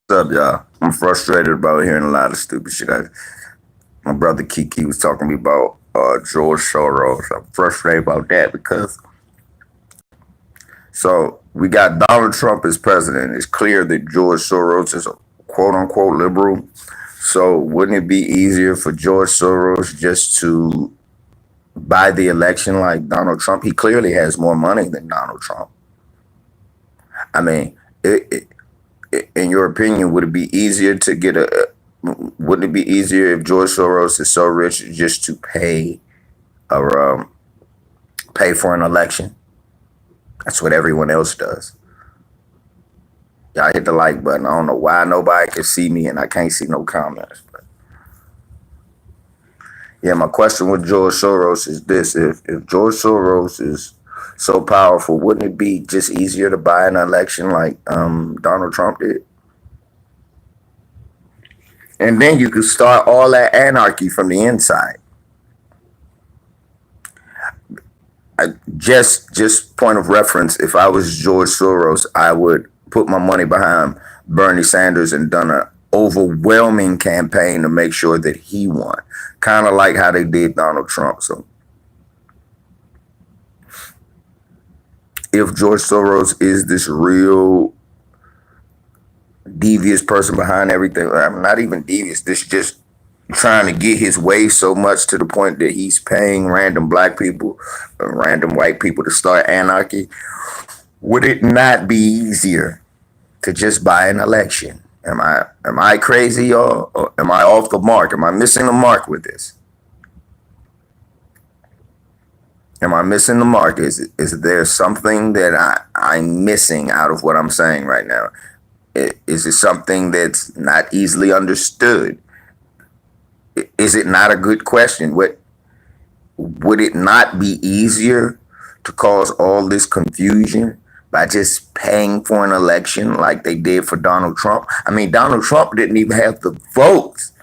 What's up, y'all? I'm frustrated about hearing a lot of stupid shit. My brother Kiki was talking to me about George Soros. I'm frustrated about that because we got Donald Trump as president. It's clear that George Soros is a quote unquote liberal. So wouldn't it be easier for George Soros just to buy the election like Donald Trump? He clearly has more money than Donald Trump. I mean, in your opinion, would it be easier to get a? Wouldn't it be easier if George Soros is so rich just to or pay for an election? That's what everyone else does. Y'all hit the like button. I don't know why nobody can see me and I can't see no comments. But yeah, my question with George Soros is this: if George Soros is so powerful, wouldn't it be just easier to buy an election like Donald Trump did? And then you could start all that anarchy from the inside. Just point of reference, if I was George Soros, I would put my money behind Bernie Sanders and done an overwhelming campaign to make sure that he won. Kind of like how they did Donald Trump. So if George Soros is this real devious person behind everything, I'm not even devious, this just trying to get his way so much to the point that he's paying random black people, random white people to start anarchy. Would it not be easier to just buy an election? Am I crazy or am I off the mark? Am I missing the mark with this? Am I missing the mark? Is there something that I'm missing out of what I'm saying right now? Is it something that's not easily understood? Is it not a good question? Would it not be easier to cause all this confusion by just paying for an election like they did for Donald Trump? I mean, Donald Trump didn't even have the votes.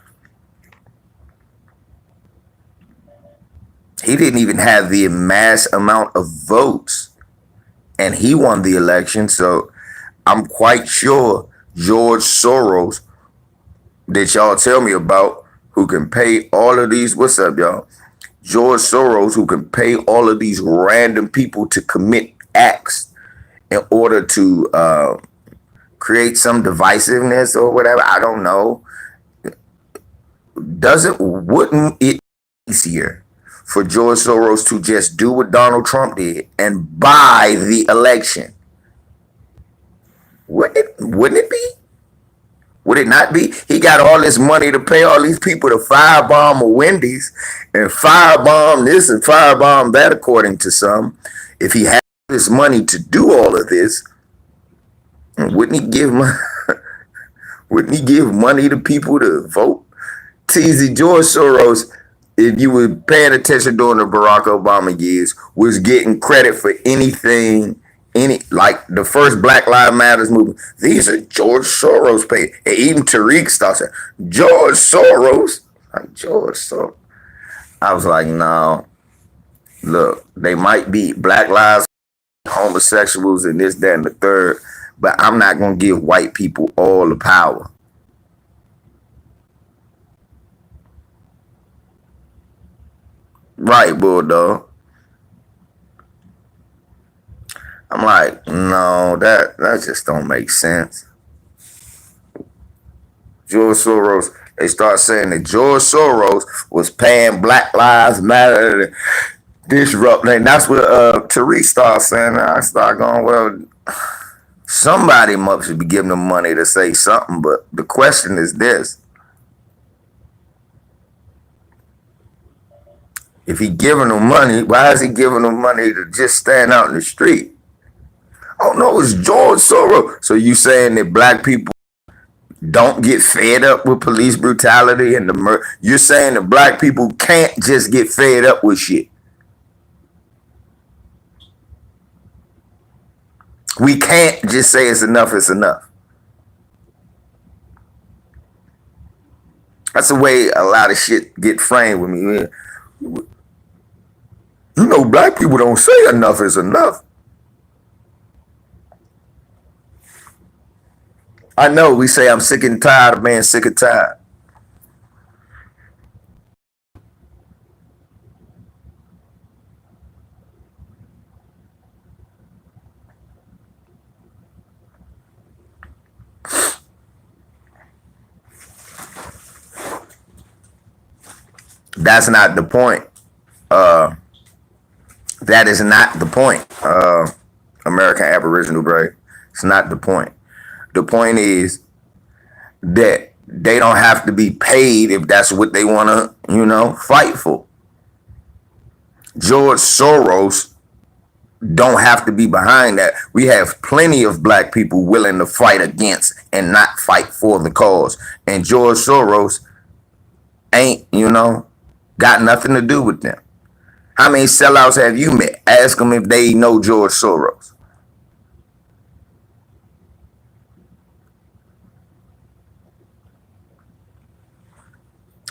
He didn't even have the mass amount of votes, and he won the election. So I'm quite sure George Soros, that y'all tell me about, who can pay all of these, what's up, y'all? George Soros, who can pay all of these random people to commit acts in order to create some divisiveness or whatever. I don't know. Wouldn't it be easier for George Soros to just do what Donald Trump did and buy the election? Wouldn't it be? Would it not be? He got all this money to pay all these people to firebomb a Wendy's and firebomb this and firebomb that, according to some. If he had this money to do all of this, wouldn't he give wouldn't he give money to people to vote? TZ, George Soros, if you were paying attention during the Barack Obama years, was getting credit for anything, like the first Black Lives Matters movement. These are George Soros paid. And even Tariq starts saying, George Soros. Like, George Soros. I was like, no. Look, they might be Black Lives, homosexuals, and this, that, and the third, but I'm not going to give white people all the power. Right, Bulldog. I'm like, no, that just don't make sense. George Soros, they start saying that George Soros was paying Black Lives Matter to disrupt. And that's what Tariq starts saying. I start going, well, somebody must be giving them money to say something. But the question is this: if he giving them money, why is he giving them money to just stand out in the street? Oh no, it's George Soros. So you saying that black people don't get fed up with police brutality and the murder? You're saying that black people can't just get fed up with shit? We can't just say it's enough, it's enough. That's the way a lot of shit get framed with me. You know, black people don't say enough is enough. I know we say I'm sick and tired of being sick and tired. That's not the point. Uh, that is not the point. American Aboriginal Brave. It's not the point. The point is that they don't have to be paid if that's what they want to, fight for. George Soros don't have to be behind that. We have plenty of black people willing to fight against and not fight for the cause. And George Soros ain't, got nothing to do with them. How many sellouts have you met? Ask them if they know George Soros.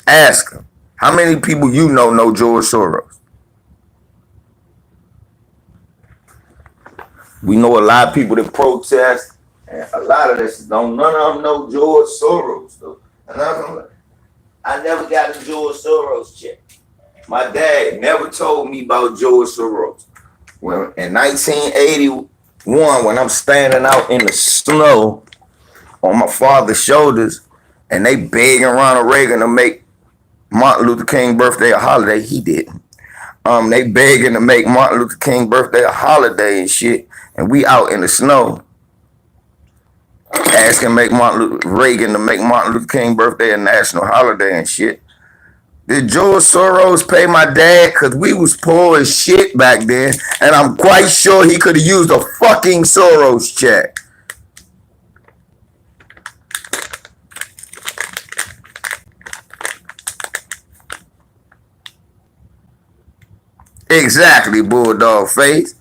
Ask them. How many people you know George Soros? We know a lot of people that protest, and a lot of this don't. None of them know George Soros. Though. I never got a George Soros check. My dad never told me about George Soros. Well, in 1981, when I'm standing out in the snow on my father's shoulders, and they begging Ronald Reagan to make Martin Luther King birthday a holiday, he didn't. They begging to make Martin Luther King birthday a holiday and shit, and we out in the snow asking Reagan to make Martin Luther King birthday a national holiday and shit. Did George Soros pay my dad? Because we was poor as shit back then, and I'm quite sure he could have used a fucking Soros check. Exactly, bulldog face.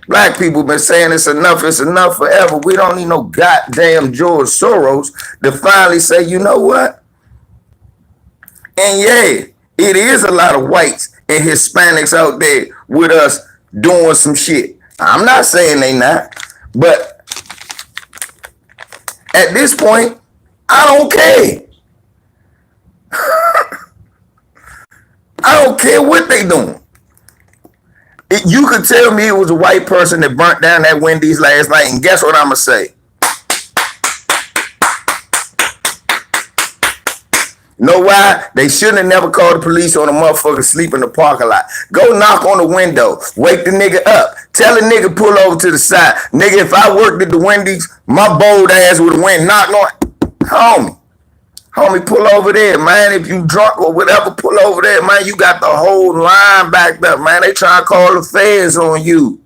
Black people been saying it's enough forever. We don't need no goddamn George Soros to finally say, you know what? And yeah, it is a lot of whites and Hispanics out there with us doing some shit. I'm not saying they not, but at this point, I don't care. I don't care what they doing. You could tell me it was a white person that burnt down that Wendy's last night, and guess what I'm gonna say? Know why? They shouldn't have never called the police on a motherfucker sleep in the parking lot. Go knock on the window. Wake the nigga up. Tell the nigga pull over to the side. Nigga, if I worked at the Wendy's, my bold ass would have went knock on. Homie, pull over there, man. If you drunk or whatever, pull over there, man. You got the whole line backed up, man. They trying to call the feds on you.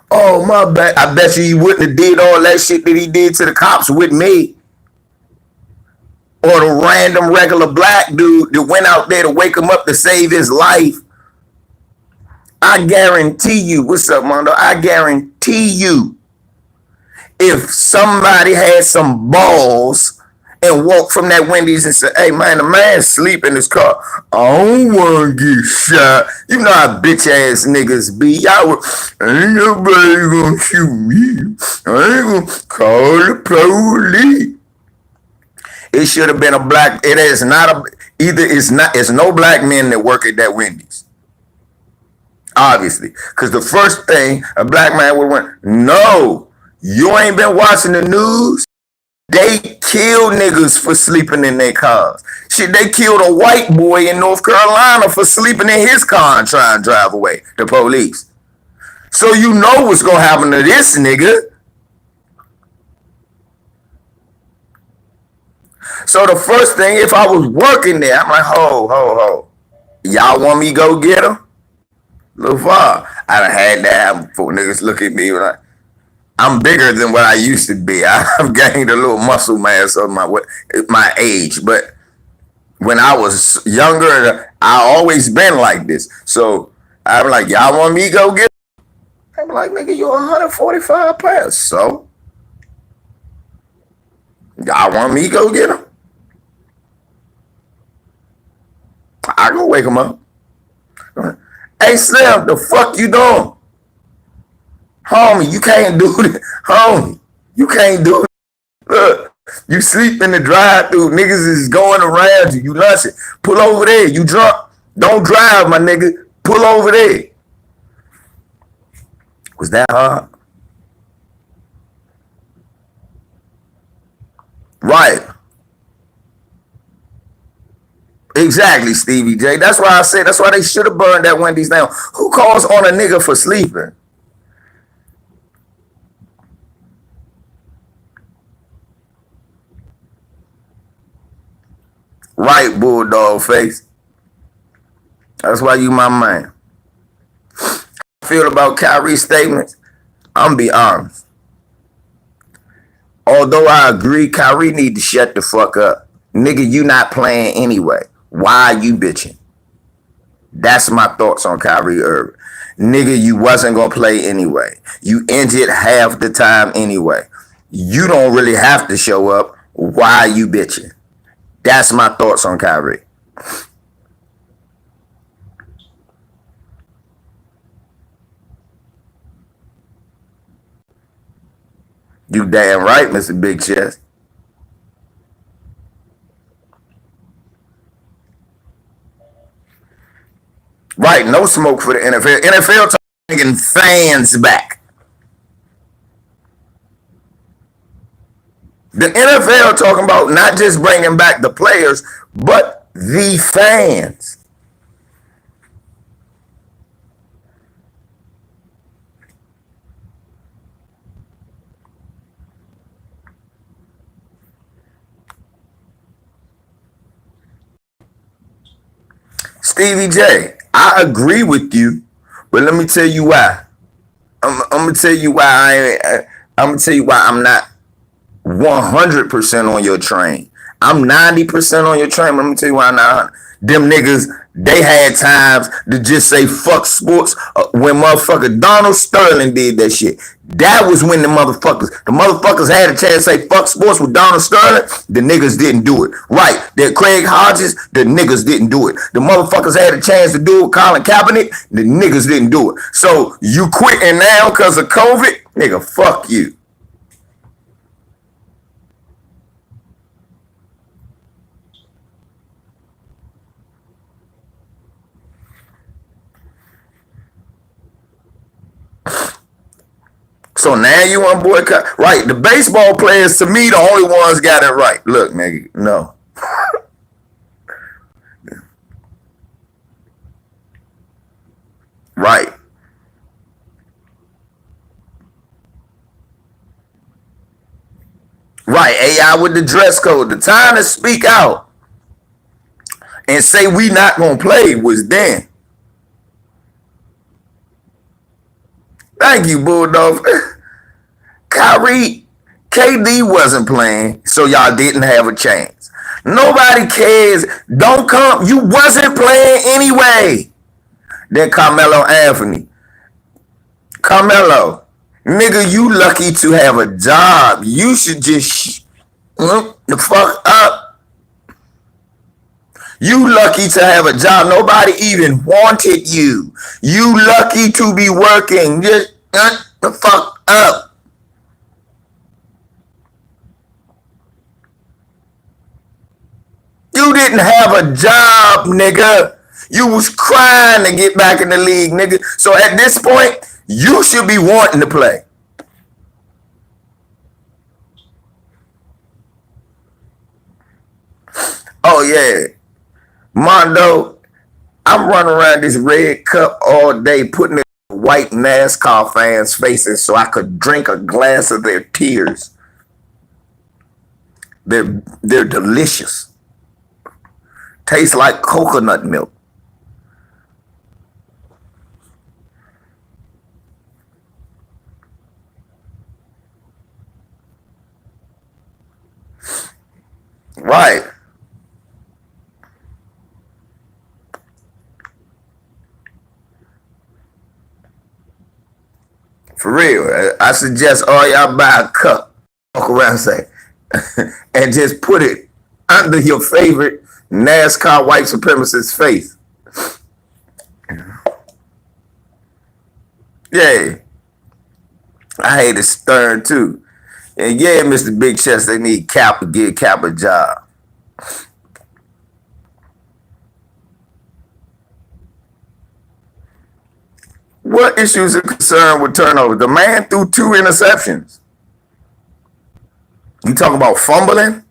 Oh, my bad. I bet you wouldn't have did all that shit that he did to the cops with me. Or the random regular black dude that went out there to wake him up to save his life. I guarantee you, what's up, Mondo? I guarantee you, if somebody had some balls and walked from that Wendy's and said, hey, man, the man's sleep in his car. I don't want to get shot. You know how bitch ass niggas be. Y'all were, ain't nobody gonna shoot me. I ain't gonna call the police. It should have been a black. It is not it's no black men that work at that Wendy's. Obviously, because the first thing a black man would want, no, you ain't been watching the news. They killed niggas for sleeping in their cars. Shit, they killed a white boy in North Carolina for sleeping in his car and trying to drive away. The police. So you know what's gonna happen to this nigga. So the first thing, if I was working there, I'm like, ho. Y'all want me to go get him? LeVar, I done had that happen before. Niggas look at me like, I'm bigger than what I used to be. I've gained a little muscle mass of my age. But when I was younger, I always been like this. So I'm like, y'all want me to go get him? I'm like, nigga, you 145 pounds. So y'all want me to go get him? I go wake him up. Hey, Slim, the fuck you doing? Homie, you can't do this. Homie, you can't do it. Look, you sleep in the drive-through. Niggas is going around you. You lunching. Pull over there. You drunk. Don't drive, my nigga. Pull over there. Was that hard? Right. Exactly, Stevie J. That's why I said, that's why they should have burned that Wendy's down. Who calls on a nigga for sleeping? Right, bulldog face. That's why you my man. I feel about Kyrie's statements. I'm be honest. Although I agree, Kyrie need to shut the fuck up. Nigga, you not playing anyway. Why are you bitching? That's my thoughts on Kyrie Irving. Nigga, you wasn't gonna play anyway. You injured half the time anyway. You don't really have to show up. Why are you bitching? That's my thoughts on Kyrie. You damn right, Mr. Big Chest. Right, no smoke for the NFL. NFL taking fans back. The NFL talking about not just bringing back the players, but the fans. Stevie J, I agree with you, but let me tell you why. I'm gonna tell you why I'm gonna tell you why I'm not 100% on your train. I'm 90% on your train, but I'm gonna tell you why I'm not. Them niggas, they had times to just say fuck sports when motherfucker Donald Sterling did that shit. That was when the motherfuckers had a chance to say fuck sports with Donald Sterling. The niggas didn't do it. Right. That Craig Hodges, the niggas didn't do it. The motherfuckers had a chance to do it with Colin Kaepernick. The niggas didn't do it. So you quitting now because of COVID? Nigga, fuck you. So now you want boycott? Right. The baseball players, to me, the only ones got it right. Look, nigga, no. Right. Right. AI with the dress code. The time to speak out and say we not gonna play was then. Thank you, Bulldog. Kyrie, KD wasn't playing, so y'all didn't have a chance. Nobody cares. Don't come. You wasn't playing anyway. Then Carmelo Anthony. Carmelo, nigga, you lucky to have a job. You should just the fuck up. You lucky to have a job. Nobody even wanted you. You lucky to be working. Just the fuck up. You didn't have a job, nigga. You was crying to get back in the league, nigga. So at this point, you should be wanting to play. Oh yeah, Mondo, I'm running around this red cup all day, putting it in white NASCAR fans' faces so I could drink a glass of their tears. They're delicious. Tastes like coconut milk. Right. For real. I suggest all y'all buy a cup. Walk around and say, and just put it under your favorite NASCAR white supremacist face. Yeah. I hate it stern too. And yeah, Mr. Big Chest, they need Cap to give Cap a job. What issues are concerned with turnover? The man threw 2 interceptions. You talking about fumbling?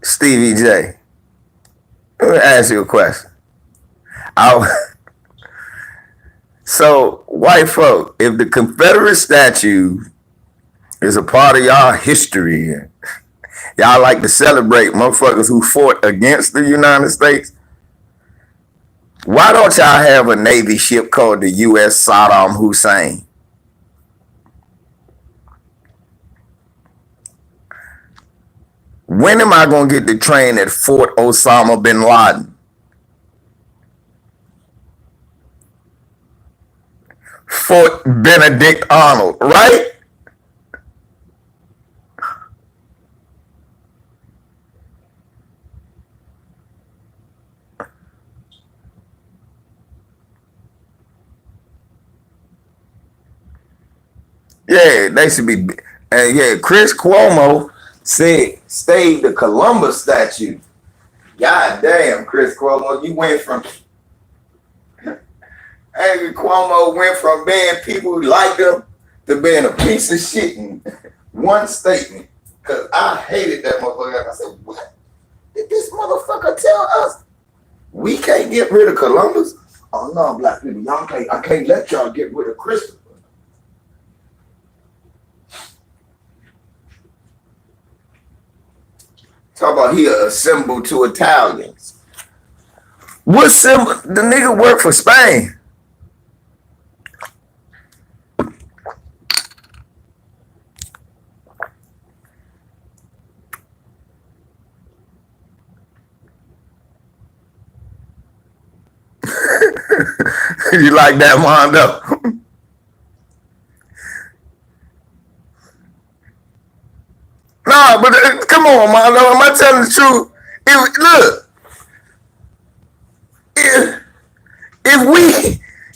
Stevie J, let me ask you a question. So, white folk, if the Confederate statue is a part of y'all history, y'all like to celebrate motherfuckers who fought against the United States, why don't y'all have a Navy ship called the U.S. Saddam Hussein? When am I going to get to train at Fort Osama bin Laden? Fort Benedict Arnold, right? Yeah, they should be. And yeah, Chris Cuomo said, stayed the Columbus statue. God damn, Chris Cuomo, you went from. Angry Cuomo went from being people who liked him to being a piece of shit in one statement. Because I hated that motherfucker. I said, what did this motherfucker tell us? We can't get rid of Columbus? Oh no, black people, y'all can't. I can't let y'all get rid of Christopher. Talk about he a symbol to Italians. What symbol? The nigga worked for Spain. You like that, Mondo? Nah, but come on, Mondo. Am I telling the truth? Look,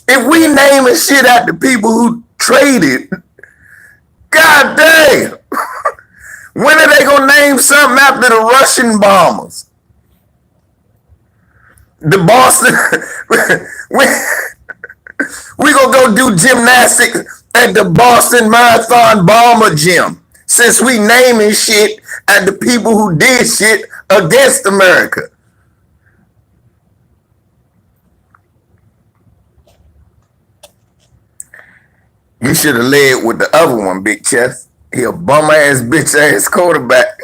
if we naming shit after people who traded, god damn, when are they gonna name something after the Russian bombers? The Boston, we gonna go do gymnastics at the Boston Marathon Bomber Gym since we naming shit at the people who did shit against America. You should have led with the other one, Big Chest. He a bum ass bitch ass quarterback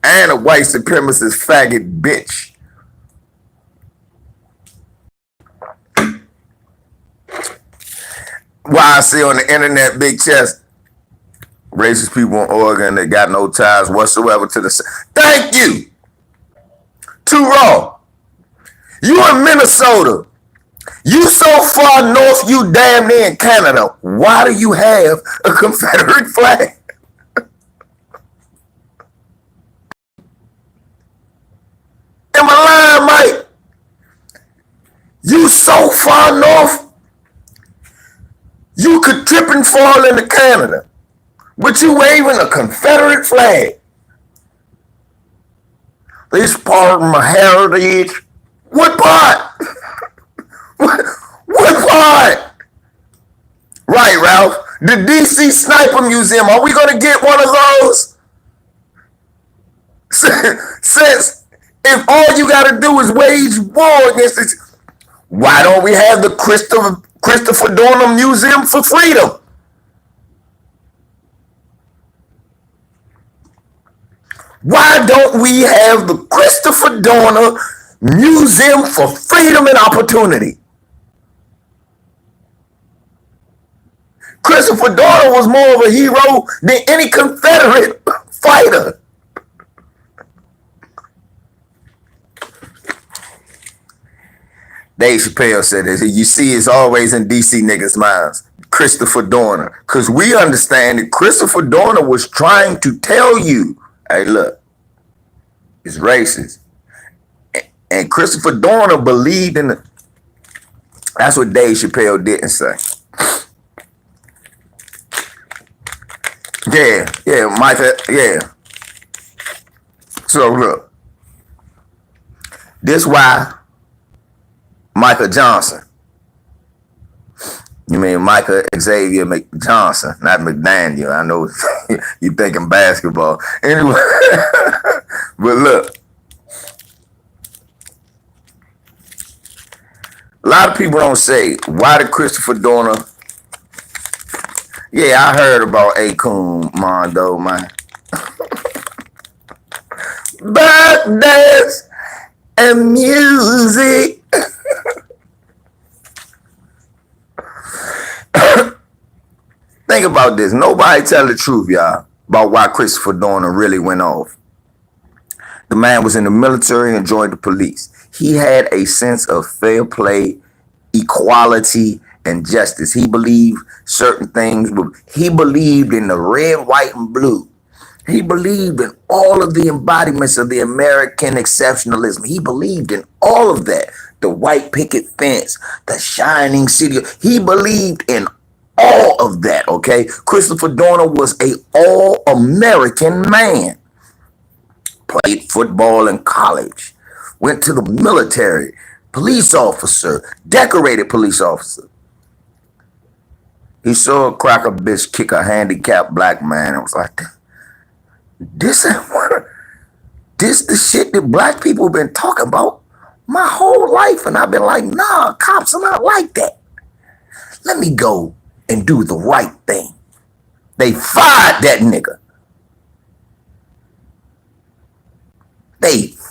and a white supremacist faggot bitch. Why I see on the internet, Big Chest, racist people in Oregon that got no ties whatsoever to the. Thank you. Too raw. You in Minnesota. You so far north, you damn near in Canada. Why do you have a Confederate flag? Am I lying, Mike? You so far north, you could trip and fall into Canada, but you waving a Confederate flag. This part of my heritage. What part? What part? Right, Ralph. The DC Sniper Museum. Are we going to get one of those? Since if all you got to do is wage war against it, why don't we have the Christopher Dorner Museum for Freedom? Why don't we have the Christopher Dorner Museum for Freedom and Opportunity? Christopher Dorner was more of a hero than any Confederate fighter. Dave Chappelle said this. You see, it's always in DC niggas' minds. Christopher Dorner. Because we understand that Christopher Dorner was trying to tell you, hey, look, it's racist. And Christopher Dorner believed in it. That's what Dave Chappelle didn't say. Yeah, Micah, yeah. So look, this why Micah Johnson. You mean Micah Xavier Johnson, not McDaniel. I know you thinking basketball. Anyway, but look, a lot of people don't say, why did Christopher Dorner? Yeah, I heard about Akon Mondo, man. Birthdays and music. Think about this. Nobody tell the truth, y'all, about why Christopher Dorner really went off. The man was in the military and joined the police. He had a sense of fair play, equality, and justice. He believed certain things. He believed in the red, white, and blue. He believed in all of the embodiments of the American exceptionalism. He believed in all of that. The white picket fence, the shining city. He believed in all of that, okay? Christopher Dorner was a all-American man. Played football in college. Went to the military. Police officer. Decorated police officer. He saw a cracker bitch kick a handicapped black man and was like, this ain't what, this the shit that black people been talking about my whole life. And I've been like, nah, cops are not like that. Let me go and do the right thing. They fired that nigga.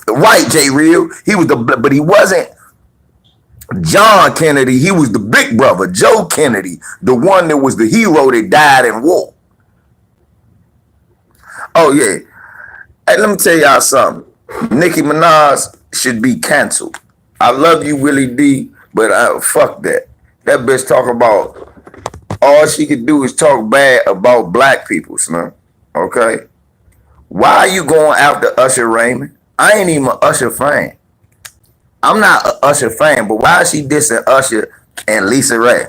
Right, J. Real. He was but he wasn't John Kennedy. He was the big brother, Joe Kennedy, the one that was the hero that died in war. Oh, yeah. Hey, let me tell y'all something. Nicki Minaj should be canceled. I love you, Willie D, but fuck that. That bitch talk about, all she could do is talk bad about black people, son. Okay? Why are you going after Usher Raymond? I ain't even an Usher fan. I'm not an Usher fan, but why is she dissing Usher and Lisa Ray?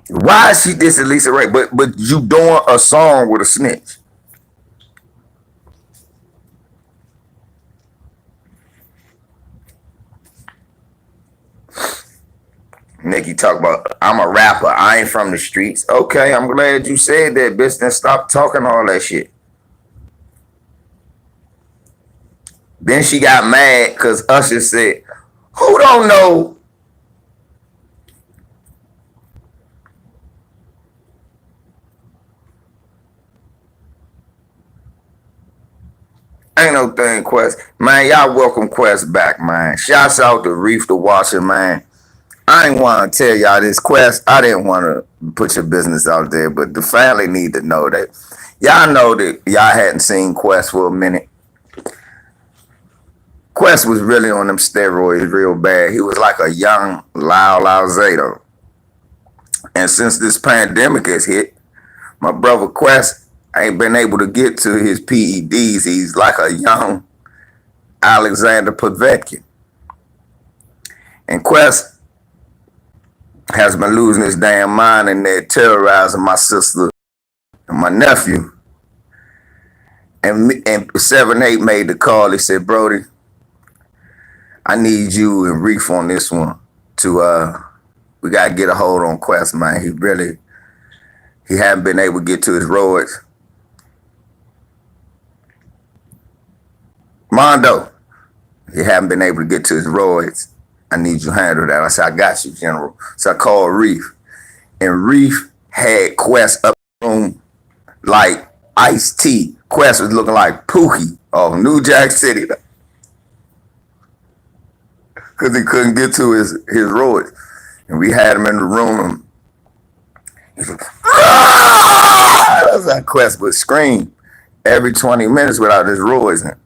Why is she dissing Lisa Ray? But you doing a song with a snitch. Nicki talk about, I'm a rapper. I ain't from the streets. Okay, I'm glad you said that, bitch. Then stop talking all that shit. Then she got mad because Usher said, who don't know? Ain't no thing, Quest. Man, y'all welcome Quest back, man. Shouts out to Reef the Washer, man. I ain't want to tell y'all this, Quest. I didn't want to put your business out there, but the family need to know that. Y'all know that y'all hadn't seen Quest for a minute. Quest was really on them steroids real bad. He was like a young Lyle Alzado. And since this pandemic has hit, my brother Quest ain't been able to get to his PEDs. He's like a young Alexander Povetkin. And Quest has been losing his damn mind, and they're terrorizing my sister and my nephew. And 7-8 made the call. He said, Brody, I need you and Reef on this one to we gotta get a hold on Quest, man. He hadn't been able to get to his roids. Mondo, he hadn't been able to get to his roids. I need you to handle that. I said, I got you, General. So I called Reef. And Reef had Quest up in the room like Ice-T. Quest was looking like Pookie of New Jack City. Because he couldn't get to his roids. And we had him in the room. He's like, ah! That's how Quest would scream every 20 minutes without his roids in.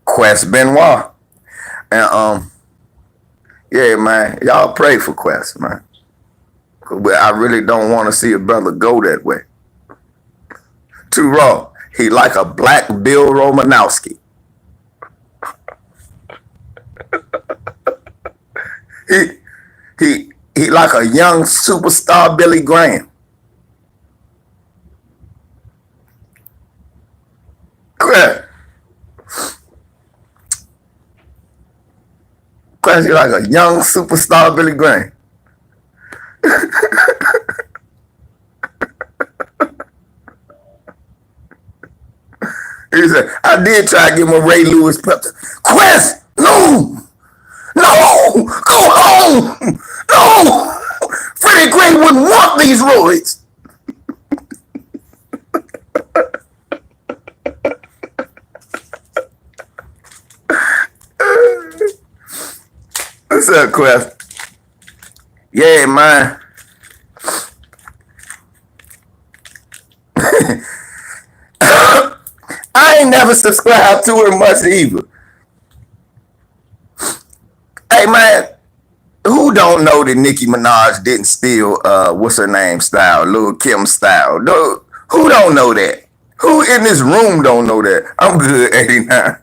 Quest Benoit. And yeah, man, y'all pray for Quest, man. But I really don't want to see a brother go that way. Too raw. He like a black Bill Romanowski. he like a young superstar Billy Graham. Quest, Quest, you like a young superstar Billy Graham. He said, I did try to give him a Ray Lewis pep. Quest, no, no, go home, no. Freddie Gray wouldn't want these roids. What's up, Quest? Yeah, man. I ain't never subscribed to her much either. Hey, man, who don't know that Nicki Minaj didn't steal, what's her name style, Lil' Kim style? Who don't know that? Who in this room don't know that? I'm good, 89.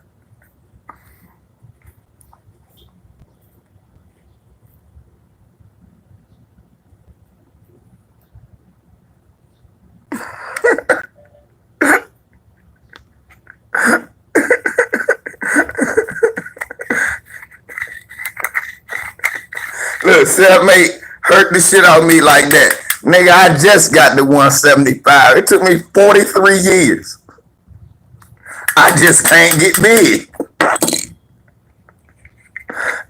Look, cellmate hurt the shit out of me like that. Nigga, I just got the 175. It took me 43 years. I just can't get big.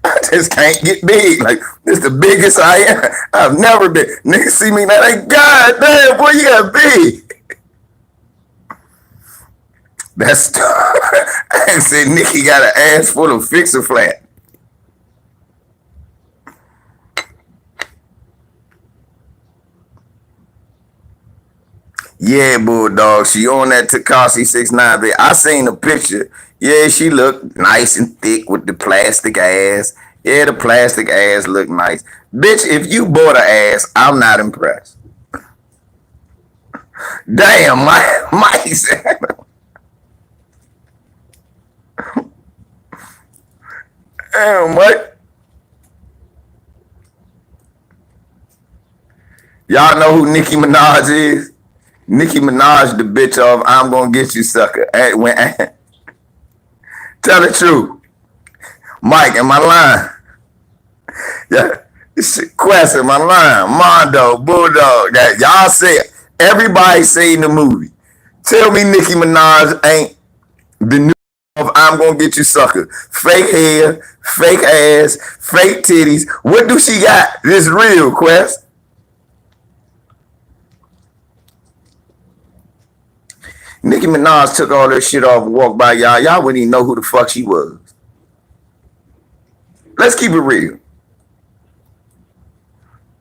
I just can't get big. Like, this is the biggest I am. I've never been. Niggas see me now, like, God damn, boy, you got big. That's I said Nicki got an ass full of Fix-A-Flat. Yeah, Bulldog. She on that Tekashi 6ix9ine bit. I seen the picture. Yeah, she looked nice and thick with the plastic ass. Yeah, the plastic ass looked nice. Bitch, if you bought an ass, I'm not impressed. Damn, Mike said. Damn, what? Y'all know who Nicki Minaj is? Nicki Minaj, the bitch of I'm Gonna Get You Sucker. Tell the truth. Mike, am I lying? Yeah. Quest, am I lying? Mondo, Bulldog. That y'all said, everybody seen the movie. Tell me Nicki Minaj ain't the new of I'm Gonna Get You Sucker. Fake hair, fake ass, fake titties. What do she got? This real, Quest. Nicki Minaj took all that shit off and walked by y'all. Y'all wouldn't even know who the fuck she was. Let's keep it real.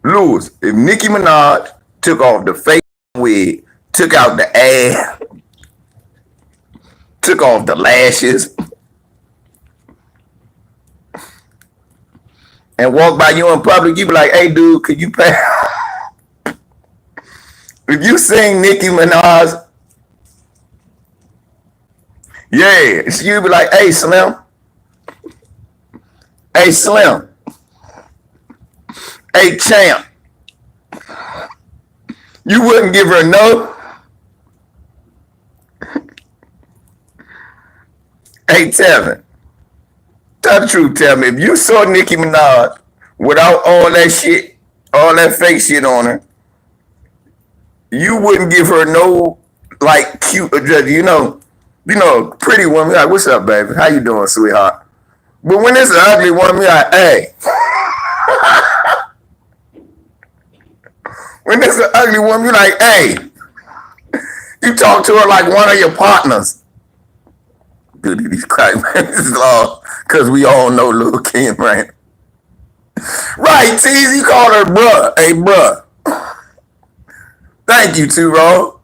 Lewis, if Nicki Minaj took off the fake wig, took out the ass, took off the lashes, and walked by you in public, you be like, hey, dude, could you pay? If you sing Nicki Minaj, yeah, you'd be like, hey, Slim. Hey, Slim. Hey, champ. You wouldn't give her no. Hey, Tevin. Tell the truth, tell me. If you saw Nicki Minaj without all that shit, all that fake shit on her, you wouldn't give her no, like, cute, pretty woman. Like, what's up, baby? How you doing, sweetheart? But when it's an ugly woman, you're like, hey. When it's an ugly woman, you're like, hey. You talk to her like one of your partners. Dude, these crack man, this is all because we all know Lil' Kim, right? Right, Tease, you called her bruh. Hey, bruh. Thank you, T-Roll.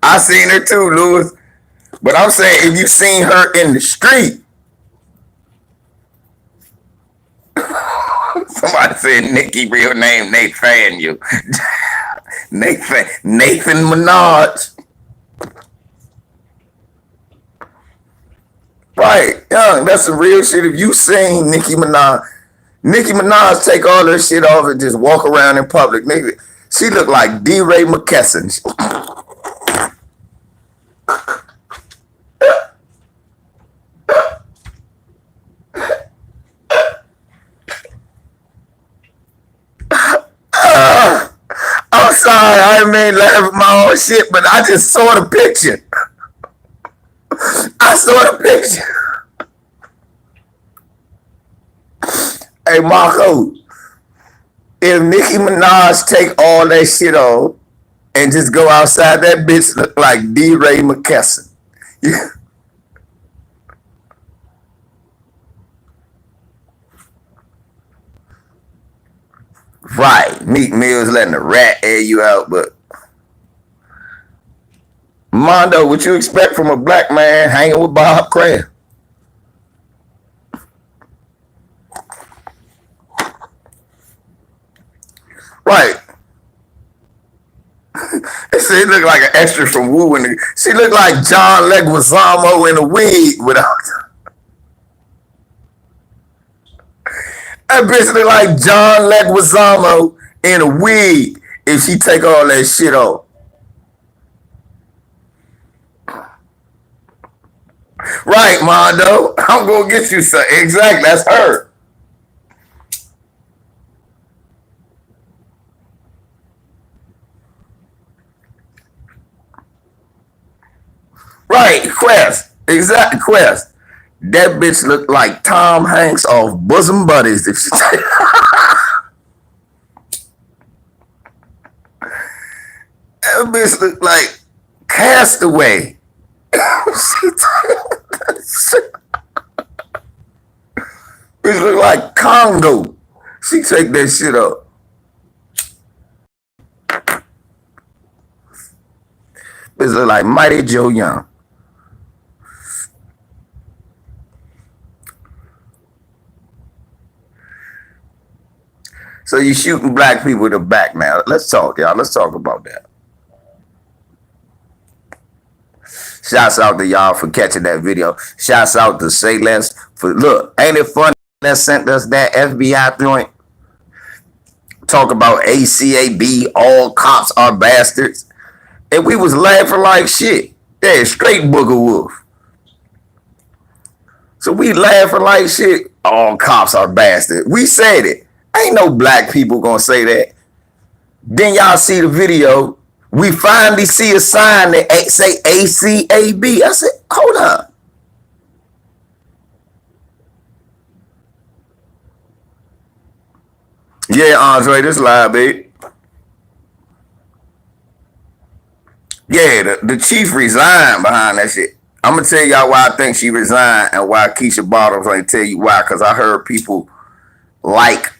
I seen her too, Lewis. But I'm saying if you seen her in the street, somebody said Nicki real name Nathan you. Nathan Minaj. Right, young, that's some real shit. If you seen Nicki Minaj, Nicki Minaj take all her shit off and just walk around in public. Nigga, she look like DeRay McKesson. I'm sorry, I didn't mean laugh at my own shit, but I just saw the picture. I saw the picture. Hey Marco, if Nicki Minaj take all that shit off and just go outside, that bitch look like DeRay McKesson. Yeah. Right. Meek Mill's letting the rat air you out, but Mondo, what you expect from a black man hanging with Bob Kraft? Right. She look like an extra from Woo. She look like John Leguizamo in a wig without. That bitch look like John Leguizamo in a wig if she take all that shit off. Right, Mondo. I'm gonna get you some. Exactly, that's her. Right, Quest. Exactly, Quest. That bitch look like Tom Hanks off Bosom Buddies. If she take that bitch look like Castaway. Bitch look like Congo. She take that shit up. Bitch look like Mighty Joe Young. So you shooting black people in the back now. Let's talk, y'all. Let's talk about that. Shouts out to y'all for catching that video. Shouts out to Say Less for look. Ain't it funny that sent us that FBI joint? Talk about ACAB, all cops are bastards. And we was laughing like shit. Yeah, straight Booger Wolf. So we laughing like shit. All cops are bastards. We said it. Ain't no black people gonna say that. Then y'all see the video. We finally see a sign that say ACAB. I said, hold up. Yeah, Andre, this live, babe. Yeah, the chief resigned behind that shit. I'm gonna tell y'all why I think she resigned and why Keisha Bottoms ain't tell you why. Cause I heard people like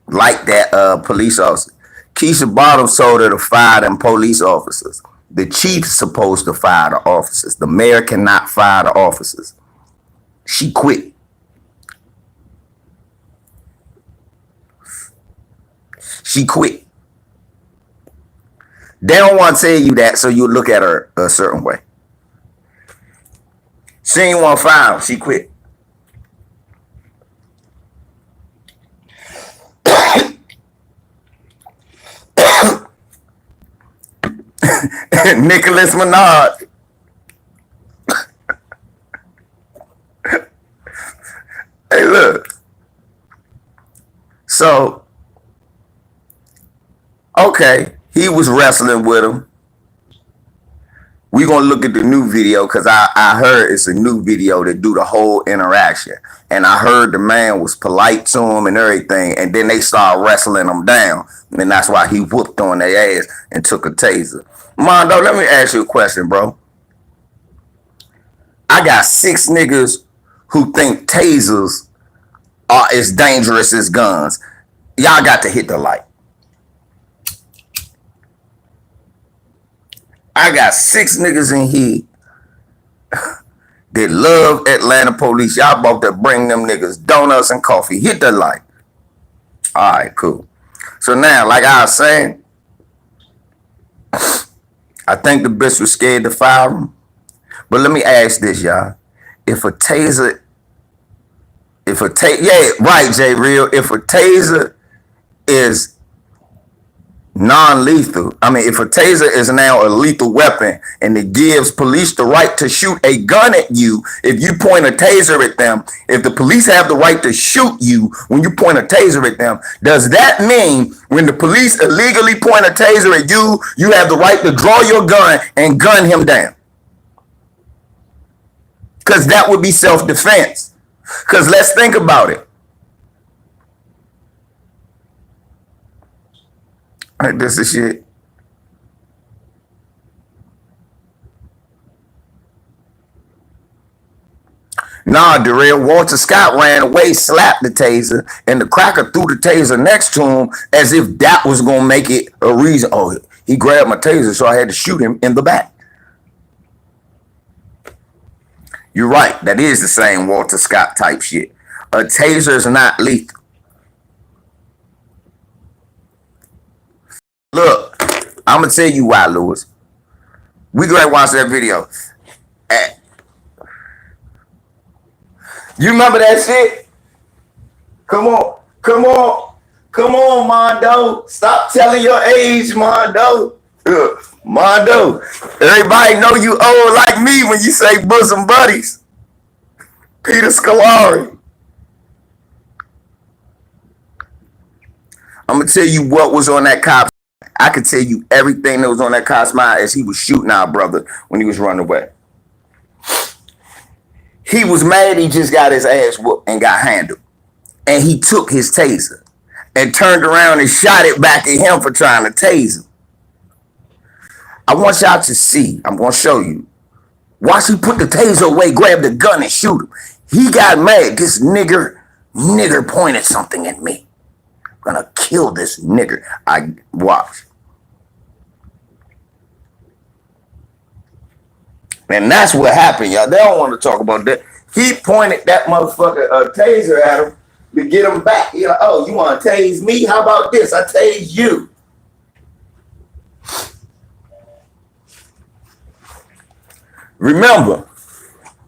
that police officer. Keisha Bottoms told her to fire them police officers. The chief's supposed to fire the officers. The mayor cannot fire the officers. She quit. She quit. They don't want to tell you that, so you look at her a certain way. She ain't want to fire him. She quit. Nicholas Minaj. Hey, look. So, okay, he was wrestling with him. We're going to look at the new video because I heard it's a new video to do the whole interaction. And I heard the man was polite to him and everything. And then they started wrestling him down. And that's why he whooped on their ass and took a taser. Mondo, let me ask you a question, bro. I got 6 niggas who think tasers are as dangerous as guns. Y'all got to hit the light. I got 6 niggas in here that love Atlanta police. Y'all about to bring them niggas donuts and coffee. Hit the light. All right, cool. So now, like I was saying, I think the bitch was scared to fire him. But let me ask this, y'all. If a taser If a yeah, right, Jay Real. If a taser is non-lethal, I mean, if a taser is now a lethal weapon and it gives police the right to shoot a gun at you, if you point a taser at them, if the police have the right to shoot you when you point a taser at them, does that mean when the police illegally point a taser at you, you have the right to draw your gun and gun him down? Because that would be self-defense. Because let's think about it. Like, this is shit. Nah, Darrell, Walter Scott ran away, slapped the taser, and the cracker threw the taser next to him as if that was going to make it a reason. Oh, he grabbed my taser, so I had to shoot him in the back. You're right. That is the same Walter Scott type shit. A taser is not lethal. Look, I'm going to tell you why, Lewis. We go ahead and watch that video. You remember that shit? Come on. Come on. Come on, Mondo. Stop telling your age, Mondo. Mondo, everybody know you old like me when you say bosom buddies. Peter Scolari. I'm going to tell you what was on that cop's. I could tell you everything that was on that cop's mind as he was shooting our brother when he was running away. He was mad he just got his ass whooped and got handled. And he took his taser and turned around and shot it back at him for trying to tase him. I want y'all to see. I'm going to show you. Watch he put the taser away, grab the gun and shoot him. He got mad. This nigger pointed something at me. I'm going to kill this nigger. I watch. And that's what happened, y'all. They don't want to talk about that. He pointed that motherfucker taser at him to get him back. He's like, oh, you want to tase me? How about this? I tase you. Remember,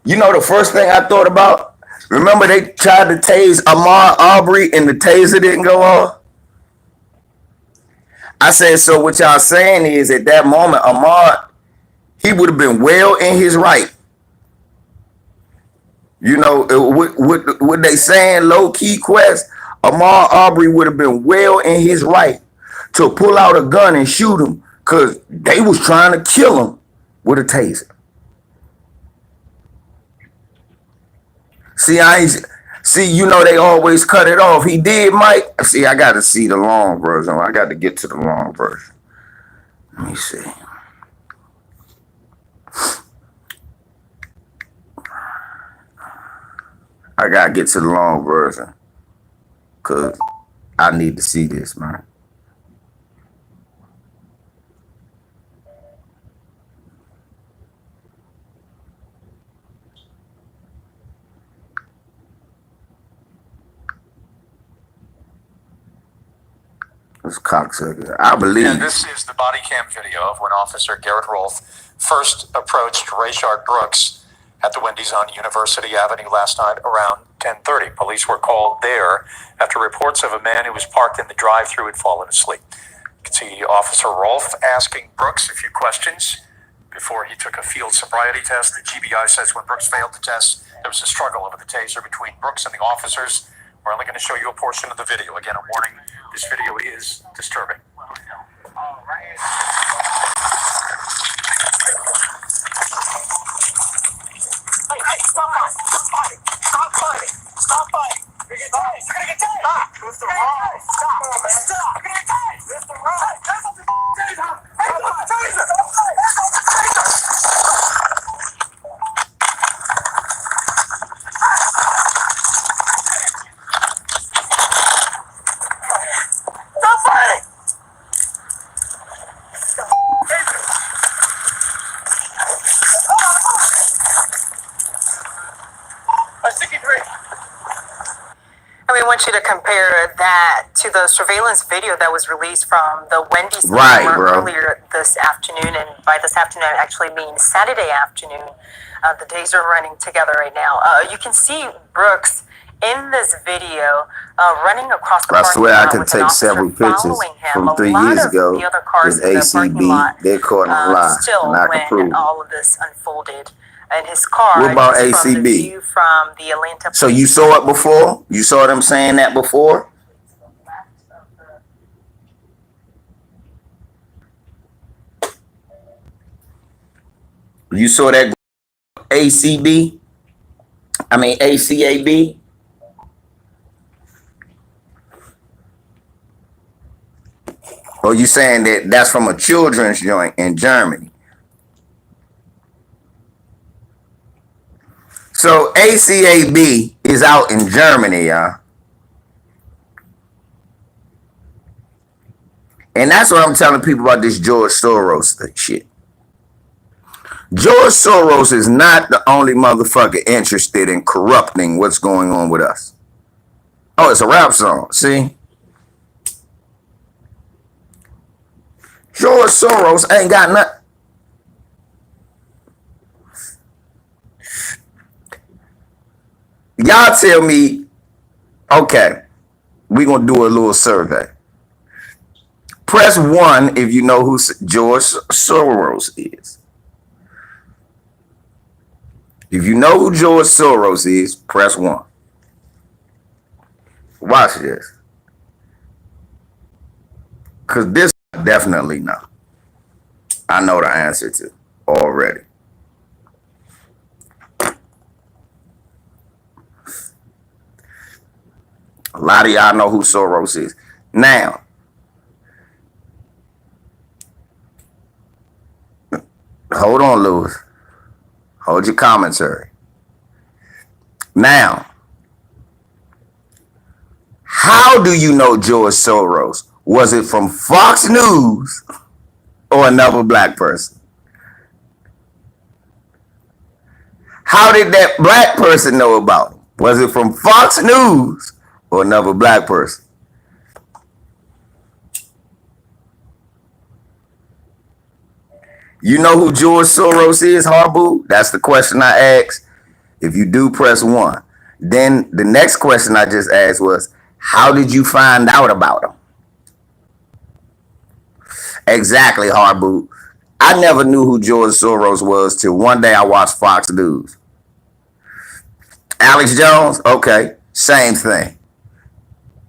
you know the first thing I thought about? Remember they tried to tase Ahmaud Arbery and the taser didn't go off? I said, so what y'all saying is at that moment, Ahmaud, he would have been well in his right. You know, what they saying, low-key Quest, Ahmaud Arbery would have been well in his right to pull out a gun and shoot him because they was trying to kill him with a taser. See, you know they always cut it off. He did, Mike. See, I got to see the long version. I got to get to the long version. Let me see. I got to get to the long version because I need to see this, man. This cocksucker. I believe. And this is the body cam video of when Officer Garrett Rolfe first approached Rayshard Brooks at the Wendy's on University Avenue last night around 10:30. Police were called there after reports of a man who was parked in the drive-thru had fallen asleep. You can see Officer Rolfe asking Brooks a few questions before he took a field sobriety test. The GBI says when Brooks failed the test, there was a struggle over the taser between Brooks and the officers. We're only going to show you a portion of the video. Again, a warning, this video is disturbing. All right. Hey, stop fighting. Stop fighting. Stop fighting. You're going to get tased. Stop. It's the wrong. Stop. Stop. You're going to get tased. It's the wrong. That's what the taser. That's what the taser. That's what the taser. Stop fighting. And we want you to compare that to the surveillance video that was released from the Wendy's earlier this afternoon. And by this afternoon, I actually mean Saturday afternoon. The days are running together right now. You can see Brooks in this video, running across the I parking swear I lot could with an take officer several pictures following him. from A 3 lot years of ago the other cars with in the parking ACB. lot, They're caught in a lie, still and I can prove when it. all of this unfolded. And his car, What about just from the ACB? view from the Atlanta. So you saw it before? You saw them saying that before? You saw that ACB? I mean ACAB? Or you saying that that's from a children's joint in Germany? So ACAB is out in Germany, y'all. And that's what I'm telling people about this George Soros shit. George Soros is not the only motherfucker interested in corrupting what's going on with us. Oh, it's a rap song. See? George Soros ain't got nothing. Y'all tell me, okay, we're going to do a little survey. Press 1 if you know who George Soros is. If you know who George Soros is, press 1. Watch this. Because this definitely no. I know the answer to already. A lot of y'all know who Soros is. Now, hold on, Lewis. Hold your commentary. Now, how do you know George Soros? Was it from Fox News or another black person? How did that black person know about him? Was it from Fox News or another black person? You know who George Soros is, Harbu? That's the question I asked. If you do, press 1. Then the next question I just asked was, how did you find out about him? Exactly, Harbu. I never knew who George Soros was till one day I watched Fox News. Alex Jones? Okay, same thing.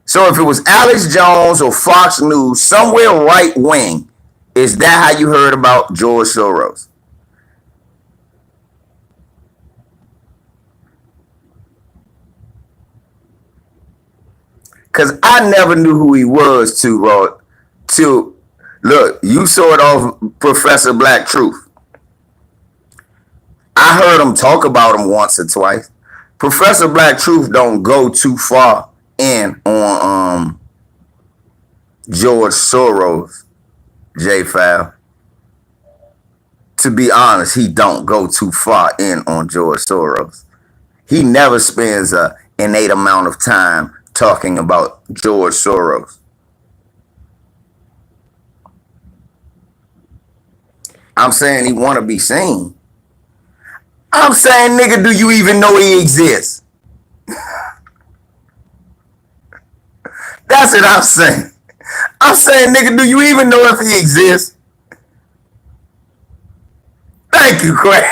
So if it was Alex Jones or Fox News, somewhere right wing, is that how you heard about George Soros? Because I never knew who he was till look, you saw it off Professor Black Truth. I heard him talk about him once or twice. Professor Black Truth don't go too far in on George Soros, J-Fab. To be honest, he don't go too far in on George Soros. He never spends an innate amount of time talking about George Soros. I'm saying he want to be seen. I'm saying, nigga, do you even know he exists? That's what I'm saying. I'm saying, nigga, do you even know if he exists? Thank you, Craig.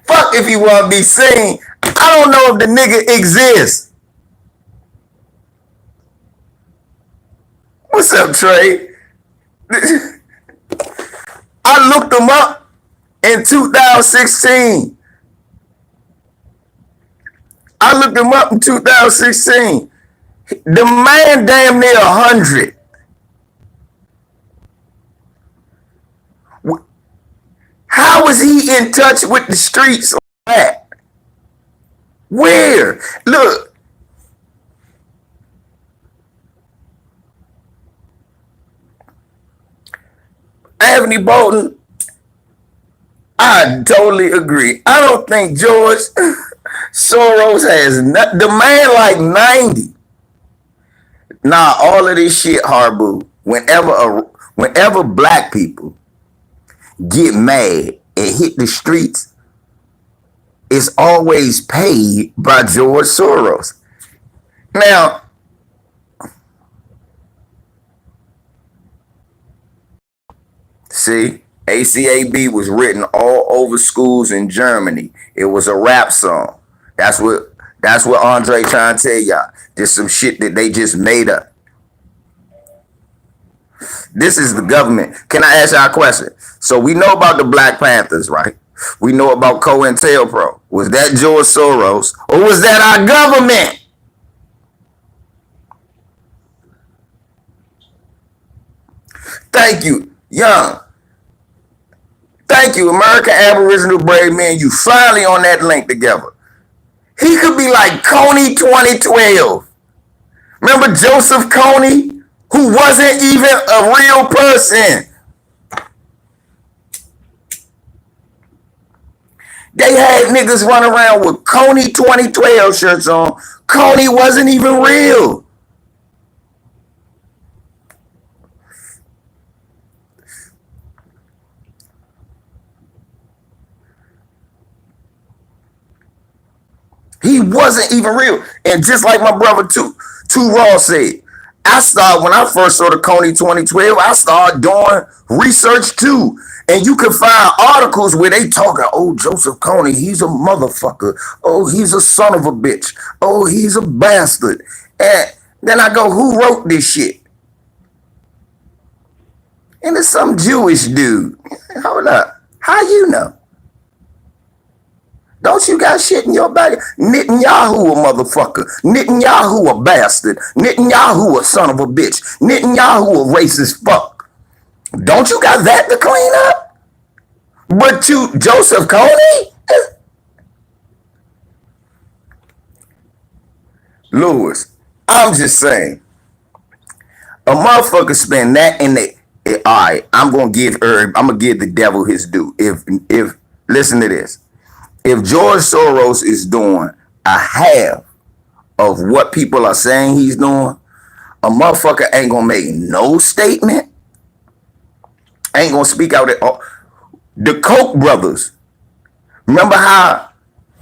Fuck if you want to be seen. I don't know if the nigga exists. What's up, Trey? I looked him up in 2016. I looked him up in 2016. The man damn near 100. How is he in touch with the streets like that? Where? Look. Anthony Bolton, I totally agree. I don't think George Soros has the man like 90. Nah, all of this shit, Harbu. Whenever black people get mad and hit the streets, is always paid by George Soros. Now, see, ACAB was written all over schools in Germany. It was a rap song. That's what Andre trying to tell y'all. There's some shit that they just made up. This is the government. Can I ask y'all a question? So we know about the Black Panthers, right? We know about COINTELPRO. Was that George Soros or was that our government? Thank you, Young. Thank you, American Aboriginal Brave Men. You finally on that link together. He could be like Kony 2012. Remember Joseph Kony, who wasn't even a real person? They had niggas run around with Kony 2012 shirts on. Kony wasn't even real. He wasn't even real. And just like my brother Two Raw said, when I first saw the Kony 2012, I started doing research too. And you can find articles where they talking, oh, Joseph Kony, he's a motherfucker. Oh, he's a son of a bitch. Oh, he's a bastard. And then I go, who wrote this shit? And it's some Jewish dude. Hold up. How you know? Don't you got shit in your bag? Netanyahu a motherfucker. Netanyahu a bastard. Netanyahu a son of a bitch. Netanyahu a racist fuck. Don't you got that to clean up? But to Joseph Kony? Lewis, I'm just saying. A motherfucker spend that in the... Alright, I'm gonna give the devil his due. If listen to this. If George Soros is doing a half of what people are saying he's doing, a motherfucker ain't gonna make no statement, ain't gonna speak out at all. The Koch brothers, remember how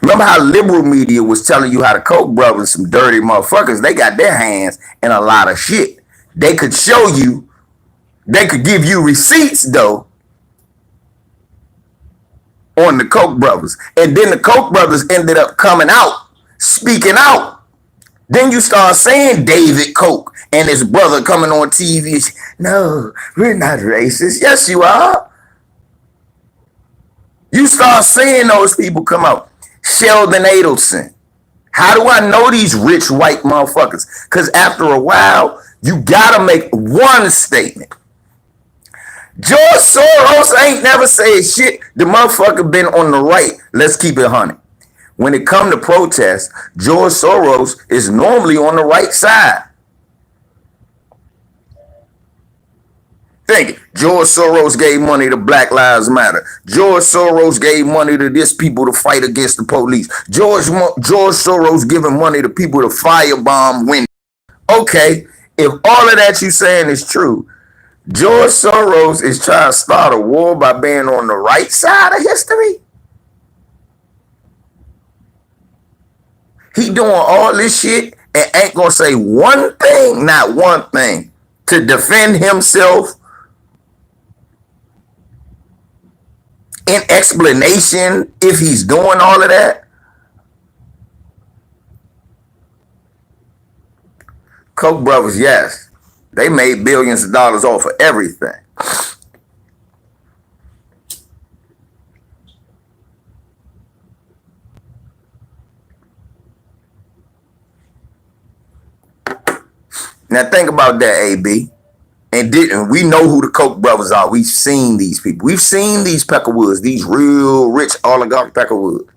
liberal media was telling you how the Koch brothers, some dirty motherfuckers, they got their hands in a lot of shit. They could show you, they could give you receipts though, on the Koch brothers. And then the Koch brothers ended up coming out, speaking out. Then you start saying David Koch and his brother coming on TV. No, we're not racist. Yes, you are. You start seeing those people come out. Sheldon Adelson. How do I know these rich white motherfuckers? Because after a while, you gotta make one statement. George Soros ain't never said shit. The motherfucker been on the right. Let's keep it 100. When it come to protests, George Soros is normally on the right side. Think it. George Soros gave money to Black Lives Matter. George Soros gave money to this people to fight against the police. George Soros giving money to people to firebomb Wendy. Okay, if all of that you saying is true, George Soros is trying to start a war by being on the right side of history? He doing all this shit and ain't gonna say one thing, not one thing, to defend himself in explanation if he's doing all of that? Koch brothers, yes. They made billions of dollars off of everything. Now think about that, AB. And we know who the Koch brothers are. We've seen these people. We've seen these Peckerwoods, these real rich oligarch Peckerwoods.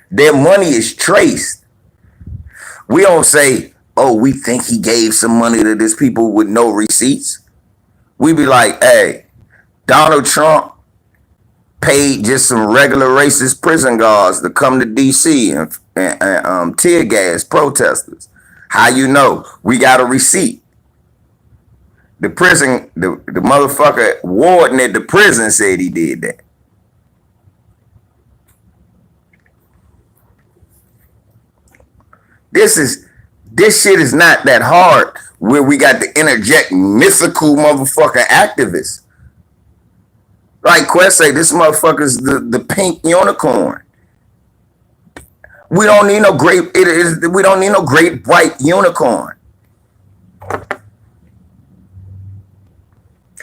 Their money is traced. We don't say, oh, we think he gave some money to these people with no receipts. We be like, hey, Donald Trump paid just some regular racist prison guards to come to DC and tear gas protesters. How you know? We got a receipt. the prison, the motherfucker warden at the prison said he did that. This shit is not that hard where we got to interject mythical motherfucking activists. Like Quest say, this motherfucker's the pink unicorn. We don't need no we don't need no great bright unicorn.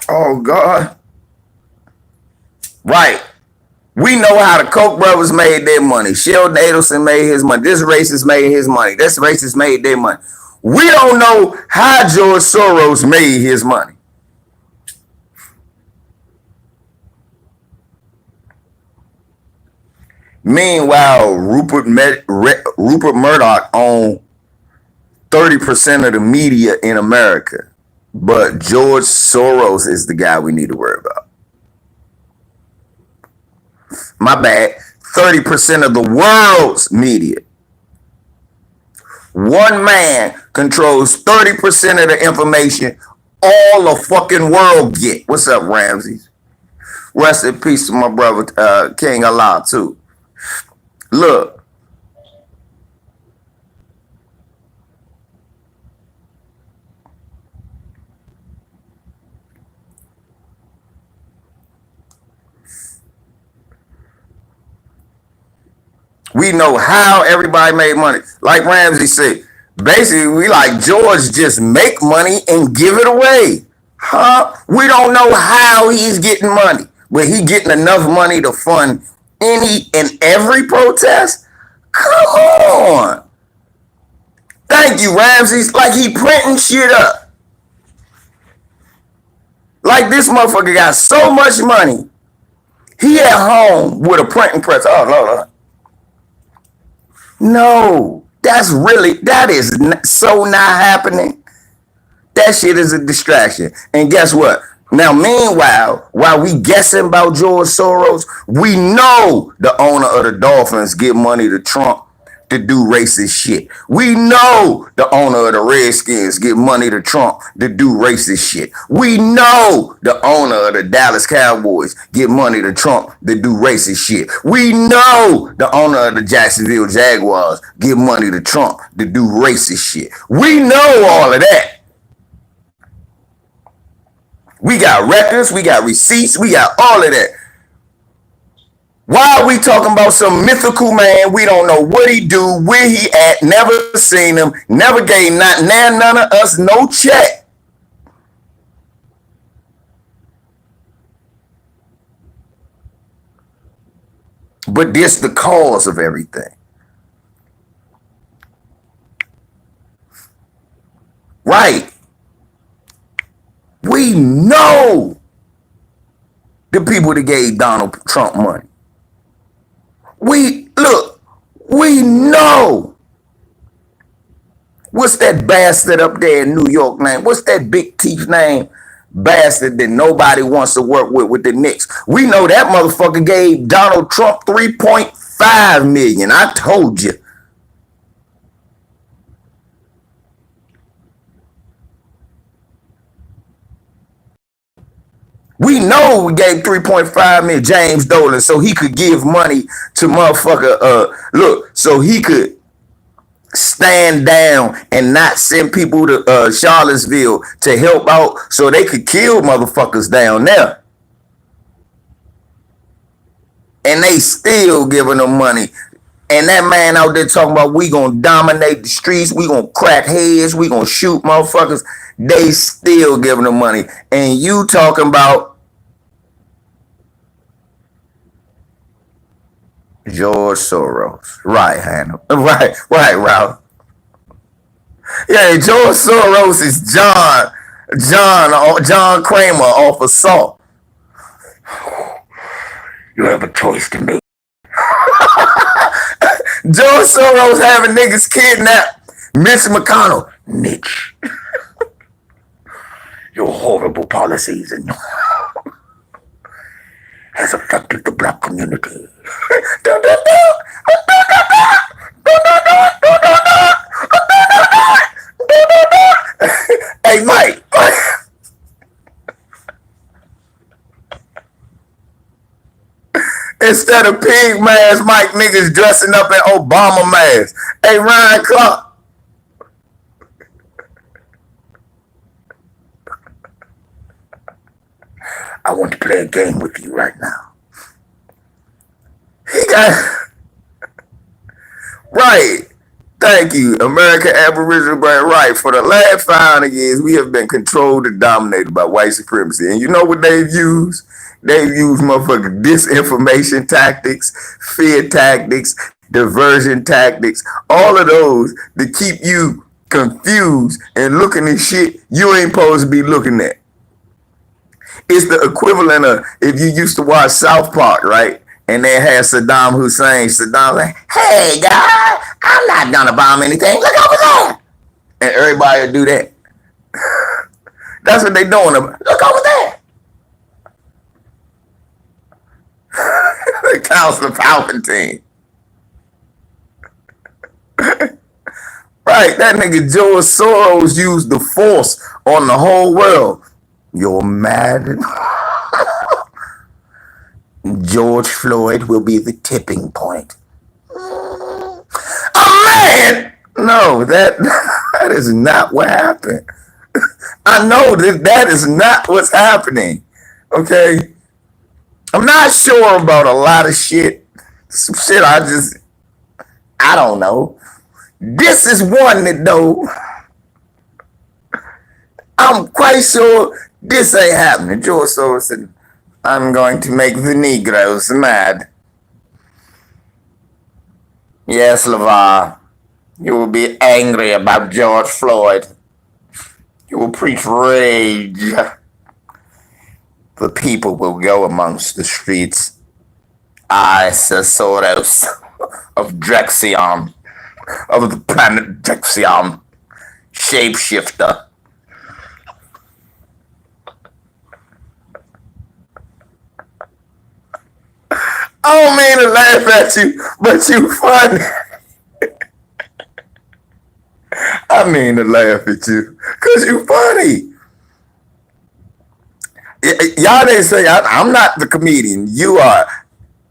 Oh God. Right. We know how the Koch brothers made their money. Sheldon Adelson made his money. This racist made his money. This racist made their money. We don't know how George Soros made his money. Meanwhile, Rupert Murdoch owned 30% of the media in America. But George Soros is the guy we need to worry about. My bad. 30% of the world's media. One man controls 30% of the information all the fucking world get. What's up, Ramses? Rest in peace to my brother, King Allah, too. Look. We know how everybody made money. Like Ramsey said, basically, we like George just make money and give it away. Huh? We don't know how he's getting money, but he getting enough money to fund any and every protest? Come on. Thank you, Ramsey. Like he printing shit up. Like this motherfucker got so much money. He at home with a printing press. Oh, Lord. No, that is so not happening. That shit is a distraction. And guess what? Now, meanwhile, while we guessing about George Soros, we know the owner of the Dolphins give money to Trump to do racist shit. We know the owner of the Redskins give money to Trump to do racist shit. We know the owner of the Dallas Cowboys give money to Trump to do racist shit. We know the owner of the Jacksonville Jaguars give money to Trump to do racist shit. We know all of that. We got records, we got receipts, we got all of that. Why are we talking about some mythical man? We don't know what he do, where he at, never seen him, never gave none of us no check. But this the cause of everything. Right. We know the people that gave Donald Trump money. We know. What's that bastard up there in New York name? What's that big teeth name? Bastard that nobody wants to work with the Knicks. We know that motherfucker gave Donald Trump $3.5 million. I told you. We know we gave $3.5 million James Dolan so he could give money to motherfucker, so he could stand down and not send people to Charlottesville to help out so they could kill motherfuckers down there. And they still giving them money. And that man out there talking about we gonna dominate the streets, we gonna crack heads, we gonna shoot motherfuckers. They still giving them money. And you talking about George Soros. Right, Hannah. Right, Ralph. Yeah, George Soros is John Kramer off of Salt. You have a choice to make. George Soros having niggas kidnapped Mitch McConnell. Mitch. Your horrible policies and has affected the black community. Hey, Mike. Instead of pig mask, Mike niggas dressing up in Obama masks. Hey, Ryan Clark. I want to play a game with you right now. He got... Right. Thank you, American Aboriginal Brand. Right. For the last 500 years, we have been controlled and dominated by white supremacy. And you know what they've used? They've used motherfucking disinformation tactics, fear tactics, diversion tactics, all of those to keep you confused and looking at shit you ain't supposed to be looking at. It's the equivalent of if you used to watch South Park, right? And they had Saddam Hussein. Saddam like, hey guys, I'm not gonna bomb anything. Look over there. And everybody will do that. That's what they doing. Look over there. Counselor Palpatine. Right, that nigga George Soros used the force on the whole world. You're mad. George Floyd will be the tipping point. Oh man! No, that is not what happened. I know that is not what's happening. Okay? I'm not sure about a lot of shit. Some shit I don't know. This is one that though, I'm quite sure this ain't happening. George Soros said, I'm going to make the Negroes mad. Yes, LeVar, you will be angry about George Floyd. You will preach rage. The people will go amongst the streets. I, Sir Soros of Drexion, of the planet Drexion, shapeshifter. I don't mean to laugh at you, but you funny. I mean to laugh at you, because you funny. Y'all didn't say, I'm not the comedian. You are.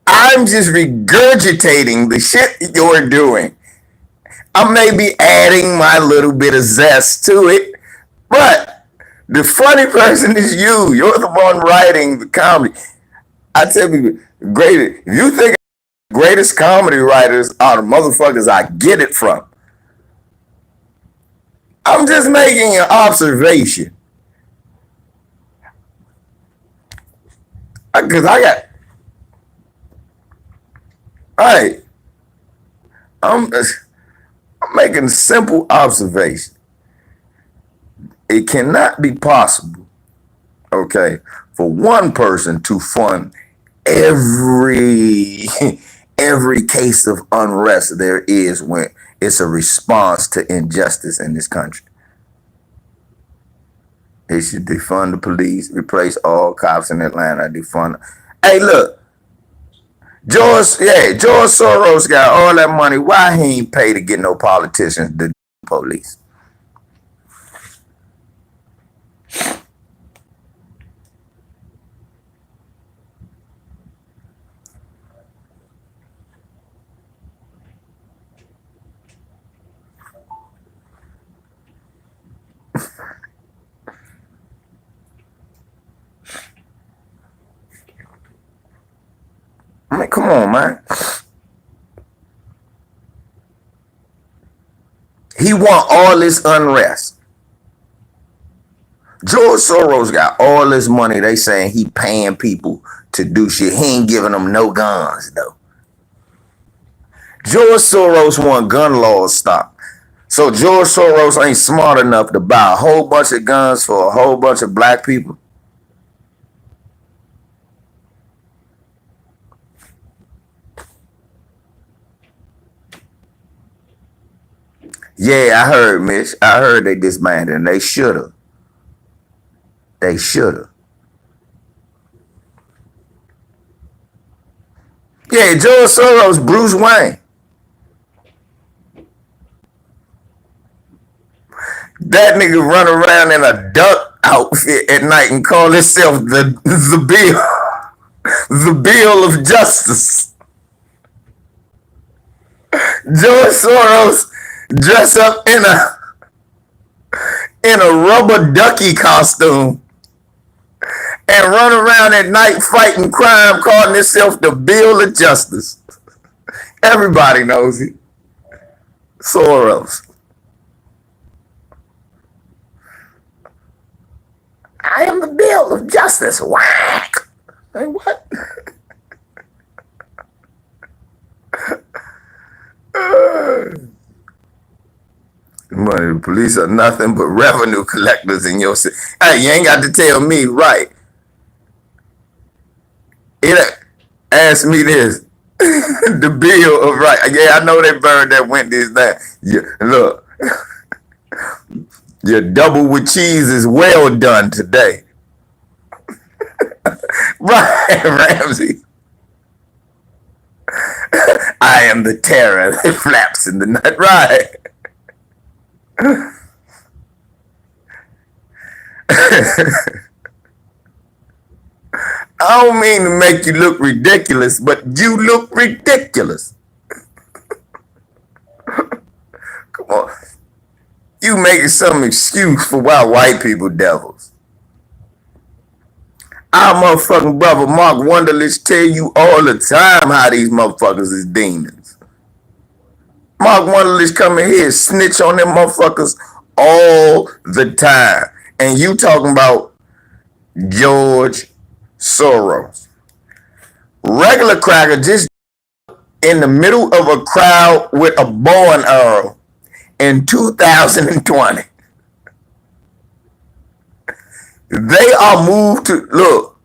I'm just regurgitating the shit you're doing. I may be adding my little bit of zest to it, but the funny person is you. You're the one writing the comedy. I tell people, if you think the greatest comedy writers are the motherfuckers I get it from, I'm just making an observation. Because I'm making a simple observation. It cannot be possible, okay, for one person to fund every case of unrest there is when it's a response to injustice in this country. They should defund the police, replace all cops in Atlanta, defund. Hey, look, George Soros got all that money. Why he ain't pay to get no politicians to police? I mean, come on, man. He want all this unrest. George Soros got all this money. They saying he paying people to do shit. He ain't giving them no guns, though. George Soros want gun laws stopped. So George Soros ain't smart enough to buy a whole bunch of guns for a whole bunch of black people. Yeah, I heard, Mitch. I heard they disbanded, and they should have. They should have. Yeah, George Soros, Bruce Wayne. That nigga run around in a duck outfit at night and call himself the Bill. The Bill of Justice. George Soros dress up in a rubber ducky costume and run around at night fighting crime, calling himself the Bill of Justice. Everybody knows it. Soros. I am the Bill of Justice. Whack. Hey, what? Money, the police are nothing but revenue collectors in your city. Hey, you ain't got to tell me, right? Ask me this. The bill of right. Yeah, I know they burned that Wendy's down. Yeah, look. Your double with cheese is well done today. Right, Ramsey. I am the terror that flaps in the night. Right. I don't mean to make you look ridiculous, but you look ridiculous. Come on. You making some excuse for why white people devils. Our motherfucking brother Mark Wunderlich tell you all the time how these motherfuckers is demons. Mark Wunderlich come in here and snitch on them motherfuckers all the time. And you talking about George Soros. Regular cracker just in the middle of a crowd with a bow and arrow in 2020. They are moved to, look,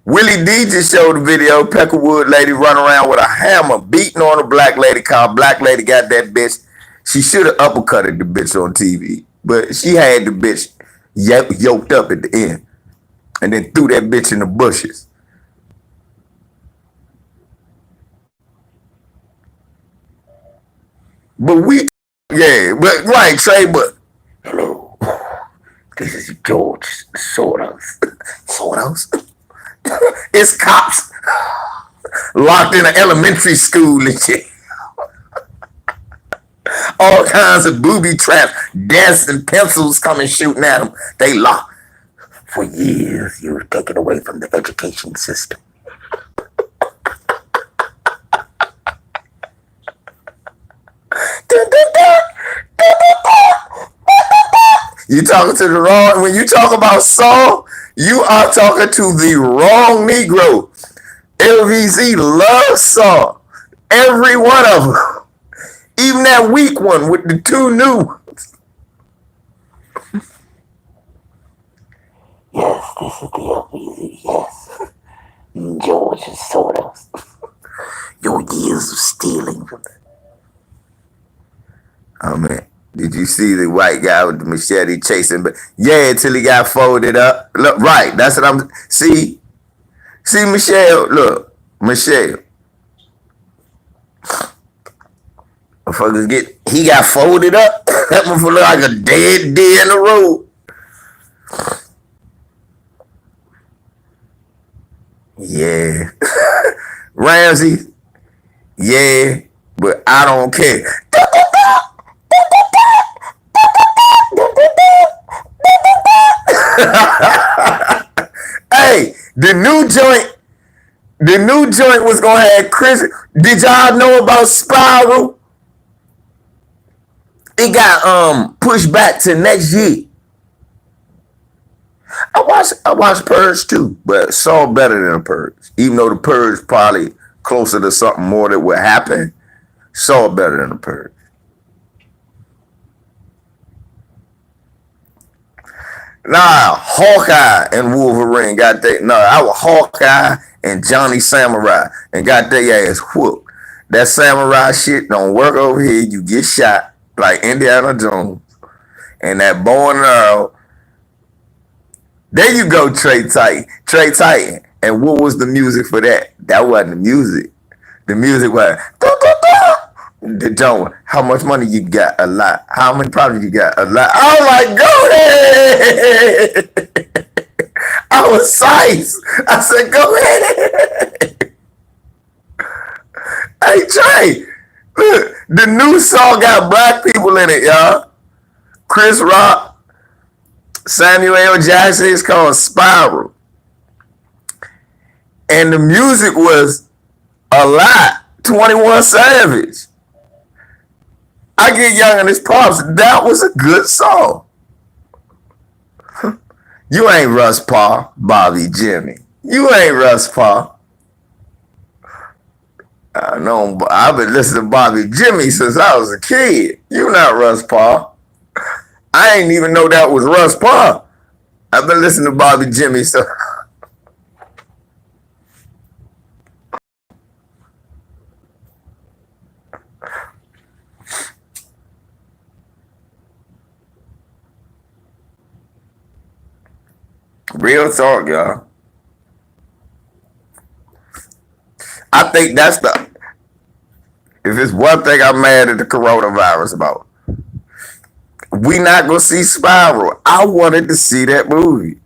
Willie D just showed a video, Peckerwood lady running around with a hammer beating on a black lady car. Black lady got that bitch. She should have uppercutted the bitch on TV, but she had the bitch yoked up at the end and then threw that bitch in the bushes. But but right, Trey, but hello, this is George Soros. Soros? It's cops locked in an elementary school and shit. All kinds of booby traps, desks and pencils coming shooting at them. They locked. For years, you were taken away from the education system. You talking to the wrong, when you talk about Saul, you are talking to the wrong Negro. LVZ loves Saul. Every one of them. Even that weak one with the two new ones. Yes, this is the LVZ, yes. George Soros. Your years of stealing from that. Oh man, did you see the white guy with the machete chasing? But yeah, until he got folded up. Look, right, that's what I'm. See, Michelle. Look, Michelle. Motherfuckers he got folded up. That motherfucker look like a dead deer in the road. Yeah, Ramsey. Yeah, but I don't care. Hey, the new joint was gonna have Chris. Did y'all know about Spiral? It got pushed back to next year. I watched Purge too, but Saw better than the Purge. Even though the Purge probably closer to something more that would happen, Saw better than the Purge. Nah, Hawkeye and Wolverine got that. No, I was Hawkeye and Johnny Samurai and got their ass whooped. That samurai shit don't work over here. You get shot like Indiana Jones. And that bow and arrow. There you go, Trey Titan. And what was the music for that? That wasn't the music. The music was the Joan. How much money you got? A lot. How many problems you got? A lot. Oh my God! I was psyched. I said, go ahead. Hey, Trey, look, the new song got black people in it, y'all. Chris Rock, Samuel L. Jackson. It's called Spiral. And the music was a lot. 21 Savage. I get young in his pops. That was a good song. You ain't Russ Parr, Bobby Jimmy. You ain't Russ Parr. I know. I've been listening to Bobby Jimmy since I was a kid. You not Russ Parr. I ain't even know that was Russ Parr. I've been listening to Bobby Jimmy so. Real talk, y'all. I think that's the. If it's one thing I'm mad at the coronavirus about, we not gonna see Spiral. I wanted to see that movie.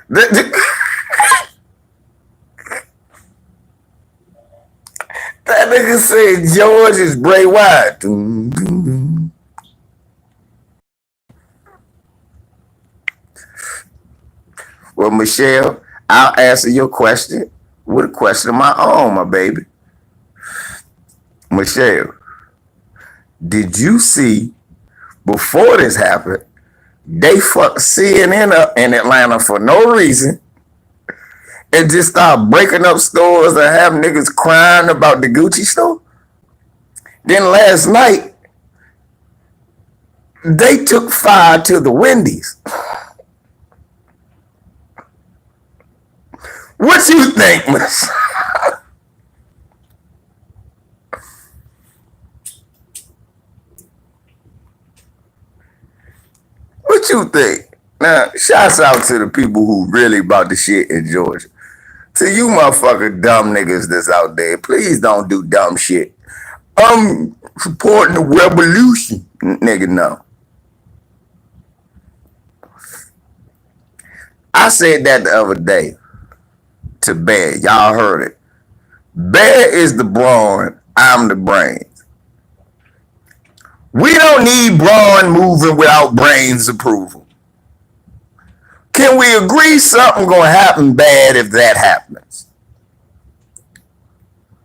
That nigga said George is Bray Wyatt. Well, Michelle, I'll answer your question with a question of my own, my baby. Michelle, did you see before this happened, they fucked CNN up in Atlanta for no reason and just started breaking up stores and have niggas crying about the Gucci store? Then last night, they took fire to the Wendy's. What you think, Miss? What you think? Now, shouts out to the people who really about the shit in Georgia. To you motherfucker dumb niggas that's out there, please don't do dumb shit. I'm supporting the revolution. Nigga, no. I said that the other day to Bear. Y'all heard it. Bear is the brawn, I'm the brains. We don't need brawn moving without brains approval. Can we agree something gonna happen bad if that happens?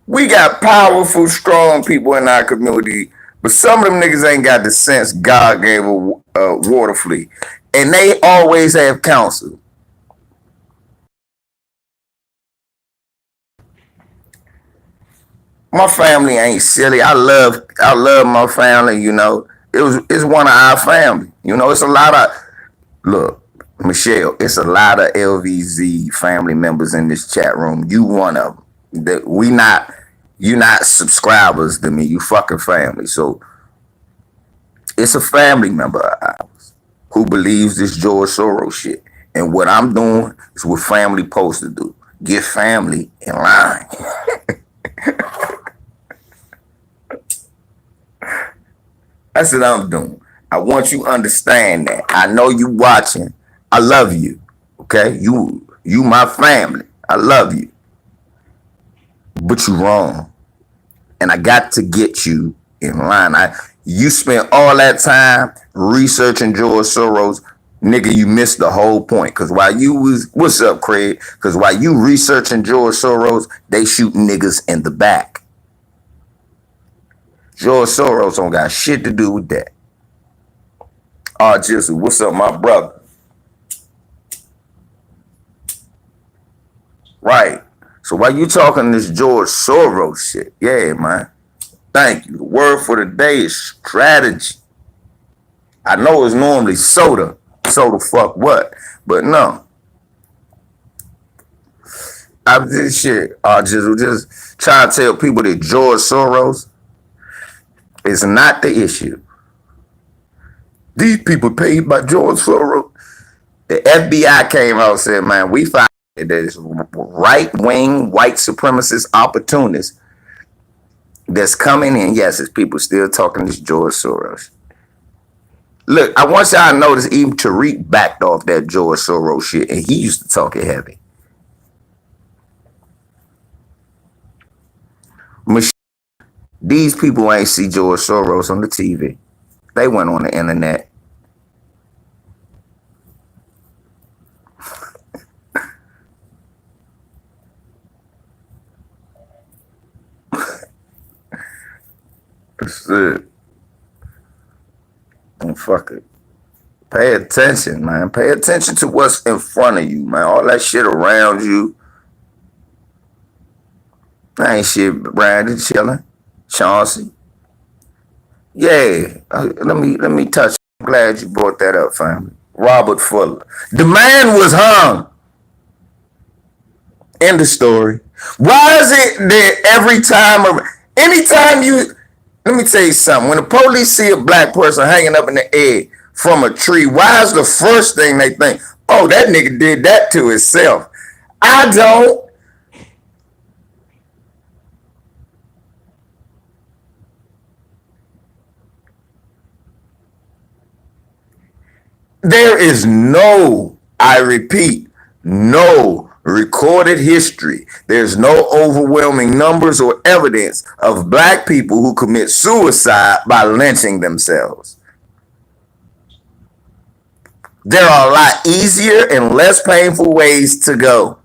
We got powerful, strong people in our community, but some of them niggas ain't got the sense God gave a water fleet. And they always have counsel. My family ain't silly. I love my family, you know. It's one of our family. You know, it's a lot of look, Michelle, it's a lot of LVZ family members in this chat room. You one of them. You not subscribers to me. You fucking family. So it's a family member of ours who believes this George Soros shit. And what I'm doing is what family supposed to do. Get family in line. That's what I'm doing. I want you to understand that. I know you watching. I love you. Okay? You my family. I love you. But you wrong. And I got to get you in line. You spent all that time researching George Soros. Nigga, you missed the whole point. Cause while you was, what's up, Craig? Cause while you researching George Soros, they shooting niggas in the back. George Soros don't got shit to do with that. Jizzle, what's up, my brother? Right. So while you talking this George Soros shit, yeah, man. Thank you. The word for the day is strategy. I know it's normally soda. Soda fuck what? But no. I'm this shit. Jizzle, just trying to tell people that George Soros is not the issue. These people paid by George Soros. The FBI came out and said, man, we found that there's right-wing, white supremacist opportunists that's coming in. Yes, it's people still talking this George Soros. Look, I want y'all to notice even Tariq backed off that George Soros shit, and he used to talk it heavy. These people ain't see George Soros on the TV. They went on the internet. That's it. And fuck it. Pay attention, man. Pay attention to what's in front of you, man. All that shit around you. That ain't shit. Brandon chilling. Chauncey. Yeah. Let me touch. I'm glad you brought that up, family. Robert Fuller. The man was hung. End of story. Why is it that anytime you, let me tell you something. When the police see a black person hanging up in the air from a tree, why is the first thing they think, oh, that nigga did that to himself? I don't. There is no, I repeat, no recorded history. There's no overwhelming numbers or evidence of black people who commit suicide by lynching themselves. There are a lot easier and less painful ways to go.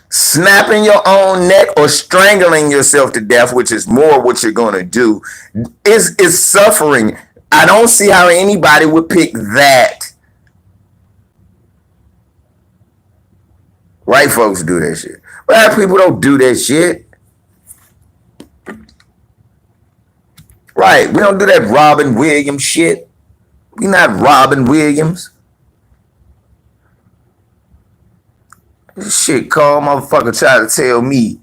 Snapping your own neck or strangling yourself to death, which is more what you're going to do, is suffering. I don't see how anybody would pick that. White folks do that shit. Black people don't do that shit. Right, we don't do that Robin Williams shit. We not Robin Williams. This shit call motherfucker try to tell me.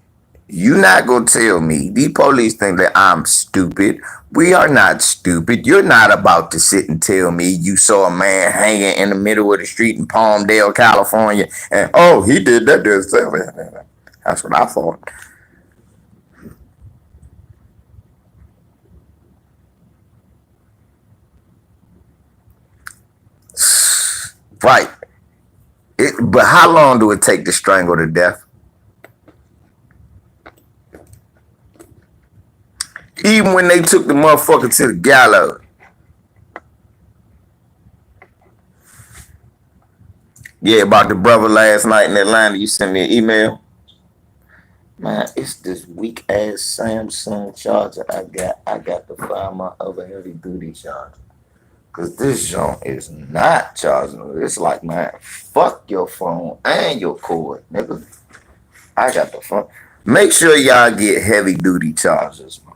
You not gonna tell me. These police think that I'm stupid. We are not stupid. You're not about to sit and tell me you saw a man hanging in the middle of the street in Palmdale, California, and oh, he did that to himself. That's what I thought. Right. But how long do it take to strangle to death? Even when they took the motherfucker to the gallows. Yeah, about the brother last night in Atlanta, you sent me an email. Man, it's this weak ass Samsung charger I got to find my other heavy duty charger. Cause this joint is not charging. It's like, man, fuck your phone and your cord, nigga. I got the phone. Make sure y'all get heavy duty chargers, man.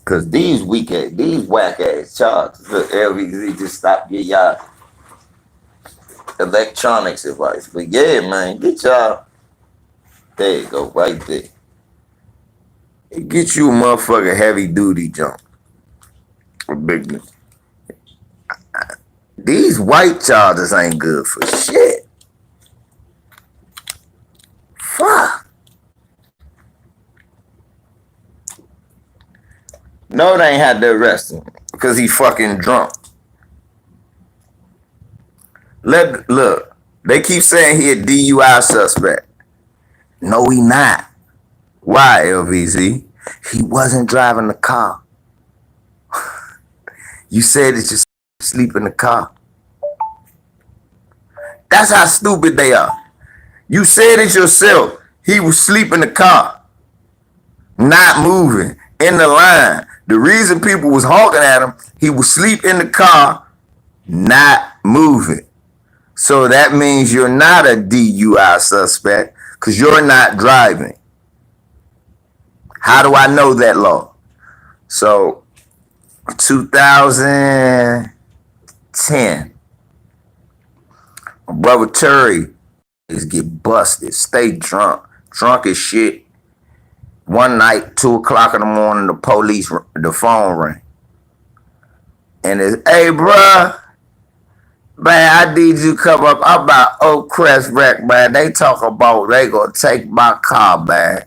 Cause these whack ass chargers, look, LVZ just stopped getting y'all electronics advice. But yeah, man, get y'all. There you go, right there. Get you a motherfucking heavy duty jump. Big. These white chargers ain't good for shit. Fuck. No, they ain't had to arrest him because he fucking drunk. Look, they keep saying he a DUI suspect. No, he not. Why, LVZ? He wasn't driving the car. You said that you sleep in the car. That's how stupid they are. You said it yourself. He was sleep in the car, not moving, in the line. The reason people was honking at him, he was sleep in the car, not moving. So that means you're not a DUI suspect because you're not driving. How do I know that law? So, 2010, my brother Terry is get busted, stay drunk as shit. One night, 2 o'clock in the morning, the phone rang. And it's, hey, bruh, Man, I need you to come up. I'm about Oak Crest Wreck, man. They talk about they gonna take my car, man.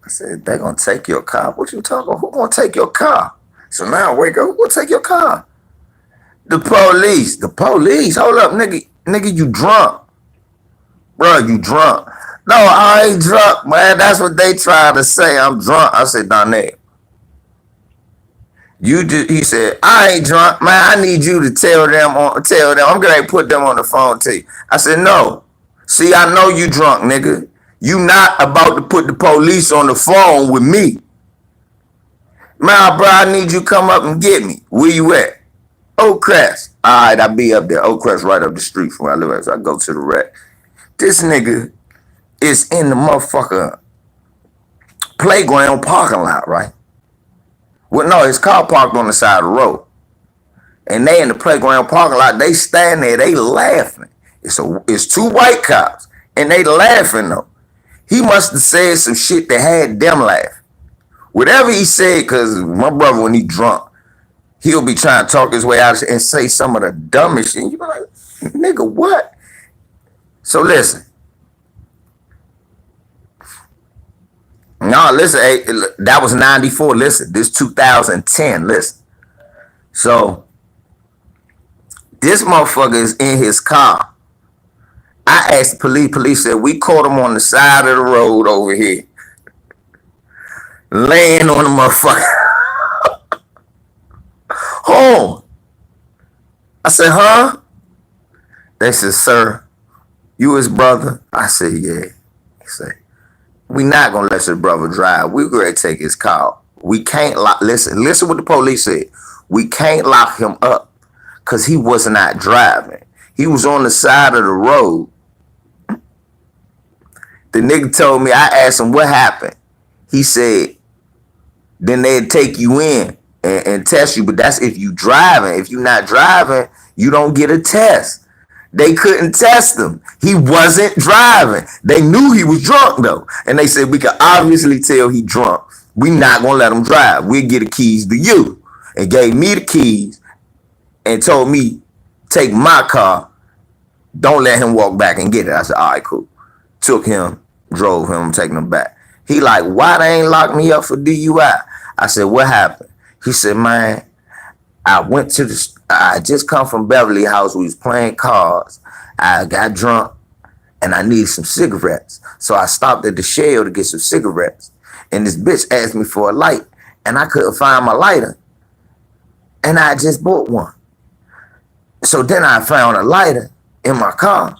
I said, they gonna take your car? What you talking about? Who gonna take your car? So now I wake up, who gonna take your car? The police. The police. Hold up, nigga. Nigga, you drunk. Bro, you drunk. No, I ain't drunk, man. That's what they trying to say. I'm drunk. I said, Donnie. He said, I ain't drunk, man. I need you to tell them. I'm gonna put them on the phone to you. I said, no. See, I know you drunk, nigga. You not about to put the police on the phone with me. Man, bro, I need you to come up and get me. Where you at? Oak Crest. All right, I'll be up there. Oak Crest right up the street from where I live at. So I go to the wreck. This nigga is in the motherfucker playground parking lot, right? Well, no, his car parked on the side of the road. And they in the playground parking lot, they stand there, they laughing. It's two white cops, and they laughing though. He must have said some shit that had them laughing. Whatever he said, because my brother, when he drunk, he'll be trying to talk his way out and say some of the dumbest shit. You be like, nigga, what? So listen. No, listen, hey, that was 94. Listen, this 2010. Listen. So this motherfucker is in his car. I asked the police. Police said, we caught him on the side of the road over here. Laying on the motherfucker. Home. I said, huh? They said, sir, you his brother? I said, yeah. He said, we not gonna let your brother drive. We're gonna take his car. We can't lock, listen what the police said. We can't lock him up because he was not driving. He was on the side of the road. The nigga told me, I asked him what happened. He said, then they'd take you in and test you, but that's if you driving. If you're not driving, you don't get a test. They couldn't test him. He wasn't driving. They knew he was drunk though. And they said, we could obviously tell he drunk. We not gonna let him drive. We'll get the keys to you. And gave me the keys and told me, take my car. Don't let him walk back and get it. I said, all right, cool. Took him, drove him, I'm taking him back. He like, why they ain't locked me up for DUI? I said, what happened? He said, man, I just come from Beverly House. We was playing cards. I got drunk and I needed some cigarettes. So I stopped at the Shell to get some cigarettes. And this bitch asked me for a light and I couldn't find my lighter. And I just bought one. So then I found a lighter in my car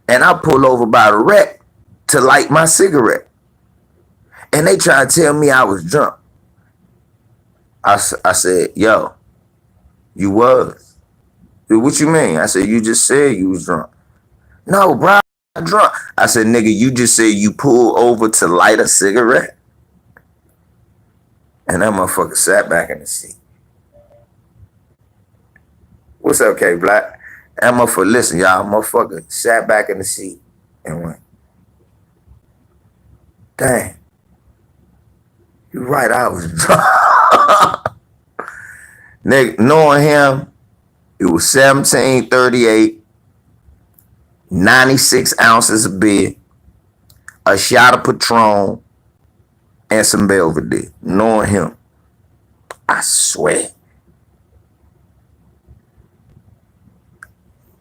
and I pulled over by the wreck to light my cigarette. And they tried to tell me I was drunk. I said, yo, you was. What you mean? I said, you just said you was drunk. No, bro, I'm drunk. I said, nigga, you just said you pulled over to light a cigarette. And that motherfucker sat back in the seat. What's up, K Black? That motherfucker, listen, y'all, motherfucker sat back in the seat and went, dang, you right, I was drunk. Nigga, knowing him, it was 1738, 96 ounces of beer, a shot of Patron, and some Belvedere. Knowing him, I swear.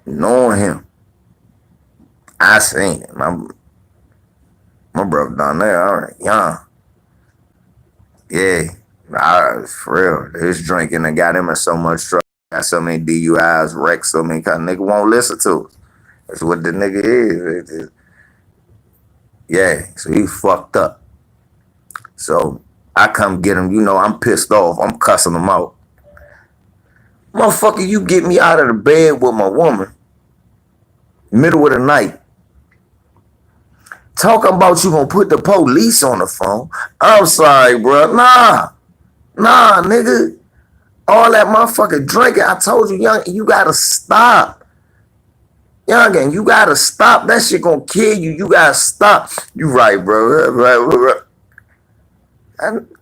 Knowing him, I seen it. My brother down there, all right, young. Yeah. For real, his drinking and got him in so much trouble. Got so many DUIs, wrecks, so many kind of nigga won't listen to us. That's what the nigga is. Yeah, so he fucked up. So I come get him, you know, I'm pissed off. I'm cussing him out. Motherfucker, you get me out of the bed with my woman, middle of the night. Talking about you gonna put the police on the phone. I'm sorry, bro. Nah, nigga. All that motherfucking drinking, I told you, young, you gotta stop. Youngin, you gotta stop. That shit gonna kill you. You gotta stop. You right, bro. Right.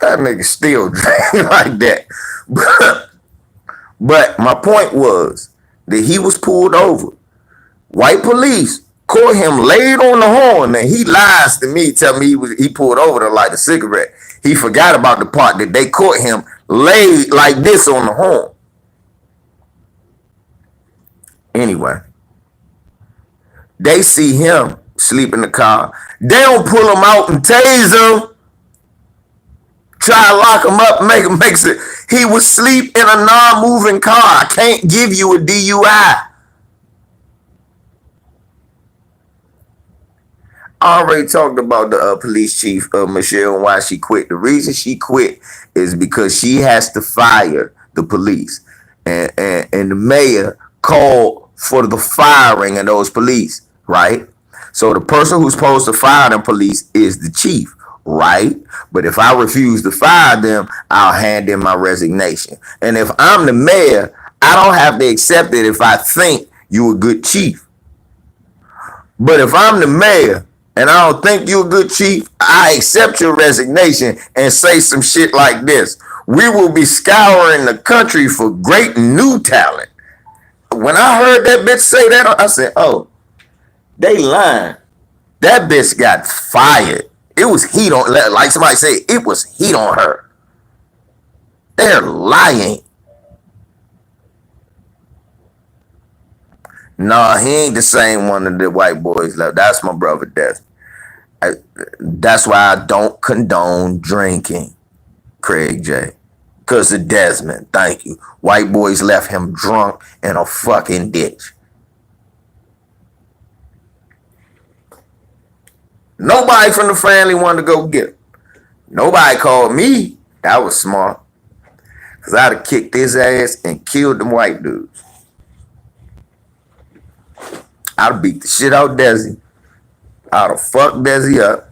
That nigga still drinking like that. But my point was, that he was pulled over. White police caught him laid on the horn, and he lies to me, tell me he pulled over to light a cigarette. He forgot about the part that they caught him laid like this on the horn. Anyway, they see him sleep in the car. They don't pull him out and tase him. Try to lock him up, make him make it. He was asleep in a non-moving car. I can't give you a DUI. I already talked about the police chief, Michelle, and why she quit. The reason she quit is because she has to fire the police. And the mayor called for the firing of those police, right? So the person who's supposed to fire them police is the chief, right? But if I refuse to fire them, I'll hand in my resignation. And if I'm the mayor, I don't have to accept it if I think you're a good chief. But if I'm the mayor and I don't think you're a good chief, I accept your resignation and say some shit like this. We will be scouring the country for great new talent. When I heard that bitch say that, I said, oh, they lying. That bitch got fired. It was heat on, like somebody said, it was heat on her. They're lying. Nah, he ain't the same one that the white boys left. That's my brother Desmond. That's why I don't condone drinking, Craig J. Because of Desmond, thank you. White boys left him drunk in a fucking ditch. Nobody from the family wanted to go get him. Nobody called me. That was smart. Because I'd have kicked his ass and killed them white dudes. I'd have beat the shit out of Desi. I'd have fucked Desi up.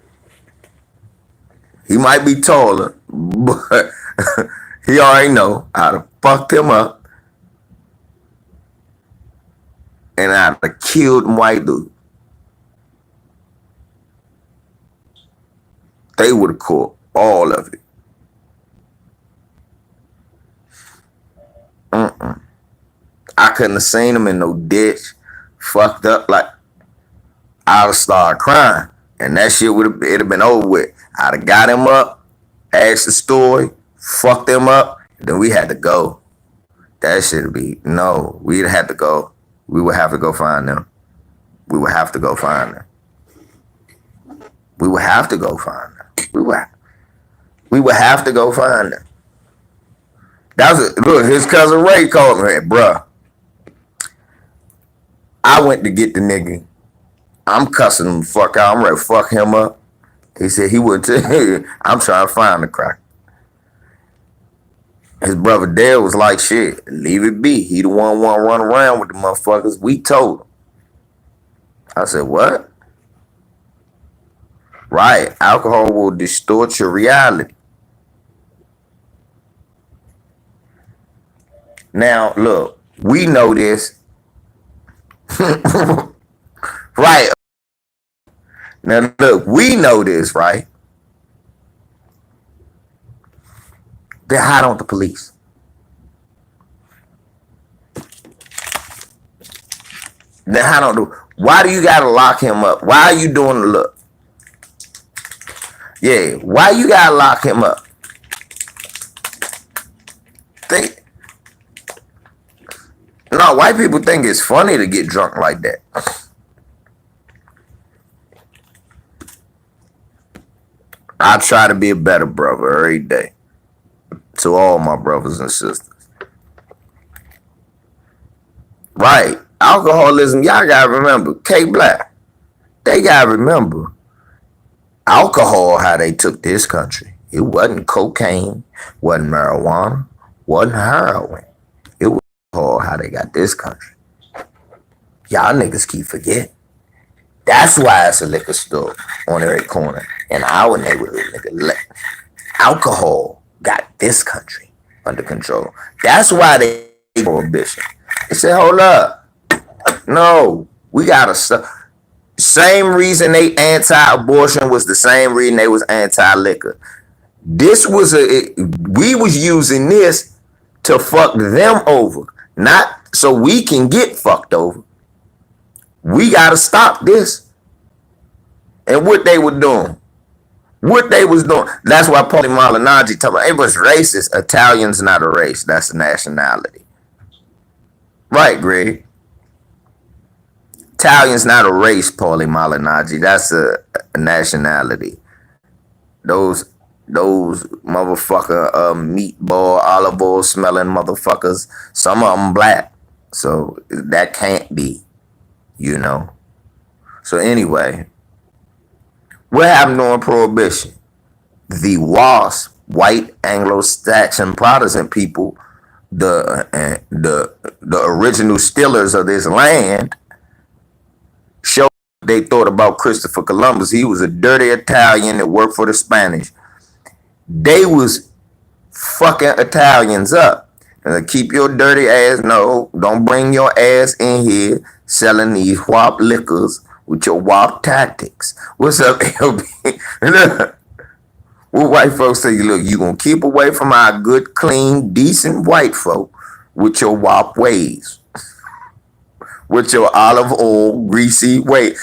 He might be taller, but he already know. I'd have fucked him up. And I'd have killed them white dudes. They would have caught all of it. I couldn't have seen him in no ditch, fucked up. Like, I'd have started crying, and that shit it'd have been over with. I'd have got him up, asked the story, fucked him up, then we had to go. That shit'd be no. We'd have to go. We would have to go find them. We would have to go find them. We would have to go find them. We would have to go find them. Look, his cousin Ray called me, bruh. I went to get the nigga. I'm cussing him the fuck out. I'm ready to fuck him up. He said he would too. I'm trying to find the crack. His brother Dale was like, shit, leave it be. He the one want to run around with the motherfuckers. We told him. I said, what? Right. Alcohol will distort your reality. Now, look, we know this. Right. Now, look, we know this, right? They're hot on the police. They're hot on the... Why do you got to lock him up? Why are you doing the look? Yeah, why you got to lock him up? No, white people think it's funny to get drunk like that. I try to be a better brother every day to all my brothers and sisters. Right. Alcoholism, y'all gotta remember, K Black, they gotta remember alcohol, how they took this country. It wasn't cocaine, wasn't marijuana, wasn't heroin. It was alcohol, how they got this country. Y'all niggas keep forgetting. That's why it's a liquor store on every corner in our neighborhood, nigga. Alcohol got this country under control. That's why they prohibition. They said, hold up. No, we gotta stop. Same reason they anti-abortion was the same reason they was anti-liquor. This was we was using this to fuck them over, not so we can get fucked over. We gotta stop this. And what they were doing. What they was doing. That's why Paulie Malignaggi talking about it was racist. Italian's not a race. That's a nationality. Right, Greg? Italian's not a race, Paulie Malignaggi. That's a nationality. Those motherfucker meatball, olive oil smelling motherfuckers, some of them black. So that can't be, you know. So anyway, what happened during Prohibition? The WASP, white Anglo-Saxon Protestant people, the original stealers of this land, showed they thought about Christopher Columbus. He was a dirty Italian that worked for the Spanish. They was fucking Italians up. Keep your dirty ass. No, don't bring your ass in here selling these WAP liquors with your WAP tactics. What's up, LB? What white folks say, look, you gonna keep away from our good, clean, decent white folk with your WAP ways. With your olive oil, greasy way.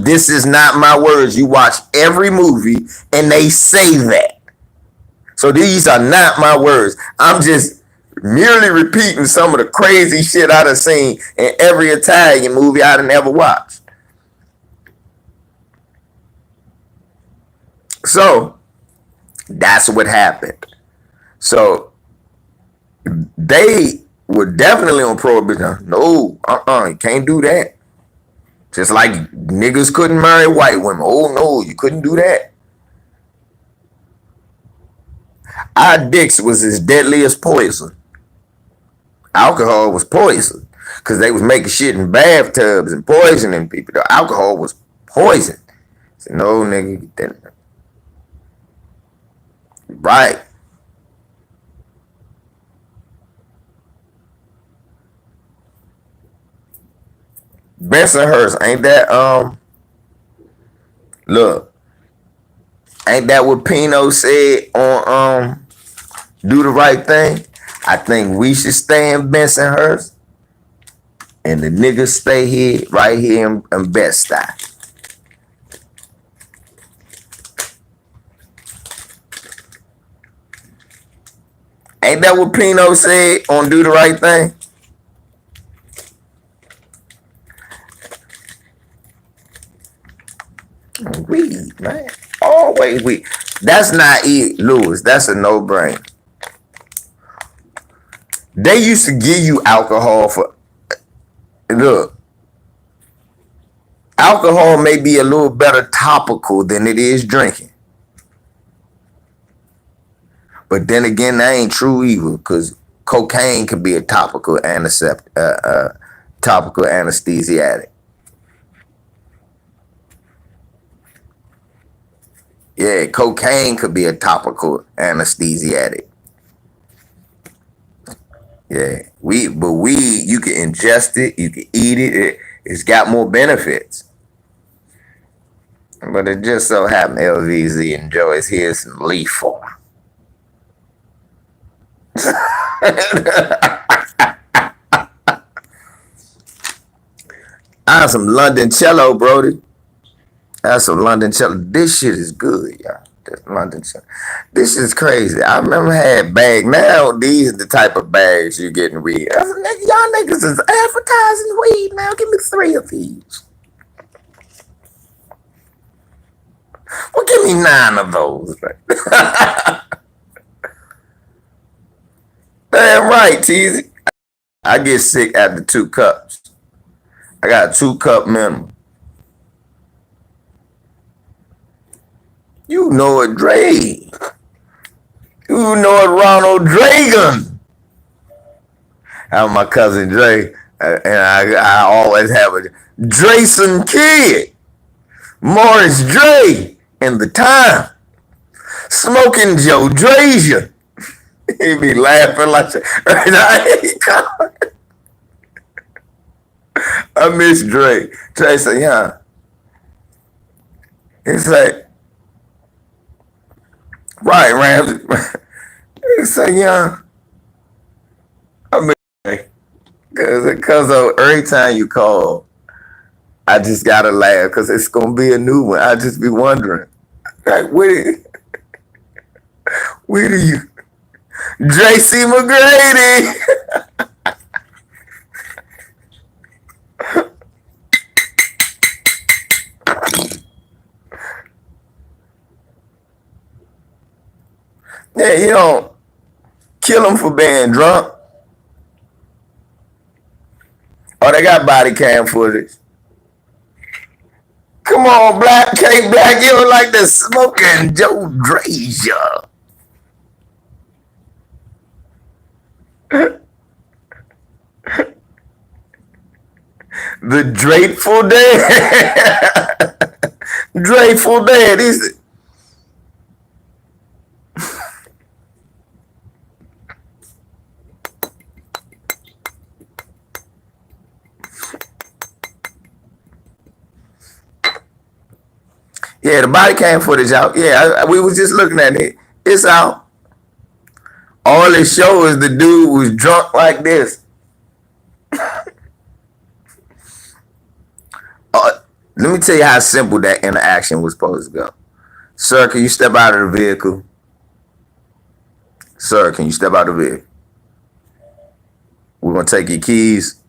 This is not my words. You watch every movie and they say that. So these are not my words. I'm just merely repeating some of the crazy shit I done seen in every Italian movie I done ever watched. So that's what happened. So they were definitely on Prohibition. No, you can't do that. Just like niggas couldn't marry white women. Oh no, you couldn't do that. Our dicks was as deadly as poison. Alcohol was poison. Because they was making shit in bathtubs and poisoning people. The alcohol was poison. So no, nigga, that. Right. Bensonhurst, ain't that look, ain't that what Pino said on Do the Right Thing? I think we should stay in Bensonhurst and the niggas stay here, right here in Bed-Stuy. Ain't that what Pino said on Do the Right Thing? Weed, man. Always weed. That's not it, Lewis. That's a no-brainer. They used to give you alcohol for... Look. Alcohol may be a little better topical than it is drinking. But then again, that ain't true either, because cocaine can be a topical anesthesiatic. Yeah, cocaine could be a topical anesthesiatic. Yeah, but weed, you can ingest it, you can eat it. It's got more benefits. But it just so happened LVZ enjoys his lethal. I have some London cello, Brody. I have some London cello. This shit is good, y'all. This London cello. This is crazy. I remember I had bags. Now these are the type of bags you're getting weed. I said, y'all niggas is advertising weed now. Give me 3 of these. Well, give me 9 of those. Damn right, Teasy. I get sick after 2 cups. I got a 2-cup minimum. You know it, Dre. You know it, Ronald Dragon. I have my cousin Dre, and I always have a Drayson Kid, Morris Dre, in the time, Smoking Joe Drazier. He be laughing like that. I miss Dre. Dre said, yeah. It's like, right, Ramsey. He said, yeah. I miss Dre. Cause Cause every time you call, I just gotta laugh because it's gonna be a new one. I just be wondering, like, where do you, JC McGrady? Yeah, you don't kill him for being drunk. Oh, they got body cam footage. Come on, Black K Black, you don't like the smoking Joe Drazier. The Grateful Dead. Grateful Dead. Yeah, the body cam footage out. Yeah, we was just looking at it. It's out. All it shows is the dude was drunk like this. Let me tell you how simple that interaction was supposed to go. Sir, can you step out of the vehicle? Sir, can you step out of the vehicle? We're going to take your keys.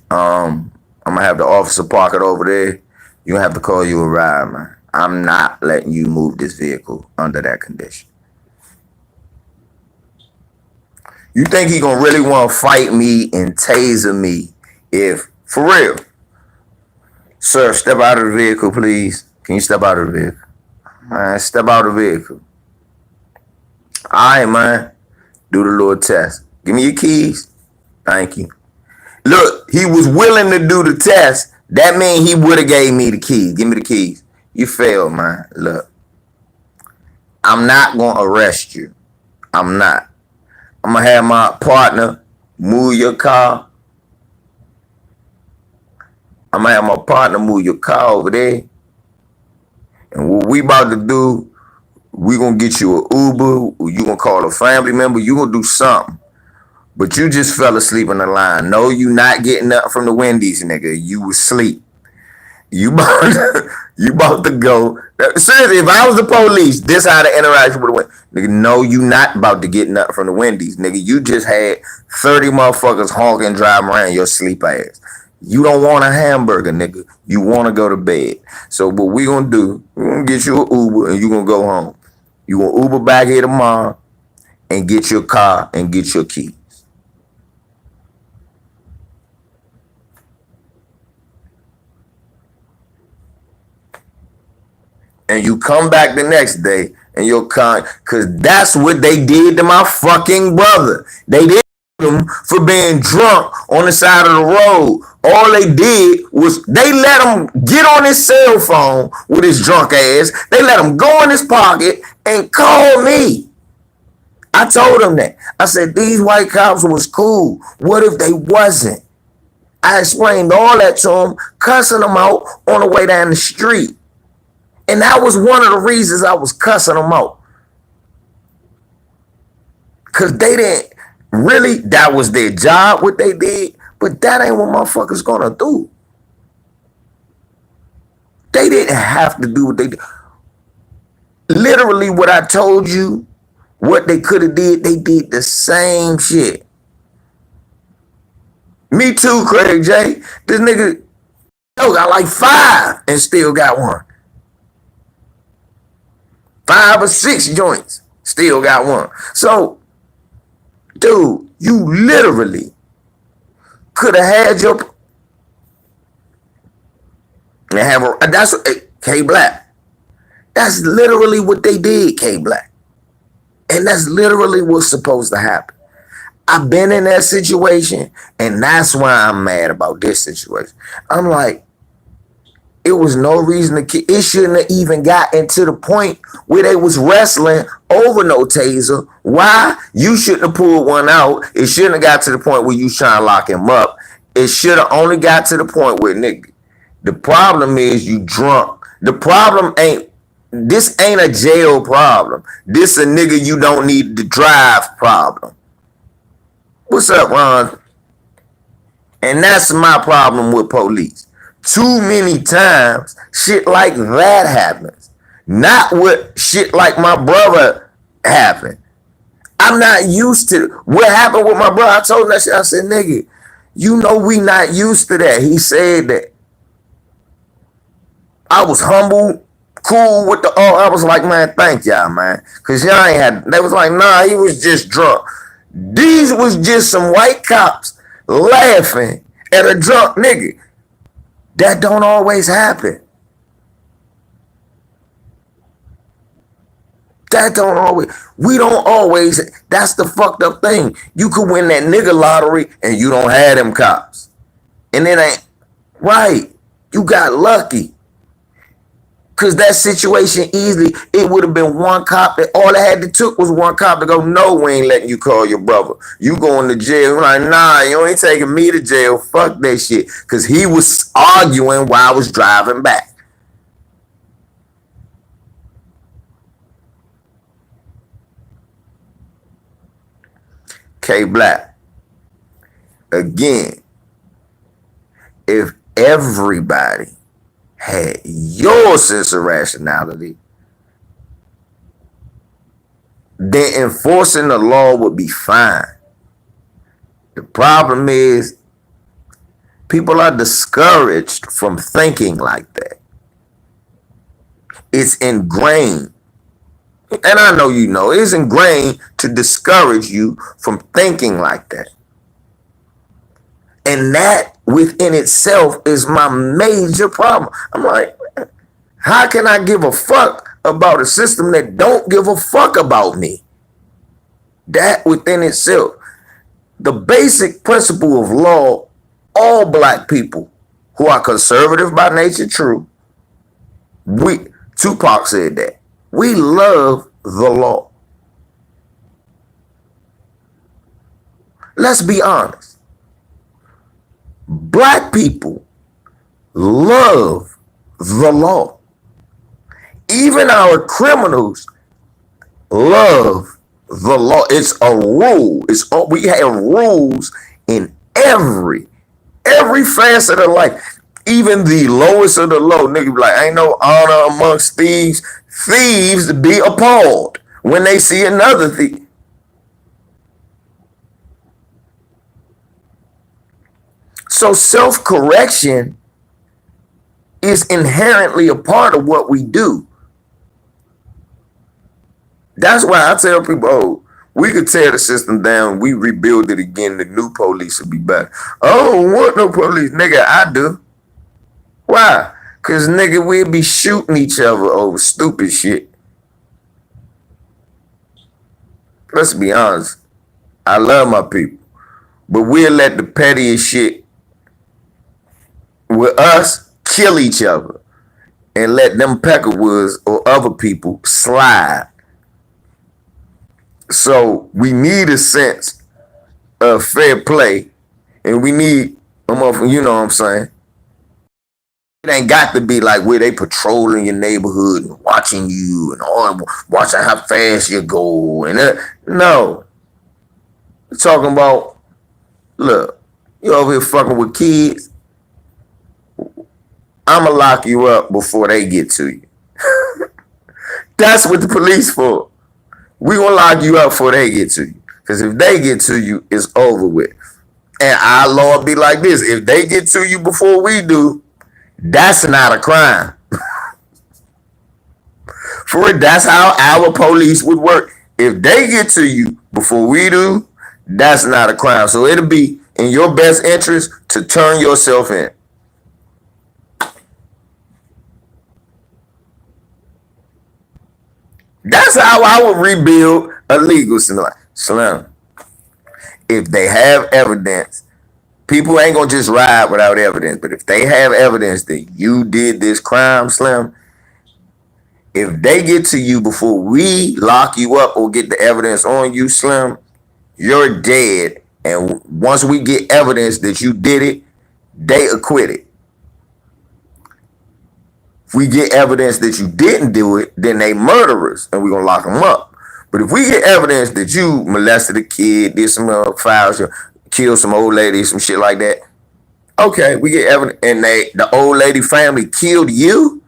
I'm going to have the officer park it over there. You're going to have to call you a ride, man. I'm not letting you move this vehicle under that condition. You think he going to really want to fight me and taser me if, for real? Sir, step out of the vehicle, please. Can you step out of the vehicle? Man, step out of the vehicle. All right, man. Do the little test. Give me your keys. Thank you. Look, he was willing to do the test. That means he would have gave me the keys. Give me the keys. You failed, man. Look, I'm not going to arrest you. I'm not. I'm going to have my partner move your car. I'm going to have my partner move your car over there. And what we about to do, we going to get you an Uber. You going to call a family member. You going to do something. But you just fell asleep in the line. No, you not getting up from the Wendy's, nigga. You was asleep. You about to go. Seriously, if I was the police, this how the interaction would have went. Nigga, no, you not about to get nothing from the Wendy's. Nigga, you just had 30 motherfuckers honking driving around your sleep ass. You don't want a hamburger, nigga. You want to go to bed. So what we going to do, we're going to get you an Uber and you going to go home. You going to Uber back here tomorrow and get your car and get your key. And you come back the next day and you'll come, because that's what they did to my fucking brother. They did him for being drunk on the side of the road. All they did was they let him get on his cell phone with his drunk ass. They let him go in his pocket and call me. I told him that. I said, these white cops was cool. What if they wasn't? I explained all that to him, cussing them out on the way down the street. And that was one of the reasons I was cussing them out. Because they didn't really, that was their job, what they did. But that ain't what motherfuckers gonna do. They didn't have to do what they did. Literally what I told you, what they could have did, they did the same shit. Me too, Craig J. This nigga got like 5 and still got 1. 5 or 6 joints, still got 1. So, dude, you literally could have had your and have a, that's K Black. That's literally what they did, K Black. And that's literally what's supposed to happen. I've been in that situation, and that's why I'm mad about this situation. I'm like, it was no reason to. It shouldn't have even gotten to the point where they was wrestling over no taser. Why? You shouldn't have pulled one out. It shouldn't have got to the point where you trying to lock him up. It should have only got to the point where, nigga, the problem is you drunk. The problem ain't, this ain't a jail problem. This a nigga you don't need to drive problem. What's up, Ron? And that's my problem with police. Too many times, shit like that happens. Not what shit like my brother happened. I'm not used to what happened with my brother. I told him that shit. I said, nigga, you know we not used to that. He said that. I was humble, cool with the I was like, man, thank y'all, man. Cause y'all ain't had, they was like, nah, he was just drunk. These was just some white cops laughing at a drunk nigga. That don't always happen. That don't always, we don't always, that's the fucked up thing. You could win that nigga lottery and you don't have them cops. And it ain't, right, you got lucky. Cause that situation easily, it would have been one cop that all it had to took was one cop to go, no, we ain't letting you call your brother. You going to jail. I'm like, nah, you ain't taking me to jail. Fuck that shit. Cause he was arguing while I was driving back. K Black. Again, if everybody had your sense of rationality, then enforcing the law would be fine. The problem is people are discouraged from thinking like that. It's ingrained. And I know you know, it's ingrained to discourage you from thinking like that. And that within itself is my major problem. I'm like, how can I give a fuck about a system that don't give a fuck about me? That within itself. The basic principle of law, all black people who are conservative by nature, true. Tupac said that. We love the law. Let's be honest. Black people love the law. Even our criminals love the law. It's a rule. We have rules in every facet of life. Even the lowest of the low, nigga be like, ain't no honor amongst thieves. Thieves be appalled when they see another thief. So self-correction is inherently a part of what we do. That's why I tell people, oh, we could tear the system down, we rebuild it again, the new police will be back. I don't want no police. Nigga, I do. Why? Because, nigga, we'll be shooting each other over stupid shit. Let's be honest. I love my people. But we'll let the pettiest shit with us kill each other and let them Peckerwoods or other people slide. So we need a sense of fair play, and we need, you know what I'm saying? It ain't got to be like where they patrolling your neighborhood and watching you and watching how fast you go. And no. We're talking about, look, you over here fucking with kids, I'ma lock you up before they get to you. That's what the police for. We gonna lock you up before they get to you. Because if they get to you, it's over with. And our law be like this. If they get to you before we do, that's not a crime. For it, that's how our police would work. If they get to you before we do, that's not a crime. So it'll be in your best interest to turn yourself in. That's how I would rebuild a legal system. Slim, if they have evidence, people ain't gonna just ride without evidence. But if they have evidence that you did this crime, Slim, if they get to you before we lock you up or get the evidence on you, Slim, you're dead. And once we get evidence that you did it, they acquit it. If we get evidence that you didn't do it, then they murderers and we're going to lock them up. But if we get evidence that you molested a kid, did some files, killed some old lady, some shit like that, Okay, we get evidence, and the old lady family killed you.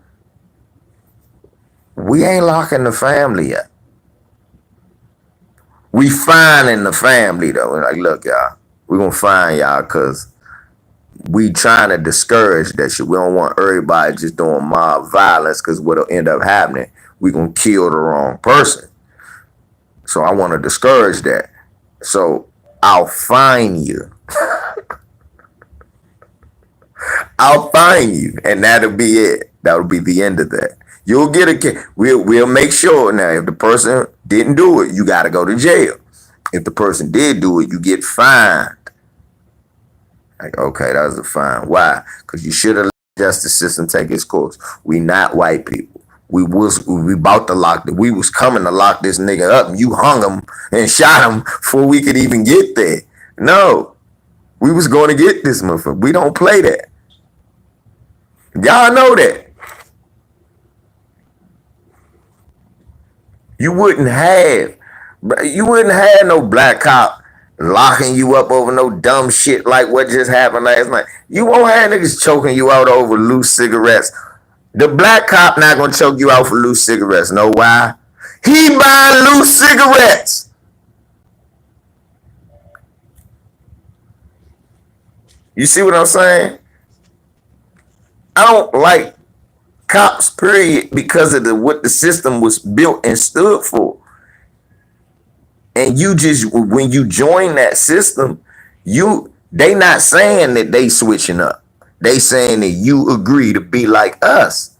We ain't locking the family up. We finding the family though. We're like, look, y'all, we gonna find y'all because we trying to discourage that shit. We don't want everybody just doing mob violence because what'll end up happening, we gonna kill the wrong person. So I want to discourage that. So I'll fine you. I'll fine you, and that'll be it. That'll be the end of that. You'll get a case. We'll make sure now. If the person didn't do it, you got to go to jail. If the person did do it, you get fined. Like, okay, that was a fine. Why? Because you should have let the justice system take its course. We not white people. We about to lock. We was coming to lock this nigga up, and you hung him and shot him before we could even get there. No, we was going to get this motherfucker. We don't play that. Y'all know that. You wouldn't have no black cop locking you up over no dumb shit like what just happened last night. You won't have niggas choking you out over loose cigarettes. The black cop not gonna choke you out for loose cigarettes. Know why? He buying loose cigarettes. You see what I'm saying? I don't like cops, period, because of what the system was built and stood for. And you just, when you join that system, they not saying that they switching up. They saying that you agree to be like us.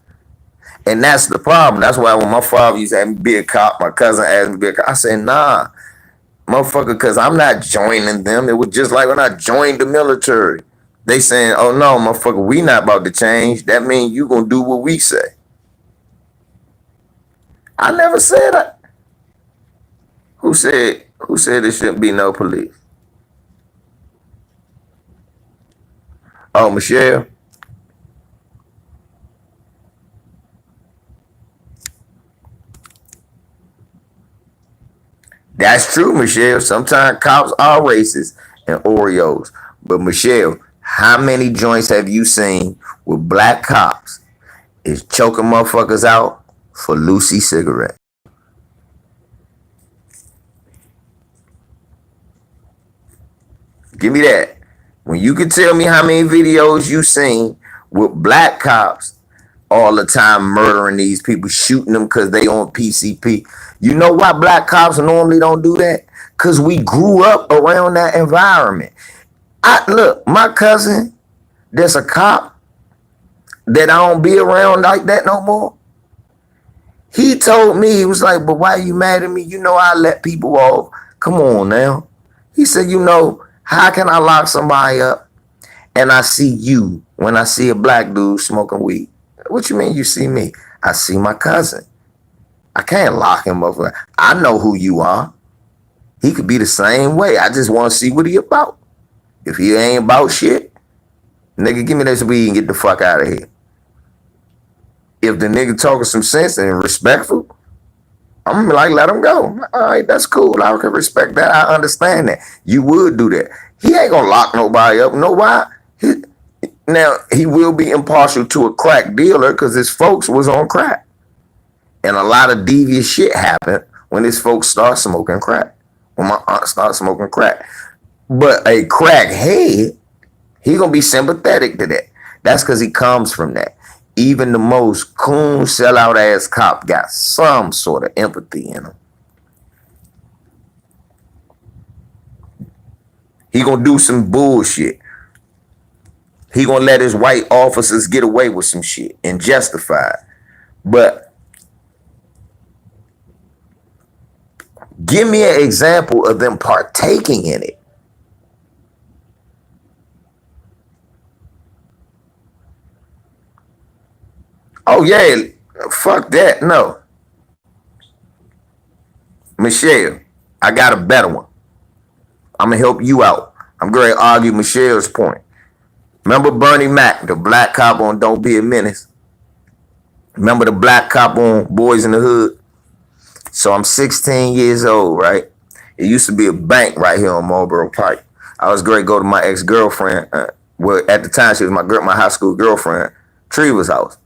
And that's the problem. That's why when my father used to have me be a cop, my cousin asked me to be a cop, I said, nah, motherfucker, because I'm not joining them. It was just like when I joined the military. They saying, oh no, motherfucker, we not about to change. That means you gonna do what we say. I never said that. Who said there shouldn't be no police? Oh, Michelle. That's true, Michelle. Sometimes cops are racist and Oreos. But Michelle, how many joints have you seen with black cops is choking motherfuckers out for Lucy cigarette? Give me that. When you can tell me how many videos you seen with black cops all the time murdering these people, shooting them because they on PCP. You know why black cops normally don't do that? Because we grew up around that environment. Look, my cousin, there's a cop that I don't be around like that no more. He told me, he was like, but why you mad at me? You know I let people off. Come on now. He said, you know, how can I lock somebody up and I see you when I see a black dude smoking weed? What you mean you see me? I see my cousin. I can't lock him up. I know who you are. He could be the same way. I just want to see what he about. If he ain't about shit, nigga, give me this weed and get the fuck out of here. If the nigga talking some sense and respectful, I'm gonna be like, let him go. All right, that's cool. I can respect that. I understand that. You would do that. He ain't gonna lock nobody up. Know why? Now, he will be impartial to a crack dealer because his folks was on crack. And a lot of devious shit happened when his folks start smoking crack. When my aunt started smoking crack. But a crackhead, he gonna be sympathetic to that. That's because he comes from that. Even the most coon sellout ass cop got some sort of empathy in him. He gonna do some bullshit. He gonna let his white officers get away with some shit and justify it. But give me an example of them partaking in it. Oh yeah, fuck that, no. Michelle, I got a better one. I'm gonna help you out. I'm going to argue Michelle's point. Remember Bernie Mac, the black cop on Don't Be a Menace? Remember the black cop on Boys in the Hood? So I'm 16 years old, right? It used to be a bank right here on Marlboro Pike. I was going to go to my ex-girlfriend well, at the time she was my high school girlfriend, Treva's house.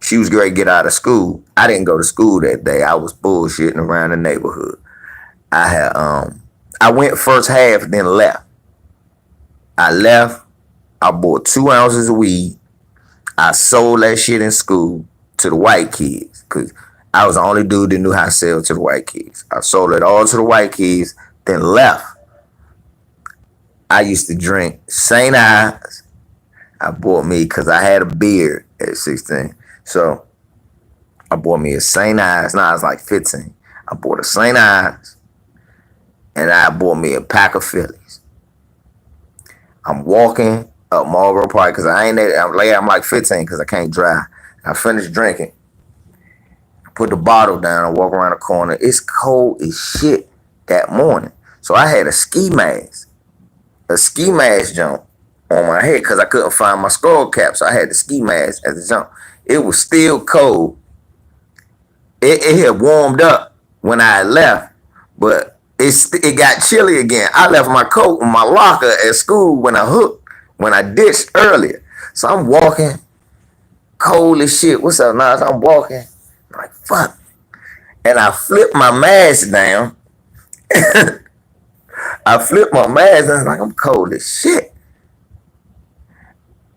She was great to get out of school. I didn't go to school that day. I was bullshitting around the neighborhood. I went first half, then left. I left. I bought 2 ounces of weed. I sold that shit in school to the white kids because I was the only dude that knew how to sell to the white kids. I sold it all to the white kids, then left. I used to drink St. Ives. I bought me, because I had a beard at 16. So I bought me a St. Ives. No, I was like 15. I bought a St. Ives, and I bought me a pack of Phillies. I'm walking up Marlboro Park because I'm like 15 because I can't drive. I finished drinking. I put the bottle down and walk around the corner. It's cold as shit that morning. So I had a ski mask jump on my head because I couldn't find my skull cap. So I had the ski mask as a jump. It was still cold. It had warmed up when I left, but it got chilly again. I left my coat in my locker at school when I ditched earlier. So I'm walking, cold as shit. What's up, Nas? I'm walking, I'm like, fuck. And I flipped my mask down. I flipped my mask and I'm cold as shit.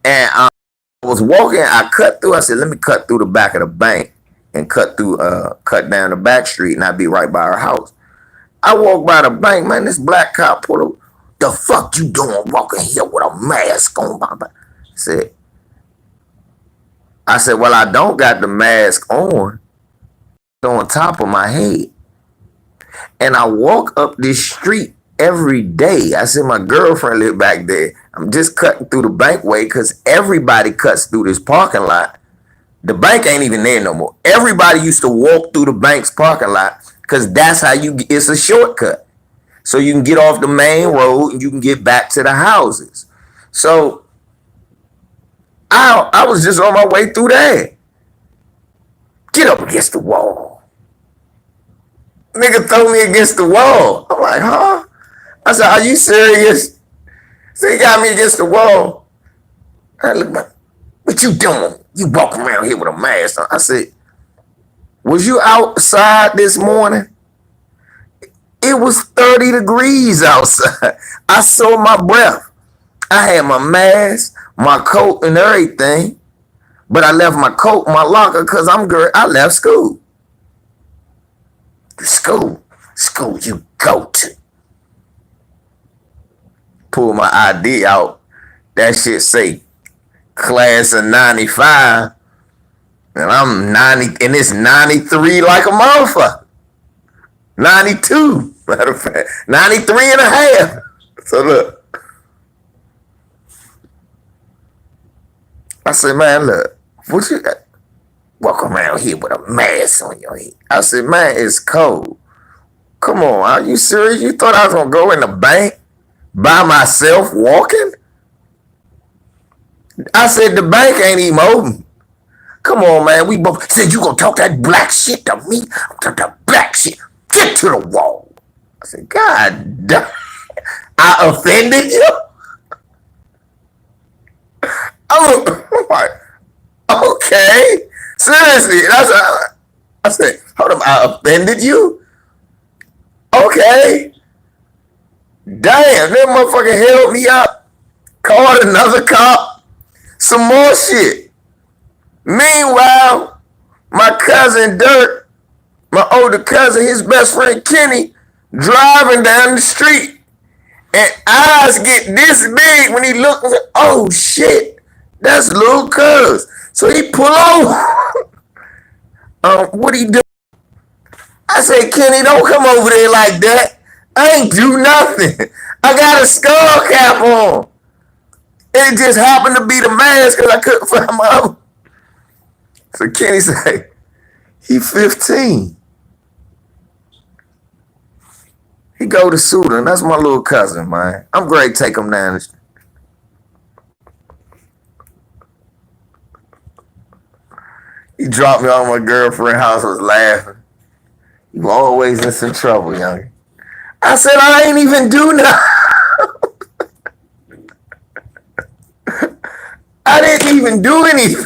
And I was walking, I cut through. I said, let me cut through the back of the bank and cut down the back street, and I'd be right by our house. I walked by the bank, man, this black cop pulled up. The fuck you doing walking here with a mask on? I said, well, I don't got the mask on. It's on top of my head. And I walk up this street every day. I said, my girlfriend lived back there. I'm just cutting through the bankway because everybody cuts through this parking lot. The bank ain't even there no more. Everybody used to walk through the bank's parking lot because that's how it's a shortcut. So you can get off the main road and you can get back to the houses. So I was just on my way through there. Get up against the wall. Nigga throw me against the wall. I'm like, huh? I said, are you serious? So he got me against the wall. I look like, what you doing? You walk around here with a mask on. I said, was you outside this morning? It was 30 degrees outside. I saw my breath. I had my mask, my coat, and everything. But I left my coat in my locker because I left school. The school you go to. Pull my ID out. That shit say class of 95. And I'm 90, and it's 93 like a motherfucker. 92, matter of fact, 93 and a half. So look, I said, man, look, what you walk around here with a mask on your head? I said, man, it's cold. Come on, are you serious? You thought I was gonna go in the bank by myself walking? I said, the bank ain't even open. Come on, man. We both said you gonna talk that black shit to me? I'm talking that black shit. Get to the wall. I said, God damn. I offended you? I'm like, okay. Seriously. I said, hold on, I offended you? Okay. Damn, that motherfucker held me up. Called another cop. Some more shit. Meanwhile, my cousin Dirk, my older cousin, his best friend Kenny, driving down the street. And eyes get this big when he look and say, oh shit, that's Lil Cuz. So he pull over. What he do? I said, Kenny, don't come over there like that. I ain't do nothing. I got a skull cap on. It just happened to be the mask because I couldn't find my other. So Kenny said, he 15. He go to Suda, and that's my little cousin, man. I'm great to take him down the street. He dropped me off my girlfriend's house, was laughing. You always in some trouble, young. I said, I ain't even do nothing. I didn't even do anything.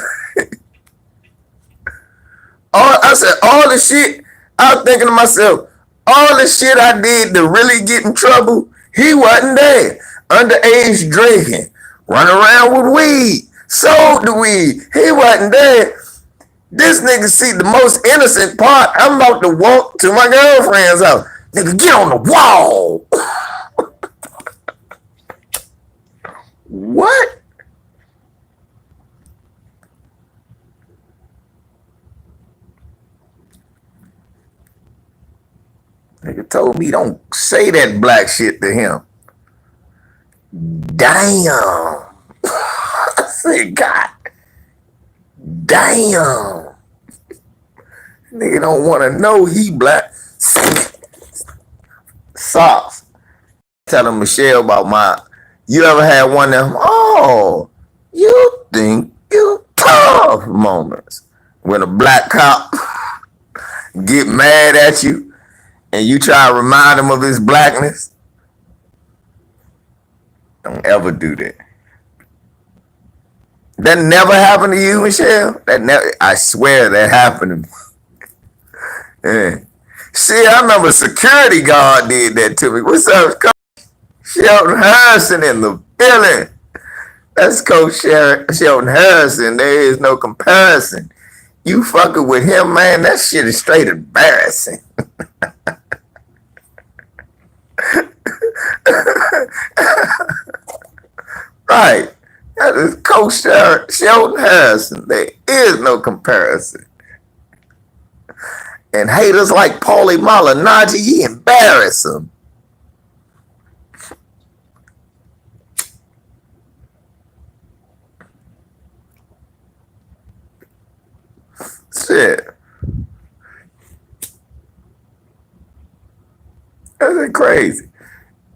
I said, all the shit, I was thinking to myself, all the shit I did to really get in trouble, he wasn't there. Underage drinking, running around with weed, sold the weed, he wasn't there. This nigga see the most innocent part. I'm about to walk to my girlfriend's house. Nigga, get on the wall. What? Nigga told me don't say that black shit to him. Damn. I said, God damn. Nigga don't want to know he black. Socks. Telling Michelle about my, you ever had one of them, oh, you think you tough moments. When a black cop get mad at you and you try to remind him of his blackness. Don't ever do that. That never happened to you, Michelle? That never, I swear that happened to me. Yeah. See, I remember a security guard did that to me. What's up, Coach Shelton Harrison in the building? That's Coach Shelton Harrison. There is no comparison. You fucking with him, man, that shit is straight embarrassing. Right. That is Coach Shelton Harrison. There is no comparison. And haters like Paulie Malignaggi, he embarrass him. Shit. That's crazy.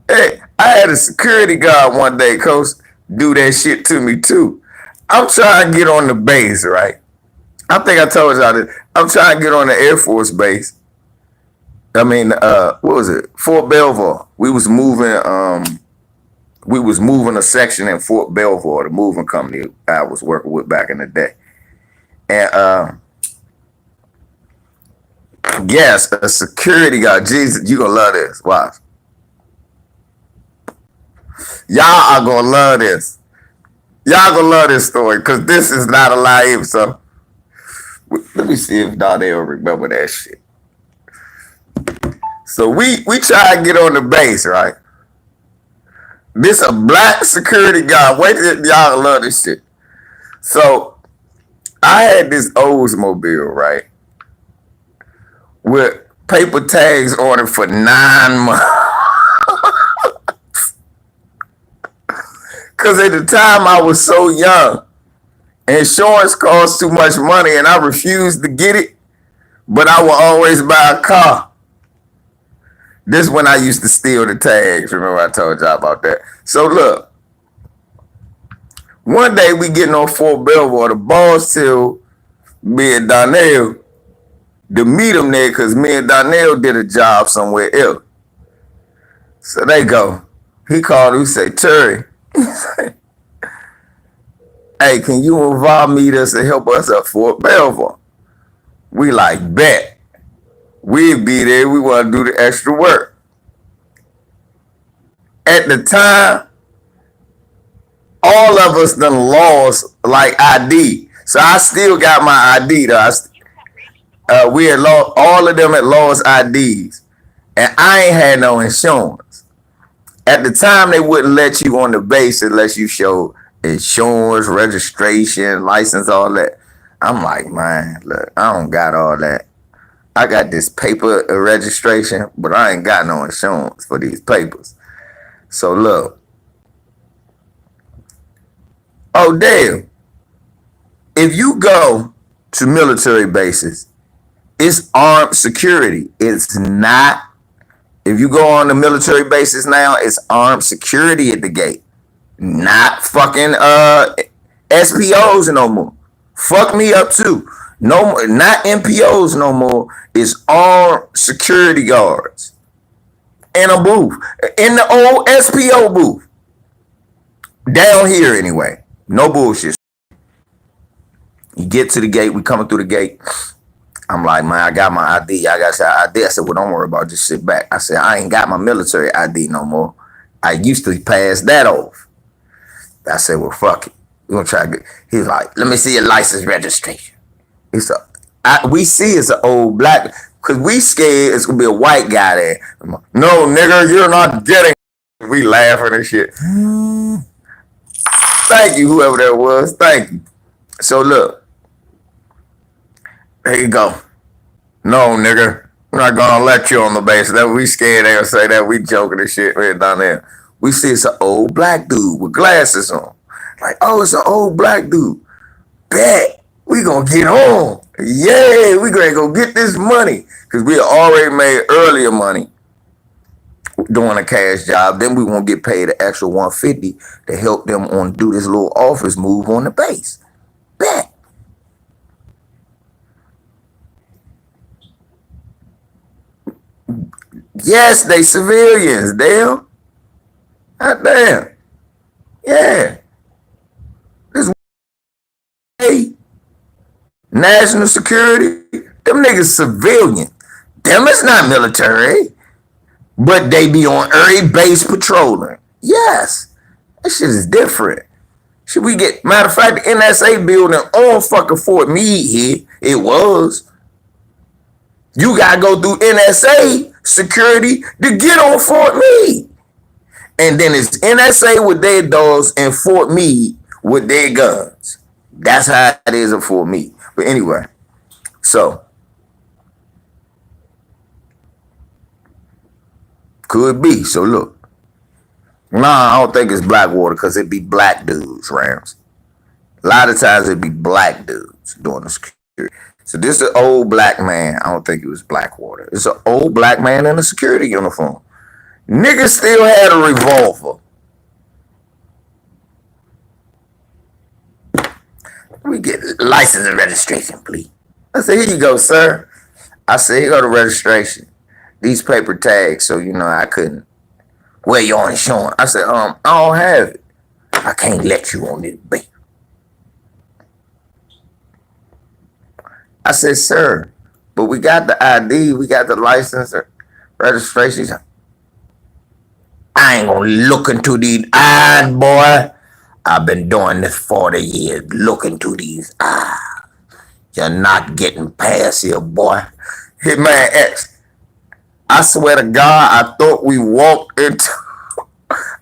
Hey, I had a security guard one day, Coach, do that shit to me too. I'm trying to get on the base, right? I think I told y'all this. I'm trying to get on the Air Force base. I mean, what was it? Fort Belvoir. We was moving a section in Fort Belvoir, the moving company I was working with back in the day. And yes, a security guard. Jesus, you gonna love this. Watch. Y'all are gonna love this. Y'all gonna love this story because this is not a lie. So let me see if Donnell remember that shit. So we try to get on the base, right? This a black security guard. Wait till y'all love this shit. So I had this Oldsmobile, right? With paper tags on it for 9 months. Because at the time I was so young. Insurance cost too much money and I refused to get it. But I would always buy a car. This is when I used to steal the tags. Remember I told y'all about that. So look. One day we getting on Fort Belvoir. The boss tell me and Donnell to meet him there because me and Donnell did a job somewhere else. So they go. He called, he said, Terry, hey, can you involve me to help us at Fort Belvoir? We like, bet. We'd be there. We want to do the extra work. At the time, all of us done lost like ID. So I still got my ID though. We had lost, all of them had lost IDs. And I ain't had no insurance. At the time, they wouldn't let you on the base unless you showed insurance, registration, license, all that. I'm like, man, look, I don't got all that. I got this paper registration, but I ain't got no insurance for these papers. So look. Oh, damn. If you go to military bases, it's armed security. It's not. If you go on the military bases now, it's armed security at the gate. Not fucking SPOs no more. Fuck me up too. No more, not MPOs no more. It's armed security guards. In a booth. In the old SPO booth. Down here anyway. No bullshit. You get to the gate. We coming through the gate. I'm like, man, I got my ID. I got your ID. I said, well, don't worry about it. Just sit back. I said, I ain't got my military ID no more. I used to pass that off. I said, well, fuck it. We're going to try to get. He's like, let me see your license registration. He said, we see it's an old black, because we scared it's going to be a white guy there. I'm like, no, nigga, you're not getting. We laughing and shit. Thank you, whoever that was. Thank you. So look. There you go. No, nigga. We're not gonna let you on the base. That we scared they gonna say that. We joking and shit. We're down there. We see it's an old black dude with glasses on. Like, oh, it's an old black dude. Bet. We gonna get on. Yeah, we gonna go get this money. Cause we already made earlier money doing a cash job. Then we gonna get paid an extra $150 to help them on do this little office move on the base. Bet. Yes, they civilians, damn. God damn. Yeah. This national security, them niggas civilian. Them is not military. But they be on every base patrolling. Yes. That shit is different. Should we get, matter of fact, the NSA building on fucking Fort Meade here, it was. You gotta go through NSA security to get on Fort Meade. And then it's NSA with their dogs and Fort Meade with their guns. That's how it is at Fort Meade. But anyway, so could be. So look, I don't think it's Blackwater because it be black dudes, Rams. A lot of times it be black dudes doing the security. So this is an old black man. I don't think it was Blackwater. It's an old black man in a security uniform. Nigga still had a revolver. We get license and registration, please. I said, here you go, sir. I said, here go the registration. These paper tags, so you know I couldn't wear your insurance. I said, I don't have it. I can't let you on this bait. I said, sir, but we got the ID, we got the license or registration. I ain't gonna look into these eyes, boy. I've been doing this 40 years. Look into these eyes. You're not getting past here, boy. Hitman X. I swear to God, I thought we walked into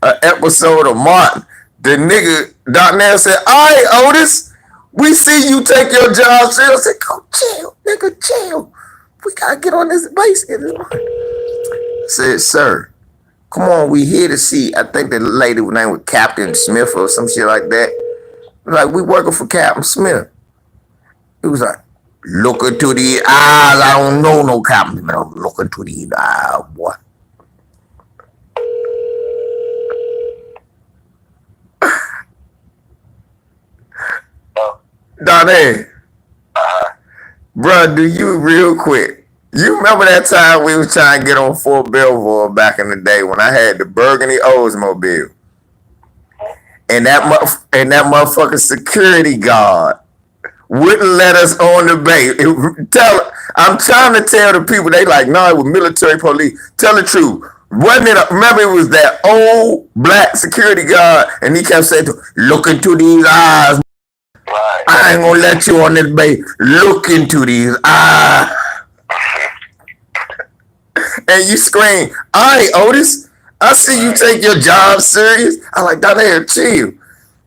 an episode of Martin. The nigga, Donnell said, all right, Otis, we see you take your job serious. I said, go chill, nigga, chill. We gotta get on this base. I said, sir, come on, we here to see. I think the lady name was Captain Smith or some shit like that. Like, we working for Captain Smith. He was like, look into the eyes. I don't know no Captain Smith. Look into the eyes, boy. Donnie, bro, do you real quick? You remember that time we was trying to get on Fort Belvoir back in the day when I had the Burgundy Oldsmobile, and that motherfucking security guard wouldn't let us on the base. I'm trying to tell the people, they like, no, it was military police. Tell the truth. Wasn't it? Remember, it was that old black security guard, and he kept saying, look into these eyes. Right. I ain't gonna let you on this base. Look into these eyes. And you scream, all right, Otis, I see you take your job serious. I like, down there, chill.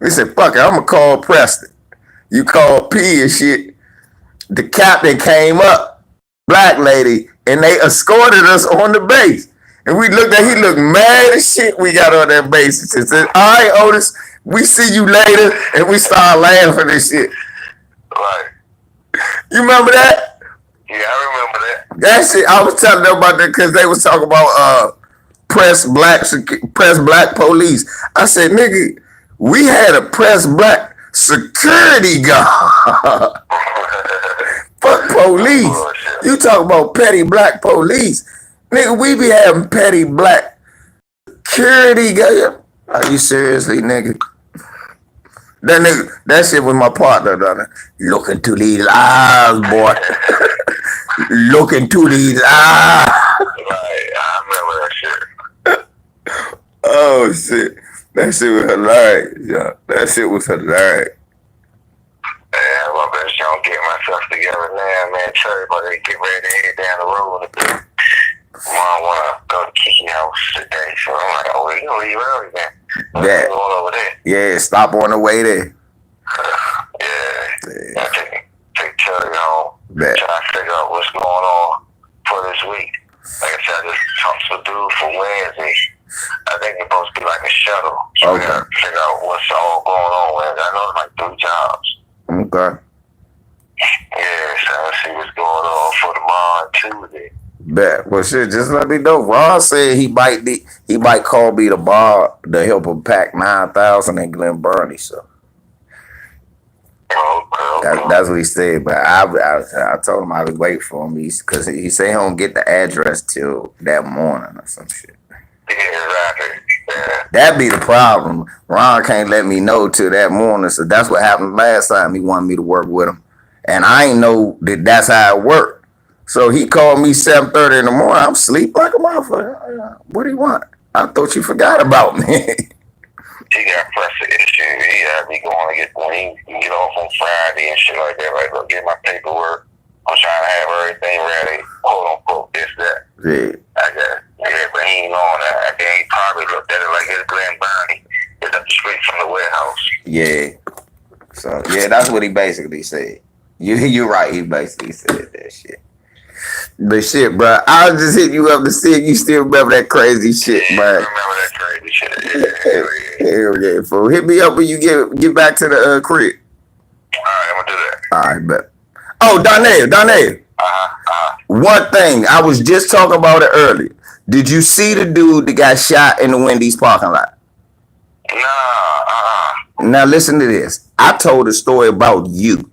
He said, fuck it, I'm gonna call Preston. You call P and shit. The captain came up, black lady, and they escorted us on the base. And we looked at, he looked mad as shit. We got on that base. He said, all right, Otis, we see you later. And we started laughing and shit. Right. You remember that? Yeah, I remember that. That shit, I was telling them about that because they was talking about press black police. I said, nigga, we had a press black security guard. Fuck police. You talk about petty black police. Nigga, we be having petty black security guard. Are you seriously, nigga? That nigga, that shit was my partner, done it. Look into these eyes, boy. Look into these eyes. Right, I remember that shit. Oh shit. That shit was hilarious, yeah. That shit was hilarious. Man, I'm better trying to get myself together now, man. Tell everybody to get ready to head down the road a bit. Mom wanna go to Kiki house today, so I'm like, oh, we gonna leave early then. Yeah. Going over there. Yeah, stop on the way there. Yeah. I take Charlie home. Bet. Try to figure out what's going on for this week. Like I said, I just talked to a dude for Wednesday. I think it's supposed to be like a shuttle. So we gotta figure out what's all going on with it. I know it's like 3 jobs. Okay. Yeah, so let's see what's going on for tomorrow and Tuesday. Bet. Well, shit, just let me know. Ron said he might call me the bar to help him pack 9,000 in Glen Burnie. So that's what he said. But I told him I would wait for him because he said he don't get the address till that morning or some shit. Yeah, exactly. Yeah. That be the problem. Ron can't let me know till that morning. So that's what happened last time. He wanted me to work with him, and I ain't know that that's how it worked. So he called me 7:30 in the morning. I'm asleep like a motherfucker. What do you want? I thought you forgot about me. He got pressure issues. He had me going to get when he get off on Friday and shit like that. Like, go get my paperwork. I'm trying to have everything ready. Quote unquote, this, that. Yeah. I got but he ain't on that. I think he probably looked at it like it's Glen Burnie. It's up the street from the warehouse. Yeah. So yeah, that's what he basically said. You're right. He basically said that shit. But shit, bro, I was just hitting you up to see if you still remember that crazy shit, Yeah, bro. I remember that crazy shit. Yeah. Hell yeah, fool. Hit me up when you get back to the crib. All right, I'm gonna do that. All right, bet. Oh, Donnell. One thing, I was just talking about it earlier. Did you see the dude that got shot in the Wendy's parking lot? Nah, Now listen to this. I told a story about you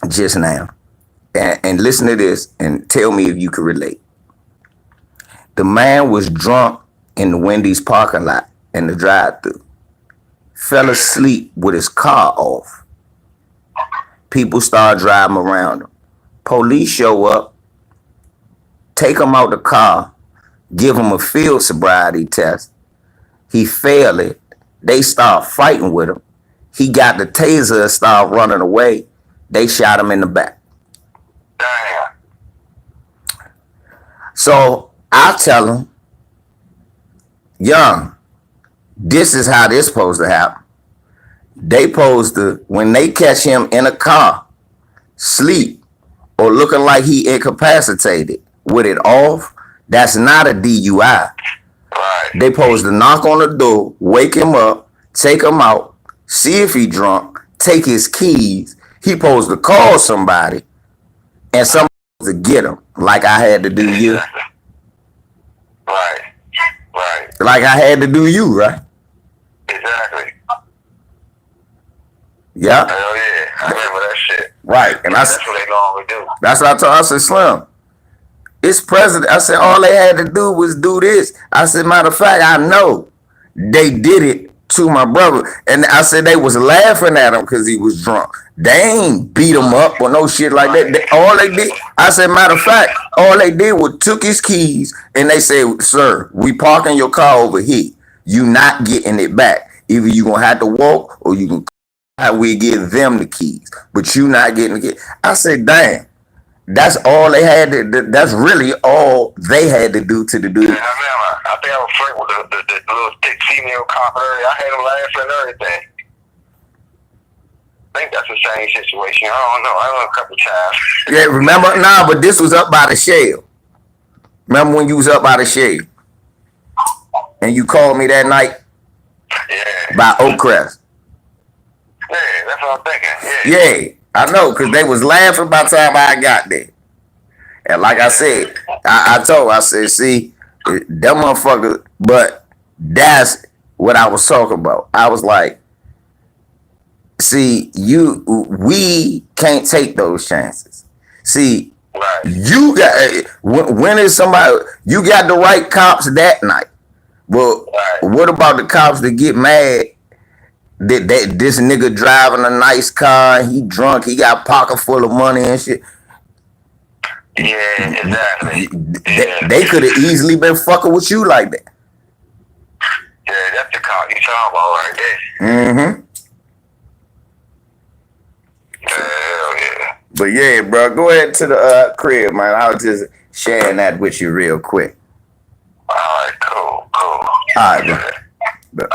just now. And listen to this and tell me if you can relate. The man was drunk in the Wendy's parking lot in the drive-thru. Fell asleep with his car off. People start driving around him. Police show up, take him out the car, give him a field sobriety test. He failed it. They start fighting with him. He got the taser and started running away. They shot him in the back. damn. So I tell him, young, this is how this supposed to happen. They supposed to, when they catch him in a car, sleep, or looking like he incapacitated with it off, that's not a DUI. Right. They supposed to knock on the door, wake him up, take him out, see if he drunk, take his keys. He supposed to call somebody, and somebody to get him, like I had to do you. Right. Like I had to do you, right? Exactly. Yeah. Hell yeah. I remember that shit. Right. And That's what they normally do. that's what I told. I said, Slim, it's president. I said, all they had to do was do this. I said, matter of fact, I know they did it to my brother. And I said they was laughing at him because he was drunk. They ain't beat him up or no shit like that. All they did, I said, matter of fact, all they did was took his keys and they said, sir, we parking your car over here. You not getting it back. Either you gonna have to walk or you can we give them the keys, but you not getting the keys. I said, damn, that's all they had to, that's really all they had to do to the dude. Yeah, I remember. I think I was flirting with the little thick female cop earlier. I had him laughing and everything. I think that's the same situation. I don't know. I don't know a couple times. Yeah, remember? Nah, but this was up by the Shell. Remember when you was up by the Shell? And you called me that night Yeah. by Oakcrest. Yeah, that's what I'm thinking. Yeah. Yeah, I know, because they was laughing by the time I got there. And like I said, I said, see, them motherfuckers, but that's what I was talking about. I was like, see, we can't take those chances. See, Right. you got, when is somebody, you got the right cops that night. But Right. what about the cops that get mad This nigga driving a nice car, he drunk, he got pocket full of money and shit. Yeah, exactly. They could have easily been fucking with you like that. Yeah, that's the car you talking about right there. Mm-hmm. Hell yeah. But yeah, bro, go ahead to the crib, man. I was just sharing that with you real quick. All right, cool. All right, bro.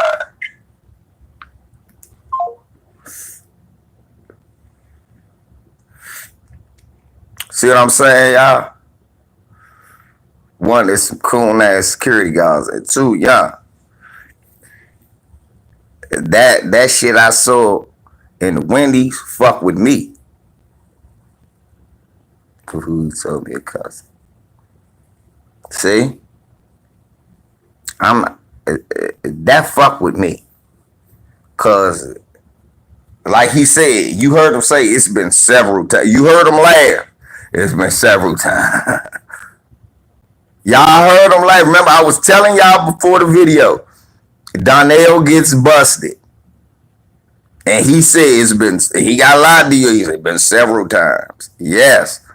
See what I'm saying, y'all? One, there's some cool ass security guards, and two, y'all, that shit I saw in the Wendy's fuck with me. Who told me a cousin? See, that fuck with me, cause like he said, you heard him say it's been several times. You heard him laugh. It's been several times. Y'all heard him laugh. Remember, I was telling y'all before the video, Donnell gets busted. And he said he got a lot of deals. It's been several times. Yes.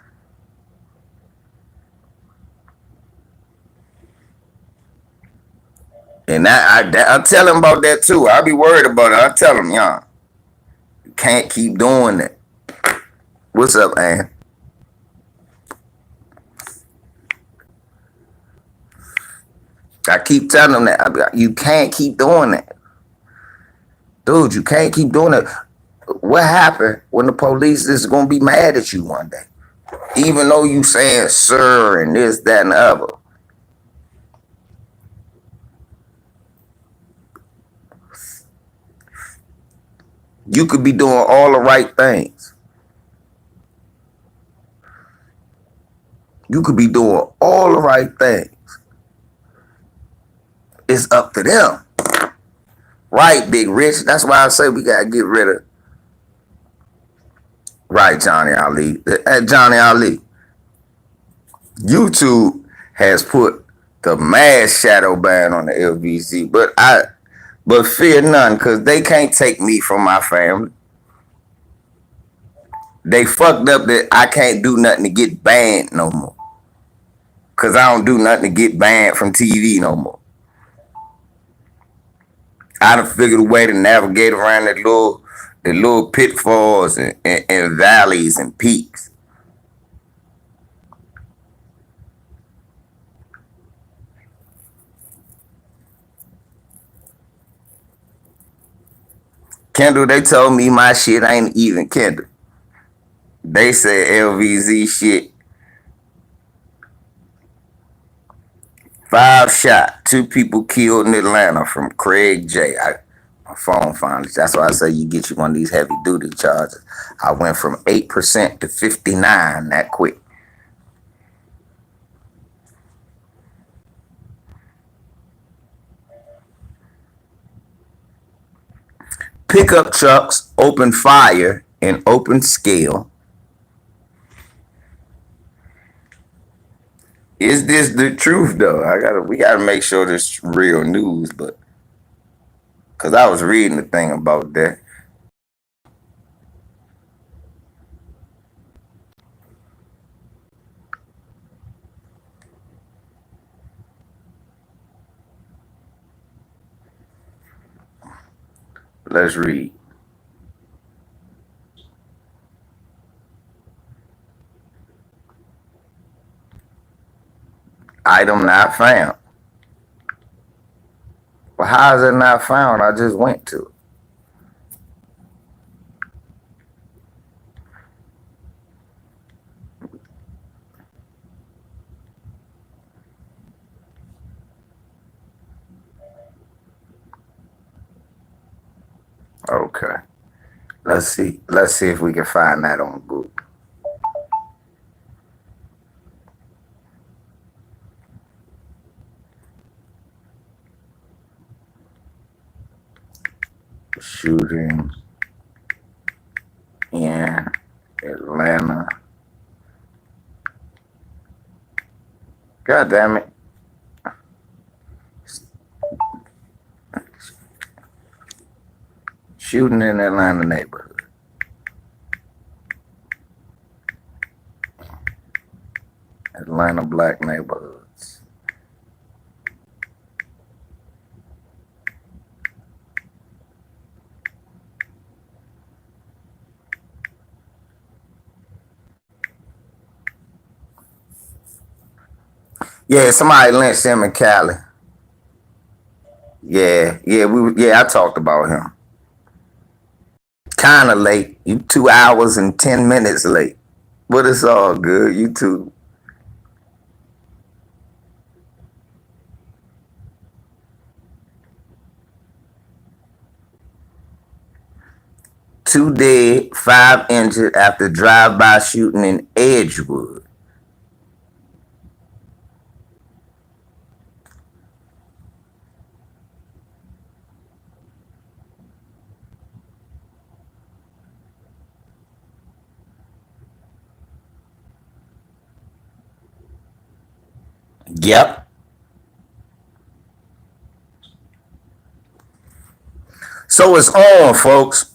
And I tell him about that too. I'll be worried about it. I tell him, y'all, you can't keep doing that. What's up, man? I keep telling him that. You can't keep doing that. Dude, you can't keep doing it. What happened when the police is going to be mad at you one day? Even though you saying sir and this, that, and the other. You could be doing all the right things. You could be doing all the right things. It's up to them. Right, Big Rich. That's why I say we got to get rid of. Right, Johnny Ali. Johnny Ali. YouTube has put the mass shadow ban on the LBC, but fear none, because they can't take me from my family. They fucked up that I can't do nothing to get banned no more. Because I don't do nothing to get banned from TV no more. I done figured a way to navigate around the little pitfalls and valleys and peaks. Kendall, they told me my shit ain't even Kendall. They said LVZ shit. 5 shot, 2 people killed in Atlanta from Craig J. My phone finally. That's why I say you get you one of these heavy duty charges. I went from 8% to 59 that quick. Pickup trucks open fire in open scale. Is this the truth though? We gotta make sure this real news, but because I was reading the thing about that. Let's read. Item not found. Well, how is it not found? I just went to it. Okay. Let's see if we can find that on Google. Shooting in Atlanta. God damn it. Shooting in Atlanta neighborhood. Atlanta black neighborhoods. Yeah, somebody lynched him in Cali. Yeah, I talked about him. Kind of late. You 2 hours and 10 minutes late. But it's all good. You too. Two dead, 5 injured after drive-by shooting in Edgewood. Yep. So it's on, folks.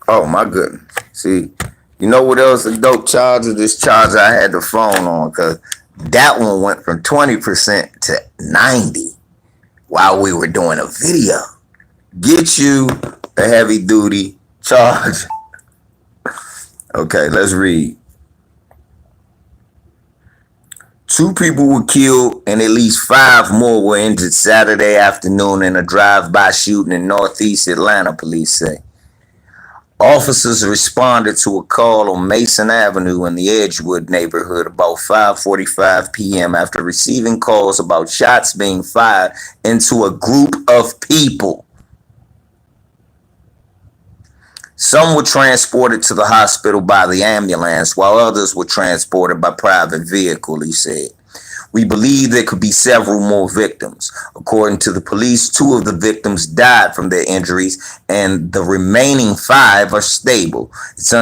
Oh my goodness. See, you know what else a dope charger? This charger I had the phone on, because that one went from 20% to 90% while we were doing a video. Get you a heavy duty charger. Okay, let's read. 2 people were killed and at least 5 more were injured Saturday afternoon in a drive-by shooting in Northeast Atlanta, police say. Officers responded to a call on Mason Avenue in the Edgewood neighborhood about 5:45 p.m. after receiving calls about shots being fired into a group of people. Some were transported to the hospital by the ambulance, while others were transported by private vehicle, he said. We believe there could be several more victims. According to the police, 2 of the victims died from their injuries, and the remaining 5 are stable. It's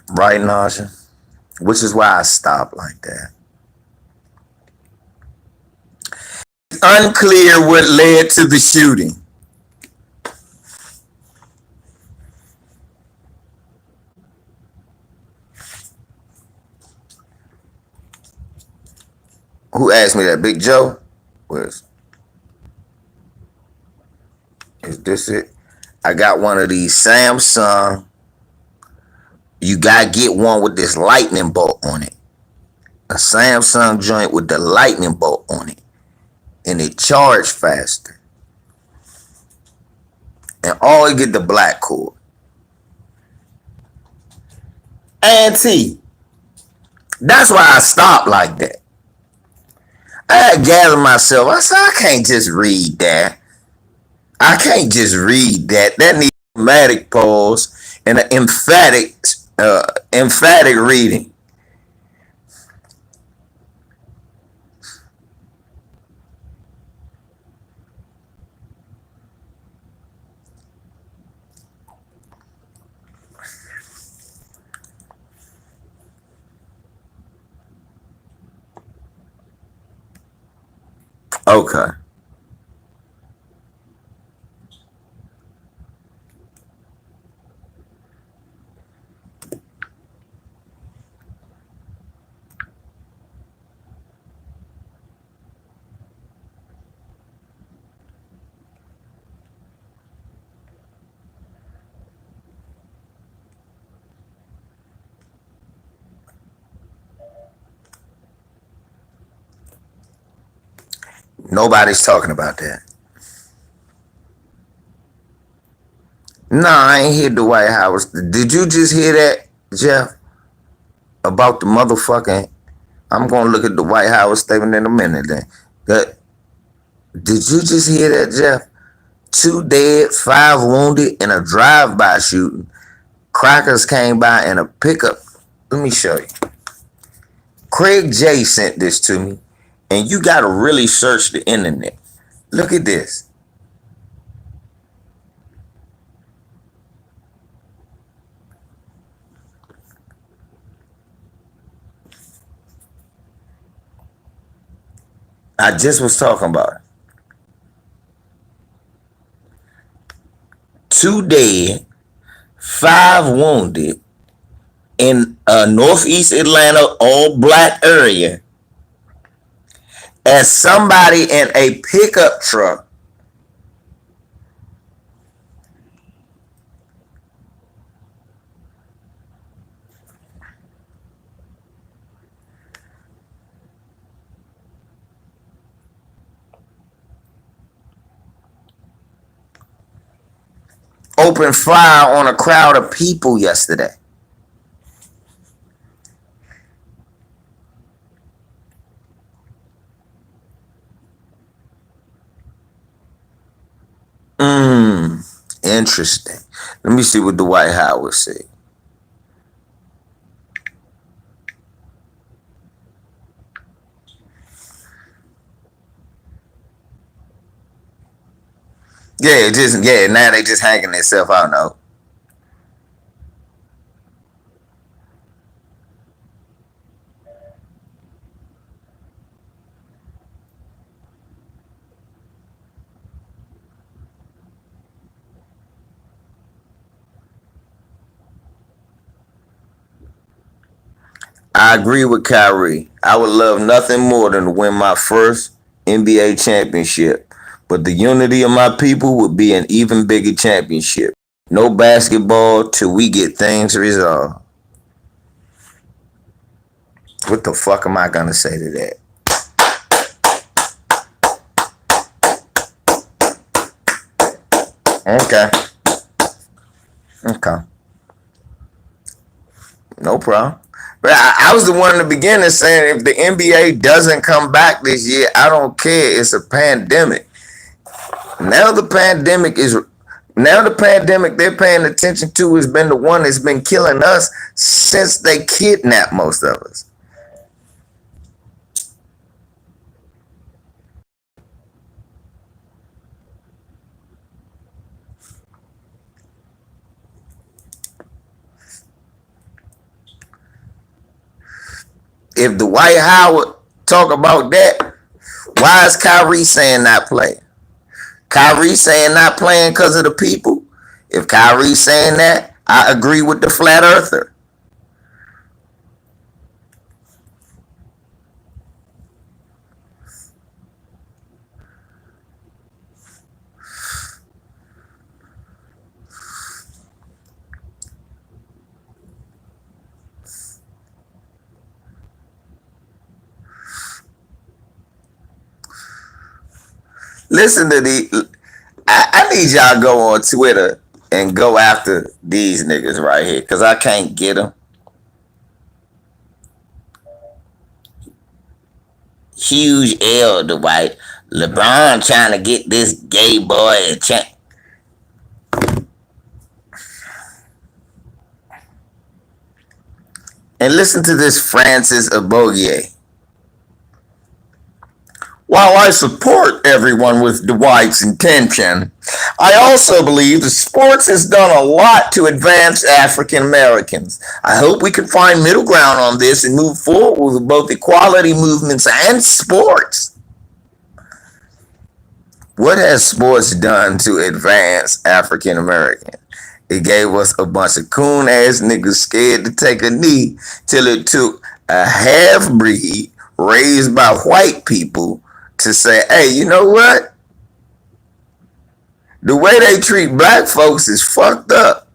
right, Naja? Which is why I stopped like that. It's unclear what led to the shooting. Who asked me that? Big Joe? Is this it? I got one of these Samsung. You gotta get one with this lightning bolt on it. A Samsung joint with the lightning bolt on it. And it charged faster. And always get the black cord. Auntie. That's why I stopped like that. I had to gather myself. I said, I can't just read that. I can't just read that. That needs a dramatic pause and an emphatic reading. Okay. Nobody's talking about that. Nah, I ain't hear the White House. Did you just hear that, Jeff? About the motherfucking... I'm going to look at the White House statement in a minute then. Did you just hear that, Jeff? 2 dead, 5 wounded in a drive-by shooting. Crackers came by in a pickup. Let me show you. Craig J sent this to me. And you got to really search the internet. Look at this. I just was talking about it. 2 dead, 5 wounded in northeast Atlanta, all black area, as somebody in a pickup truck opened fire on a crowd of people yesterday. Interesting. Let me see what Dwight Howard said. Now they just hanging themselves out now. I agree with Kyrie. I would love nothing more than to win my first NBA championship. But the unity of my people would be an even bigger championship. No basketball till we get things resolved. What the fuck am I gonna say to that? Okay. No problem. But I was the one in the beginning saying if the NBA doesn't come back this year, I don't care. It's a pandemic. Now the pandemic they're paying attention to has been the one that's been killing us since they kidnapped most of us. If Dwight Howard talk about that, why is Kyrie saying not playing? Kyrie saying not playing because of the people? If Kyrie saying that, I agree with the flat earther. Listen to I need y'all to go on Twitter and go after these niggas right here because I can't get them. Huge L, Dwight. LeBron trying to get this gay boy a chance. And listen to this Francis Abogier. While I support everyone with Dwight's intention, I also believe that sports has done a lot to advance African Americans. I hope we can find middle ground on this and move forward with both equality movements and sports. What has sports done to advance African Americans? It gave us a bunch of coon ass niggas scared to take a knee till it took a half breed raised by white people to say, hey, you know what? The way they treat black folks is fucked up.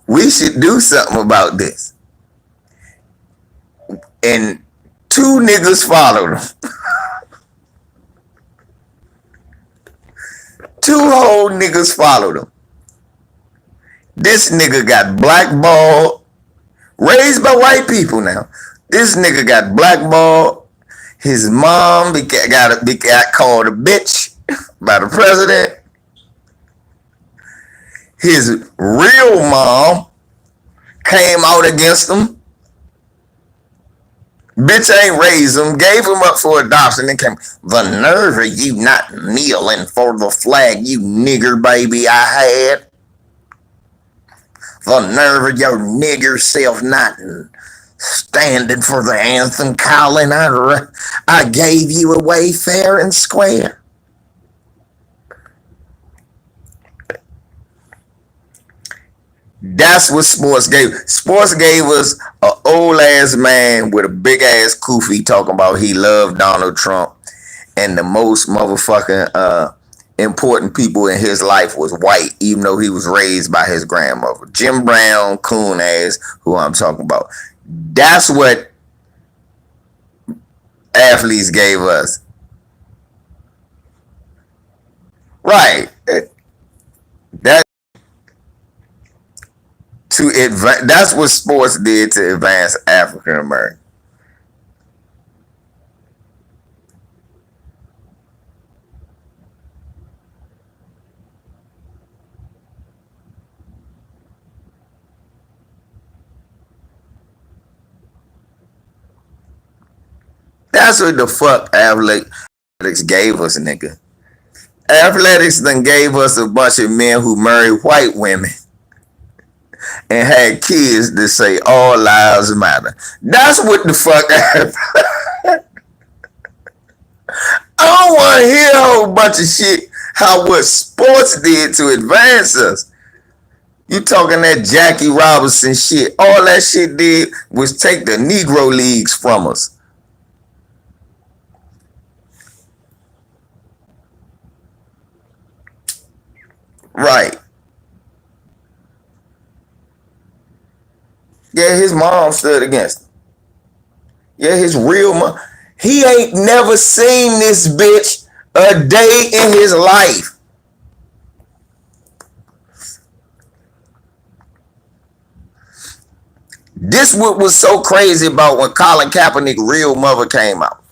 We should do something about this. And 2 niggas followed them. 2 whole niggas followed him. This nigga got blackballed, raised by white people now. This nigga got blackballed. His mom got called a bitch by the president. His real mom came out against him. Bitch ain't raised him, gave him up for adoption, and came. The nerve of you not kneeling for the flag, you nigger baby I had. The nerve of your nigger self not standing for the anthem, Colin. I gave you away fair and square. That's what sports gave. Sports gave us an old ass man with a big ass kufi talking about he loved Donald Trump, and the most motherfucking important people in his life was white, even though he was raised by his grandmother. Jim Brown, coon ass, who I'm talking about. That's what athletes gave us. Right. That to advance. That's what sports did to advance African American. That's what the fuck athletics gave us, nigga. Athletics then gave us a bunch of men who married white women and had kids that say all lives matter. That's what the fuck happened. I don't want to hear a whole bunch of shit how what sports did to advance us. You talking that Jackie Robinson shit. All that shit did was take the Negro Leagues from us. Right. Yeah, his mom stood against him. Yeah, his real mom. He ain't never seen this bitch a day in his life. This what was so crazy about when Colin Kaepernick's real mother came out.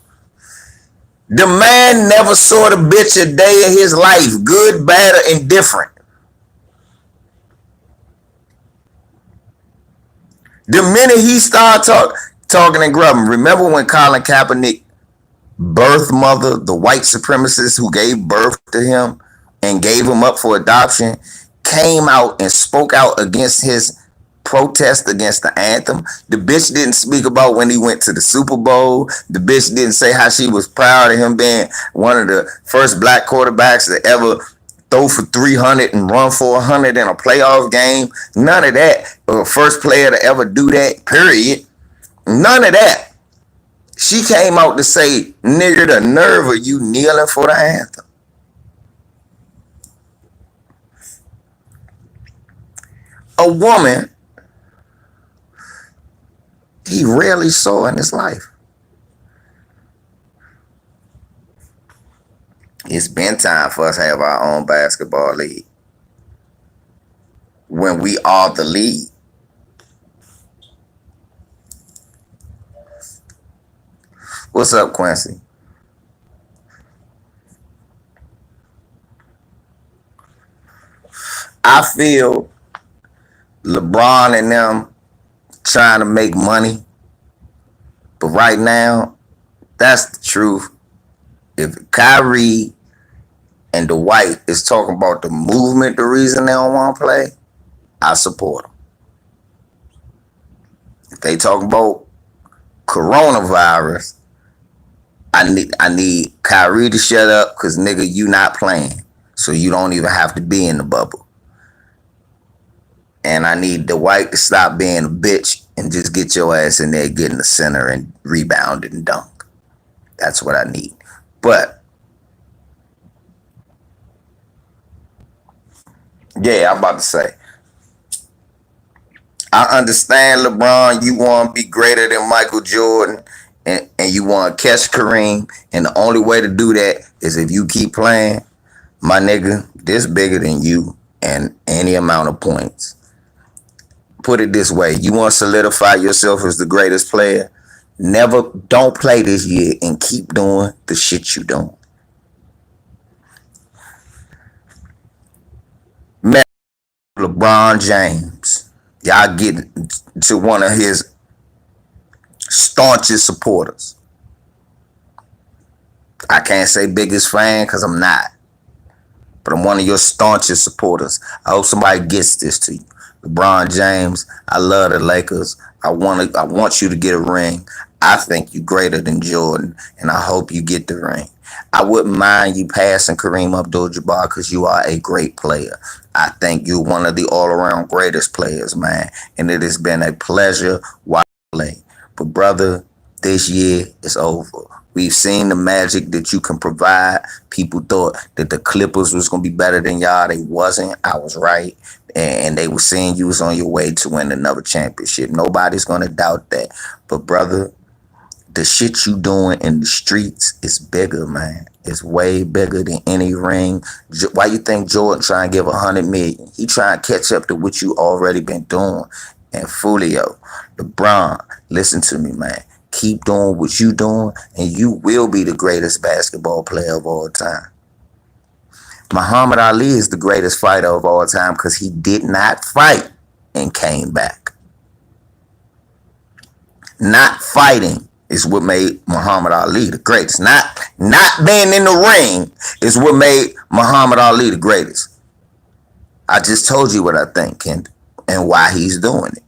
The man never saw the bitch a day in his life, good, bad, or indifferent. The minute he started talking and grubbing, remember when Colin Kaepernick birth mother, the white supremacist who gave birth to him and gave him up for adoption, came out and spoke out against his protest against the anthem? The bitch didn't speak about when he went to the Super Bowl. The bitch didn't say how she was proud of him being one of the first black quarterbacks to ever throw for 300 and run for 100 in a playoff game. None of that. First player to ever do that, period. None of that. She came out to say, nigga, the nerve of you kneeling for the anthem. A woman he rarely saw in his life. It's been time for us to have our own basketball league. When we are the league. What's up, Quincy? I feel LeBron and them trying to make money. But right now, that's the truth. If Kyrie and Dwight is talking about the movement, the reason they don't want to play, I support them. If they talk about coronavirus, I need Kyrie to shut up because nigga, you not playing. So you don't even have to be in the bubble. And I need Dwight to stop being a bitch and just get your ass in there, get in the center and rebound and dunk. That's what I need. But yeah, I'm about to say, I understand, LeBron, you want to be greater than Michael Jordan and you want to catch Kareem. And the only way to do that is if you keep playing, my nigga, this bigger than you and any amount of points. Put it this way, you want to solidify yourself as the greatest player, don't play this year and keep doing the shit you doing. LeBron James, y'all get to one of his Staunchest supporters. I can't say biggest fan because I'm not. But I'm one of your staunchest supporters. I hope somebody gets this to you. LeBron James, I love the Lakers. I want you to get a ring. I think you're greater than Jordan, and I hope you get the ring. I wouldn't mind you passing Kareem Abdul-Jabbar because you are a great player. I think you're one of the all-around greatest players, man, and it has been a pleasure watching you play. But, brother, this year is over. We've seen the magic that you can provide. People thought that the Clippers was going to be better than y'all. They wasn't. I was right. And they were saying you was on your way to win another championship. Nobody's going to doubt that. But, brother, the shit you doing in the streets is bigger, man. It's way bigger than any ring. Why you think Jordan trying to give $100 million? He trying to catch up to what you already been doing. And Fulio, LeBron, listen to me, man. Keep doing what you doing, and you will be the greatest basketball player of all time. Muhammad Ali is the greatest fighter of all time because he did not fight and came back. Not fighting is what made Muhammad Ali the greatest. Not being in the ring is what made Muhammad Ali the greatest. I just told you what I think, Kendall, and why he's doing it.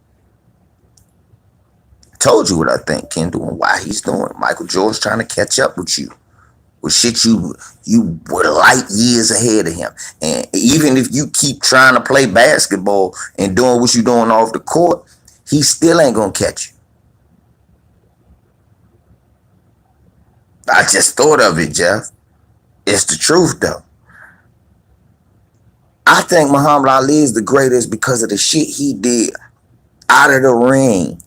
Told you what I think, Kendall, and why he's doing it. Michael Jordan's trying to catch up with you. With shit you were light years ahead of him. And even if you keep trying to play basketball and doing what you're doing off the court, he still ain't gonna catch you. I just thought of it, Jeff. It's the truth, though. I think Muhammad Ali is the greatest because of the shit he did out of the ring.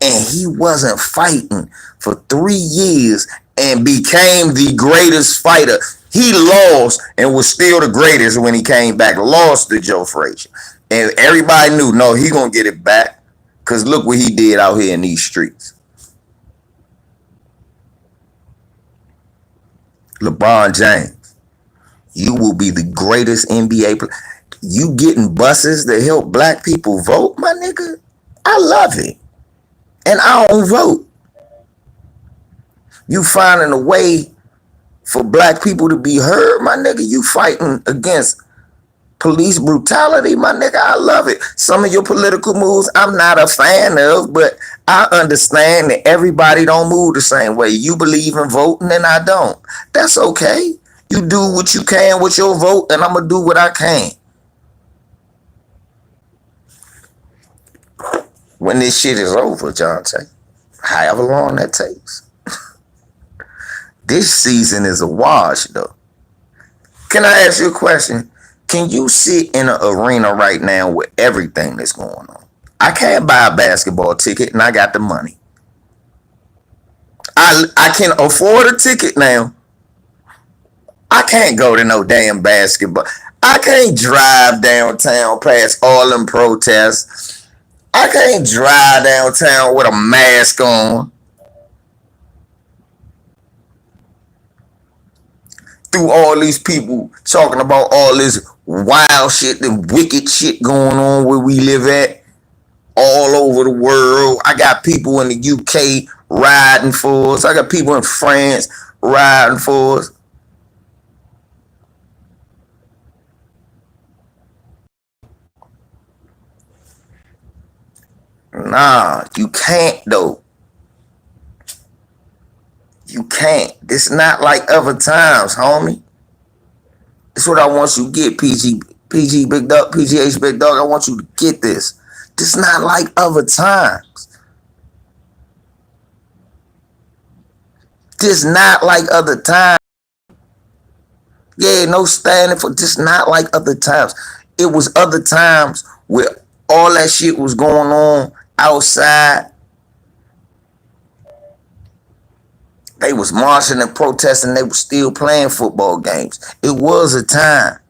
And he wasn't fighting for 3 years and became the greatest fighter. He lost and was still the greatest when he came back. Lost to Joe Frazier. And everybody knew, no, he gonna get it back. Because look what he did out here in these streets. LeBron James, you will be the greatest NBA player. You getting buses that help black people vote, my nigga? I love it. And I don't vote. You finding a way for black people to be heard, my nigga. You fighting against police brutality, my nigga. I love it. Some of your political moves I'm not a fan of, but I understand that everybody don't move the same way. You believe in voting and I don't. That's okay. You do what you can with your vote and I'm going to do what I can. When this shit is over, Jonte, however long that takes. This season is a wash, though. Can I ask you a question? Can you sit in an arena right now with everything that's going on? I can't buy a basketball ticket and I got the money. I can afford a ticket now. I can't go to no damn basketball. I can't drive downtown past all them protests. I can't drive downtown with a mask on. Through all these people talking about all this wild shit and wicked shit going on where we live at all over the world. I got people in the UK riding for us. I got people in France riding for us. Nah, you can't though. You can't. This not like other times, homie. This is what I want you to get, PG Big Dog, PGH Big Dog. I want you to get this. This not like other times. This not like other times. Yeah, no standing for this not like other times. It was other times where all that shit was going on outside. They was marching and protesting. They were still playing football games. It was a time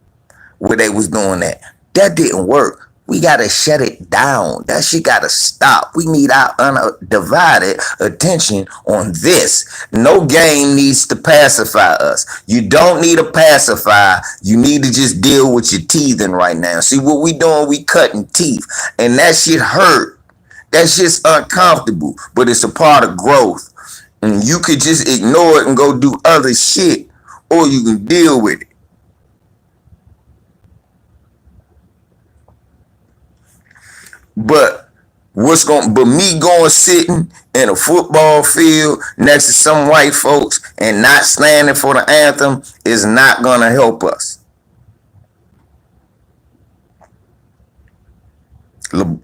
where they was doing that. That didn't work. We got to shut it down. That shit got to stop. We need our undivided attention on this. No game needs to pacify us. You don't need a pacifier. You need to just deal with your teething right now. See what we doing? We cutting teeth. And that shit hurt. That's just uncomfortable, but it's a part of growth. And you could just ignore it and go do other shit, or you can deal with it. But me going sitting in a football field next to some white folks and not standing for the anthem is not gonna help us.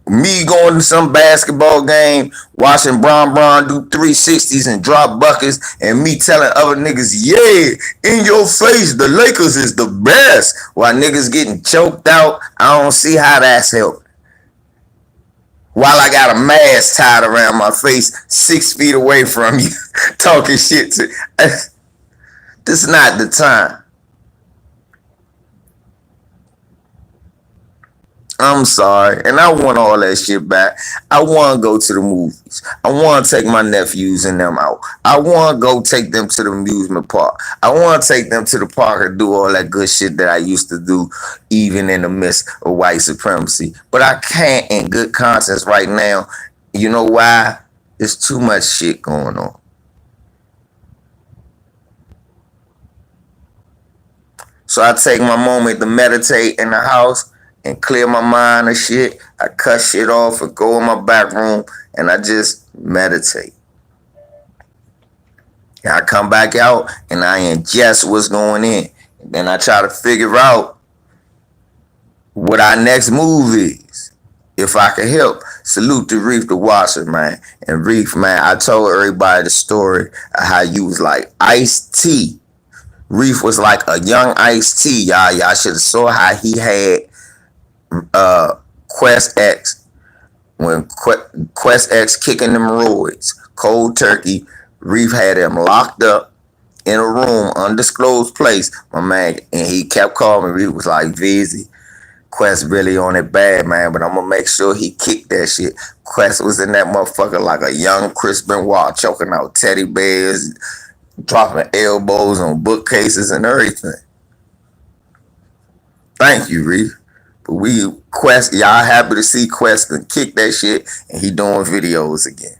Me going to some basketball game, watching Bron do 360s and drop buckets, and me telling other niggas, yeah, in your face, the Lakers is the best, while niggas getting choked out. I don't see how that's helping. While I got a mask tied around my face 6 feet away from you, talking shit to. This is not the time. I'm sorry, and I want all that shit back. I want to go to the movies. I want to take my nephews and them out. I want to go take them to the amusement park. I want to take them to the park and do all that good shit that I used to do, even in the midst of white supremacy. But I can't in good conscience right now. You know why? There's too much shit going on. So I take my moment to meditate in the house and clear my mind and shit. I cut shit off and go in my back room and I just meditate. And I come back out and I ingest what's going in. And then I try to figure out what our next move is. If I can help. Salute to Reef the Washer, man. And Reef, man, I told everybody the story of how you was like Ice-T. Reef was like a young Ice-T, y'all. Y'all should have saw how he had Quest X, when Quest X kicking them roids, cold turkey. Reef had him locked up in a room, undisclosed place, my man, and he kept calling me. Reef was like, Vizzy, Quest really on it bad, man, but I'm gonna make sure he kicked that shit. Quest was in that motherfucker like a young Chris Benoit, choking out teddy bears, dropping elbows on bookcases and everything. Thank you, Reef. Quest, y'all happy to see Quest and kick that shit, and he doing videos again.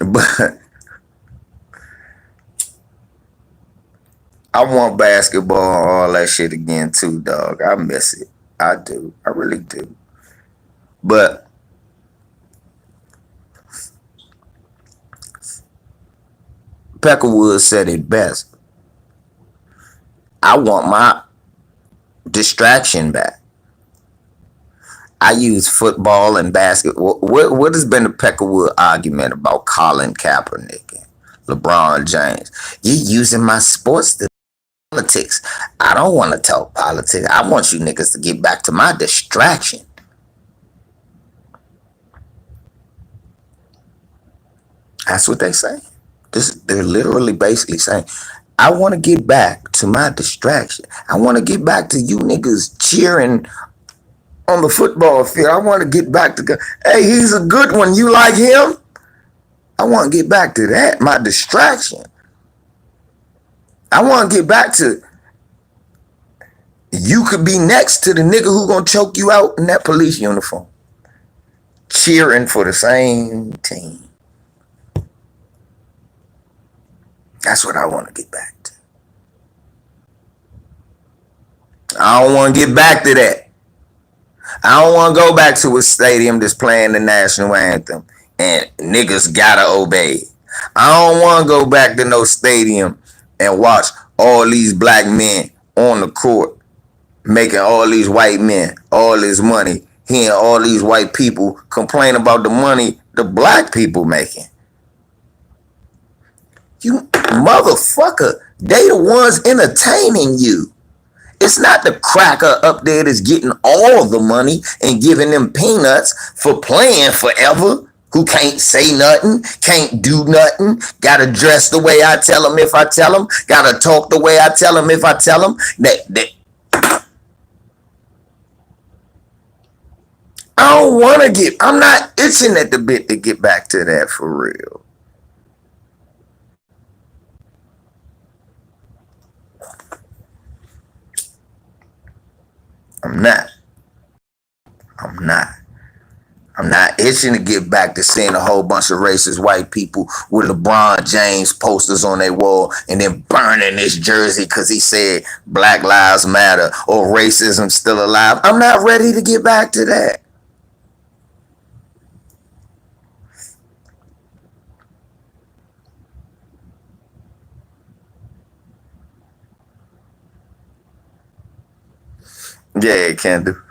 But I want basketball and all that shit again too, dog. I miss it. I do. I really do. But Peckerwood said it best. I want my distraction back. I use football and basketball. What has been the Peckerwood argument about Colin Kaepernick and LeBron James? You're using my sports to politics. I don't want to talk politics. I want you niggas to get back to my distraction. That's what they say. They're literally basically saying, I want to get back to my distraction. I want to get back to you niggas cheering on the football field. I want to get back to, hey, he's a good one. You like him? I want to get back to that, my distraction. I want to get back to, you could be next to the nigga who gonna choke you out in that police uniform, cheering for the same team. That's what I want to get back to. I don't want to get back to that. I don't want to go back to a stadium that's playing the national anthem and niggas gotta obey. I don't want to go back to no stadium and watch all these black men on the court making all these white men all this money, hearing all these white people complain about the money the black people making. You motherfucker, they the ones entertaining you. It's not the cracker up there that's getting all the money and giving them peanuts for playing forever, who can't say nothing, can't do nothing, gotta dress the way I tell them if I tell them, gotta talk the way I tell them if I tell them. I don't want to get, I'm not itching at the bit to get back to that for real. I'm not. I'm not itching to get back to seeing a whole bunch of racist white people with LeBron James posters on their wall and then burning this jersey because he said Black Lives Matter or racism still alive. I'm not ready to get back to that. Yeah, it can do.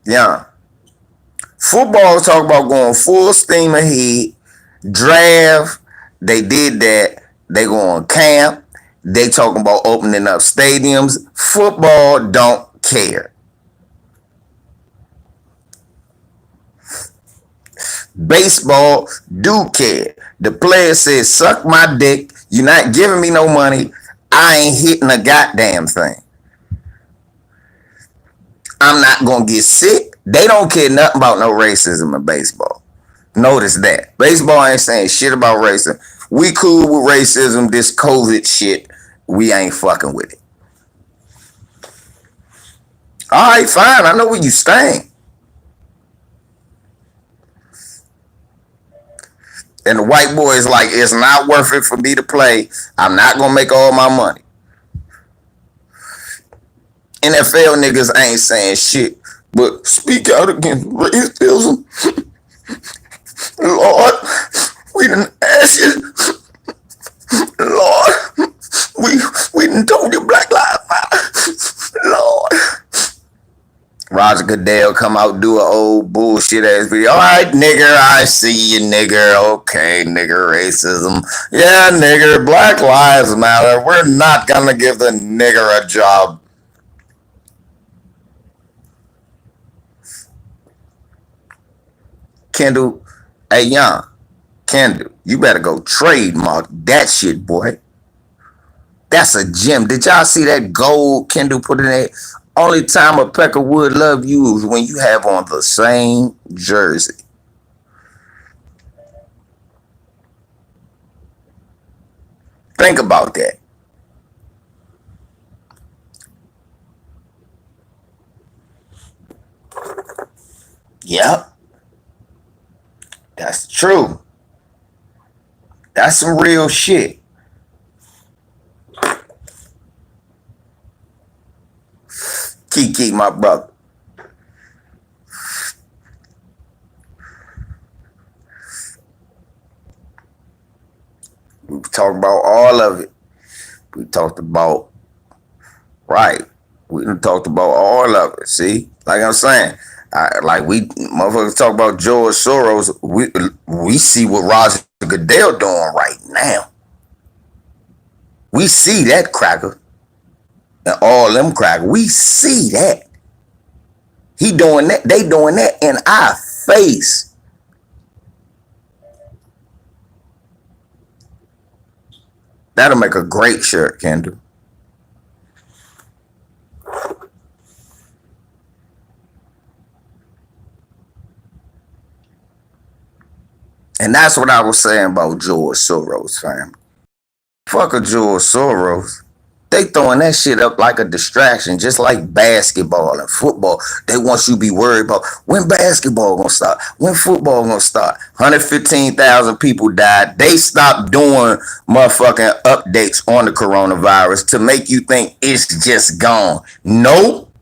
Yeah. Football talk about going full steam ahead. Draft, they did that. They go on camp. They talking about opening up stadiums. Football don't care. Baseball do care. The player says, suck my dick. You're not giving me no money. I ain't hitting a goddamn thing. I'm not going to get sick. They don't care nothing about no racism in baseball. Notice that. Baseball ain't saying shit about racism. We cool with racism, this COVID shit. We ain't fucking with it. All right, fine. I know where you stand. And the white boy is like, it's not worth it for me to play. I'm not going to make all my money. NFL niggas ain't saying shit, but speak out against racism. Lord, we done asked you. Lord, we done told you Black Lives Matter. Lord. Roger Goodell come out, do an old bullshit ass video. All right, nigger, I see you, nigger. Okay, nigger racism. Yeah, nigger, Black Lives Matter. We're not gonna give the nigger a job. Kendall, hey, young, Kendall, you better go trademark that shit, boy. That's a gem. Did y'all see that gold Kendall put in there? Only time a pecker would love you is when you have on the same jersey. Think about that. Yep. That's true. That's some real shit. Kiki, my brother. We talked about all of it. We talked about, right. We talked about all of it. See, like I'm saying, we motherfuckers talk about George Soros. We see what Roger Goodell doing right now. We see that cracker and all them crackers. We see that. He doing that. They doing that in our face. That'll make a great shirt, Kendall. And that's what I was saying about George Soros, fam. Fuck a George Soros. They throwing that shit up like a distraction, just like basketball and football. They want you to be worried about when basketball gonna start, when football gonna start. 115,000 people died. They stopped doing motherfucking updates on the coronavirus to make you think it's just gone. Nope.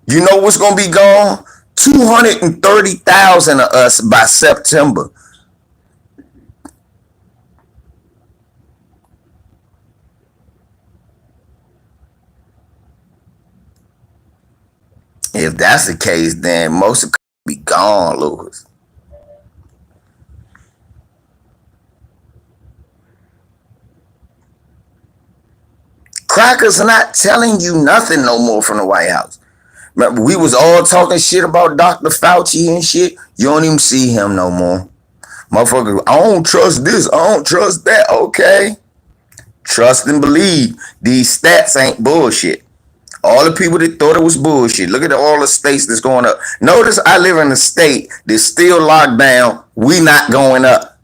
You know what's gonna be gone? 230,000 of us by September. If that's the case, then most of it could be gone, Lucas. Crackers are not telling you nothing no more from the White House. Remember, we was all talking shit about Dr. Fauci and shit. You don't even see him no more. Motherfucker, I don't trust this. I don't trust that. Okay. Trust and believe. These stats ain't bullshit. All the people that thought it was bullshit. Look at all the states that's going up. Notice I live in a state that's still locked down. We not going up.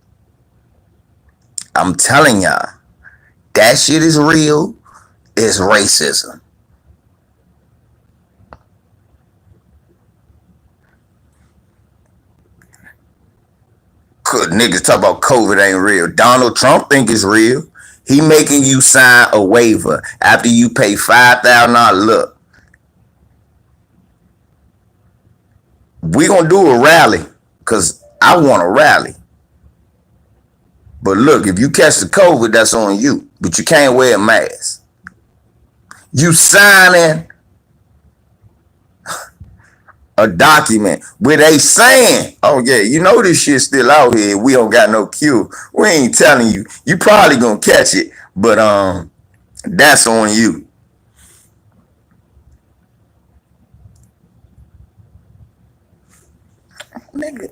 I'm telling y'all, that shit is real. It's racism. Niggas talk about COVID ain't real. Donald Trump think it's real. He making you sign a waiver after you pay $5,000. Look, we gonna do a rally because I want a rally. But look, if you catch the COVID, that's on you. But you can't wear a mask. You signing a document where they saying, oh yeah, you know this shit's still out here. We don't got no cure. We ain't telling you. You probably gonna catch it, but that's on you. Nigga.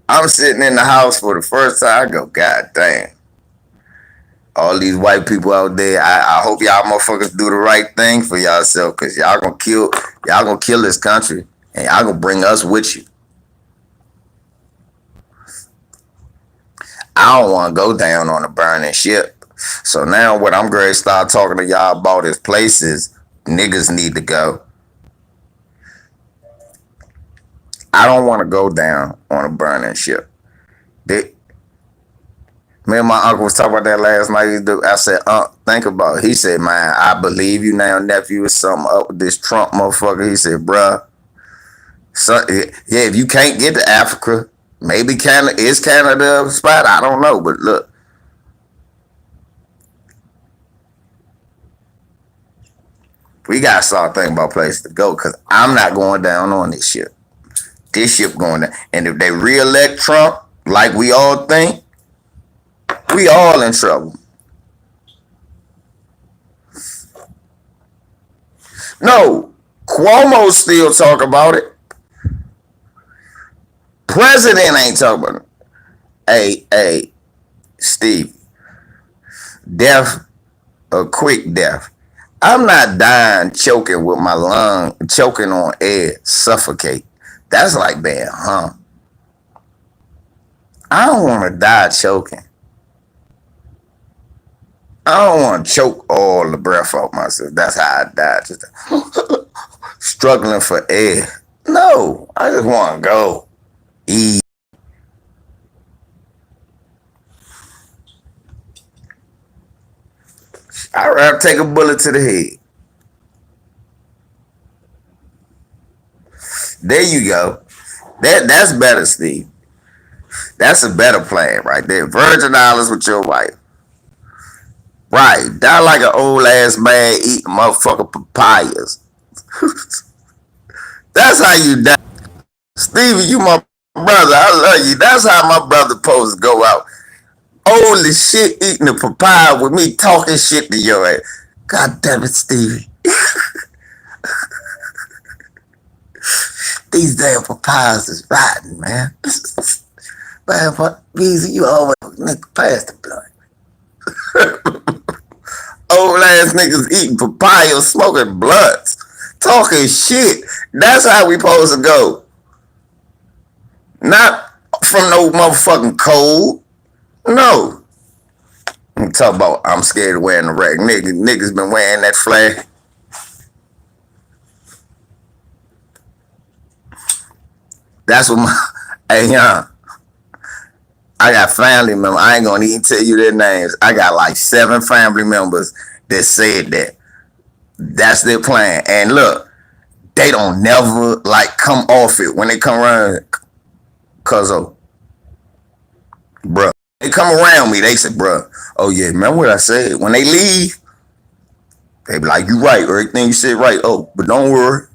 I'm sitting in the house for the first time. I go, God damn. All these white people out there, I hope y'all motherfuckers do the right thing for yourself, because y'all gonna kill this country, and y'all gonna bring us with you. I don't want to go down on a burning ship. So now what I'm going to start talking to y'all about is places niggas need to go. I don't want to go down on a burning ship. Me and my uncle was talking about that last night. I said, think about it. He said, man, I believe you now, nephew. Is something up with this Trump motherfucker. He said, bruh, so, yeah, if you can't get to Africa, maybe Canada a spot. I don't know, but look. We got to start thinking about places to go, because I'm not going down on this ship. This ship going down. And if they re-elect Trump, like we all think, we all in trouble. No, Cuomo still talk about it. President ain't talking about it. Hey, Steve. Death, a quick death. I'm not dying choking with my lung, choking on air, suffocate. That's like being hung. I don't want to die choking. I don't want to choke all the breath off myself. That's how I die. Just struggling for air. No, I just want to go eat. I'd rather take a bullet to the head. There you go. That's better, Steve. That's a better plan right there. Virgin Islands with your wife. Right. Die like an old ass man eating motherfucking papayas. That's how you die. Stevie, you my brother. I love you. That's how my brother supposed to go out. Old as shit eating a papaya with me talking shit to your ass. God damn it, Stevie. These damn papayas is rotten, man. Man, what Beezy, you always nigga pass the blunt. Old ass niggas eating papayas, smoking blunts, talking shit. That's how we supposed to go. Not from no motherfucking cold. No. I'm talking about I'm scared of wearing the rag. Niggas been wearing that flag. That's what my hey I got family members. I ain't gonna even tell you their names. I got like 7 family members that said that. That's their plan. And look, they don't never like come off it when they come around. Cause of bruh. They come around me, they say, bruh, oh yeah, remember what I said? When they leave, they be like, you right, everything you said right. Oh, but don't worry.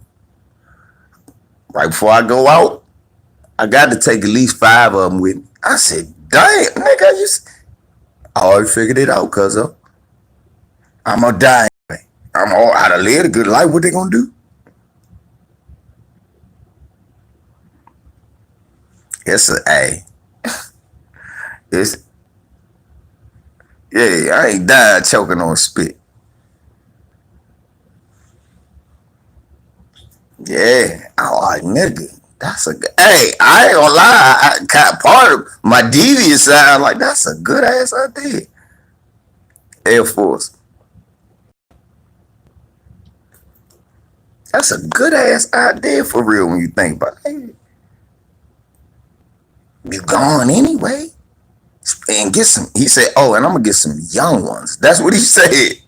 Right before I go out, I got to take at least 5 of them with me. I said, damn, nigga, I already figured it out, cuz I'm gonna die anyway. I'm all out of live a good life. What they gonna do? It's a, hey. Yeah, I ain't died choking on spit. Yeah, I like nigga. That's a good. Hey, I ain't gonna lie. I got part of my devious side. Like that's a good ass idea. Air Force. That's a good ass idea for real when you think about it. Hey, you gone anyway. And get some. He said, "Oh, and I'm gonna get some young ones." That's what he said. He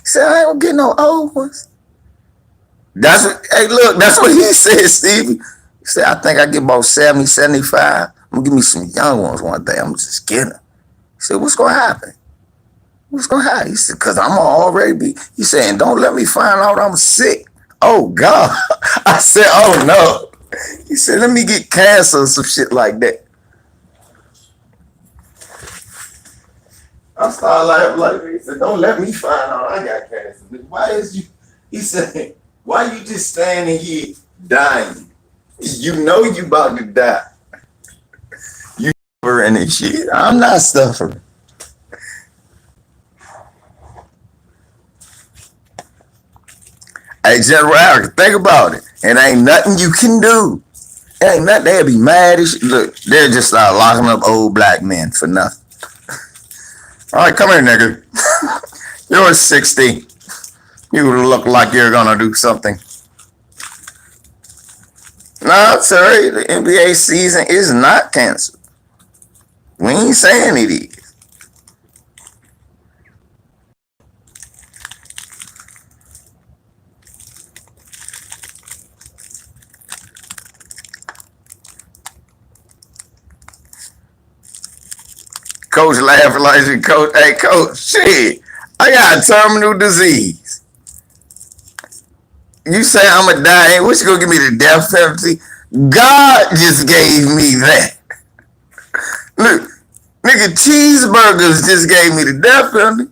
said, "I ain't gonna get no old ones." That's what. Hey, look, that's what he said, Stevie. He said, "I think I get about 70, 75. I'm gonna give me some young ones one day. I'm just getting them." He said, "What's gonna happen? What's gonna happen?" He said, "Cause I'm gonna already be." He said, "And don't let me find out I'm sick." Oh God. I said, "Oh no." He said, "Let me get cancer or some shit like that." I started laughing like he said, "Don't let me find out I got cancer. Why is you?" He said, "Why you just standing here dying? You know you about to die. You suffering and shit. I'm not suffering." Hey, General, think about it. It ain't nothing you can do. It ain't nothing. They'll be mad as shit. Look, they'll just start locking up old black men for nothing. All right, come here, nigga. You're 60. You look like you're gonna do something. No, sorry, the NBA season is not canceled. We ain't saying it is. Coach laughing like, "Coach, hey, coach, shit, I got a terminal disease. You say I'm gonna die, hey, what you gonna give me the death penalty? God just gave me that. Look, nigga, cheeseburgers just gave me the death penalty.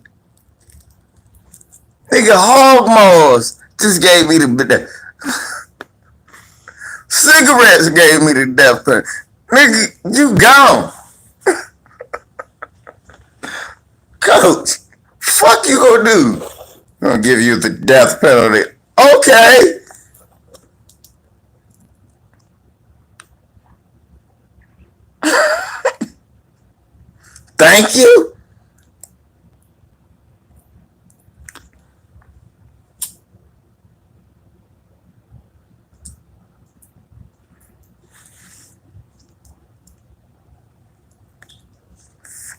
Nigga, hog maws just gave me the cigarettes gave me the death penalty. Nigga, you gone. Coach, fuck you gonna do? I'm gonna give you the death penalty. Okay. Thank you.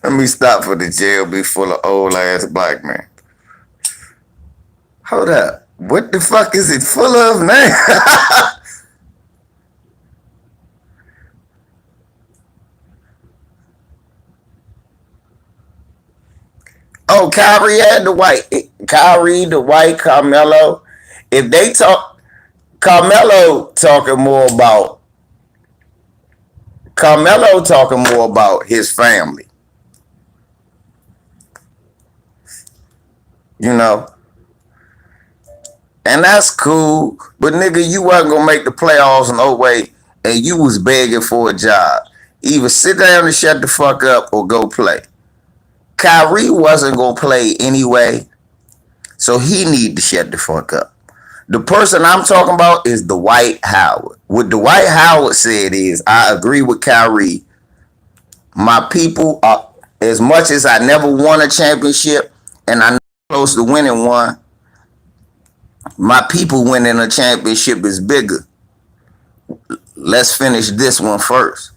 Let me stop for the jail be full of old ass black men. Hold up. What the fuck is it full of now? Oh, Kyrie and the white. Kyrie, the white, Carmelo. If they talk, Carmelo talking more about his family. You know, and that's cool. But nigga, you wasn't gonna make the playoffs no way, and you was begging for a job. Either sit down and shut the fuck up or go play. Kyrie wasn't gonna play anyway, so he need to shut the fuck up. The person I'm talking about is Dwight Howard. What Dwight Howard said is, I agree with Kyrie. My people are, as much as I never won a championship and I'm close to winning one, my people winning a championship is bigger. Let's finish this one first.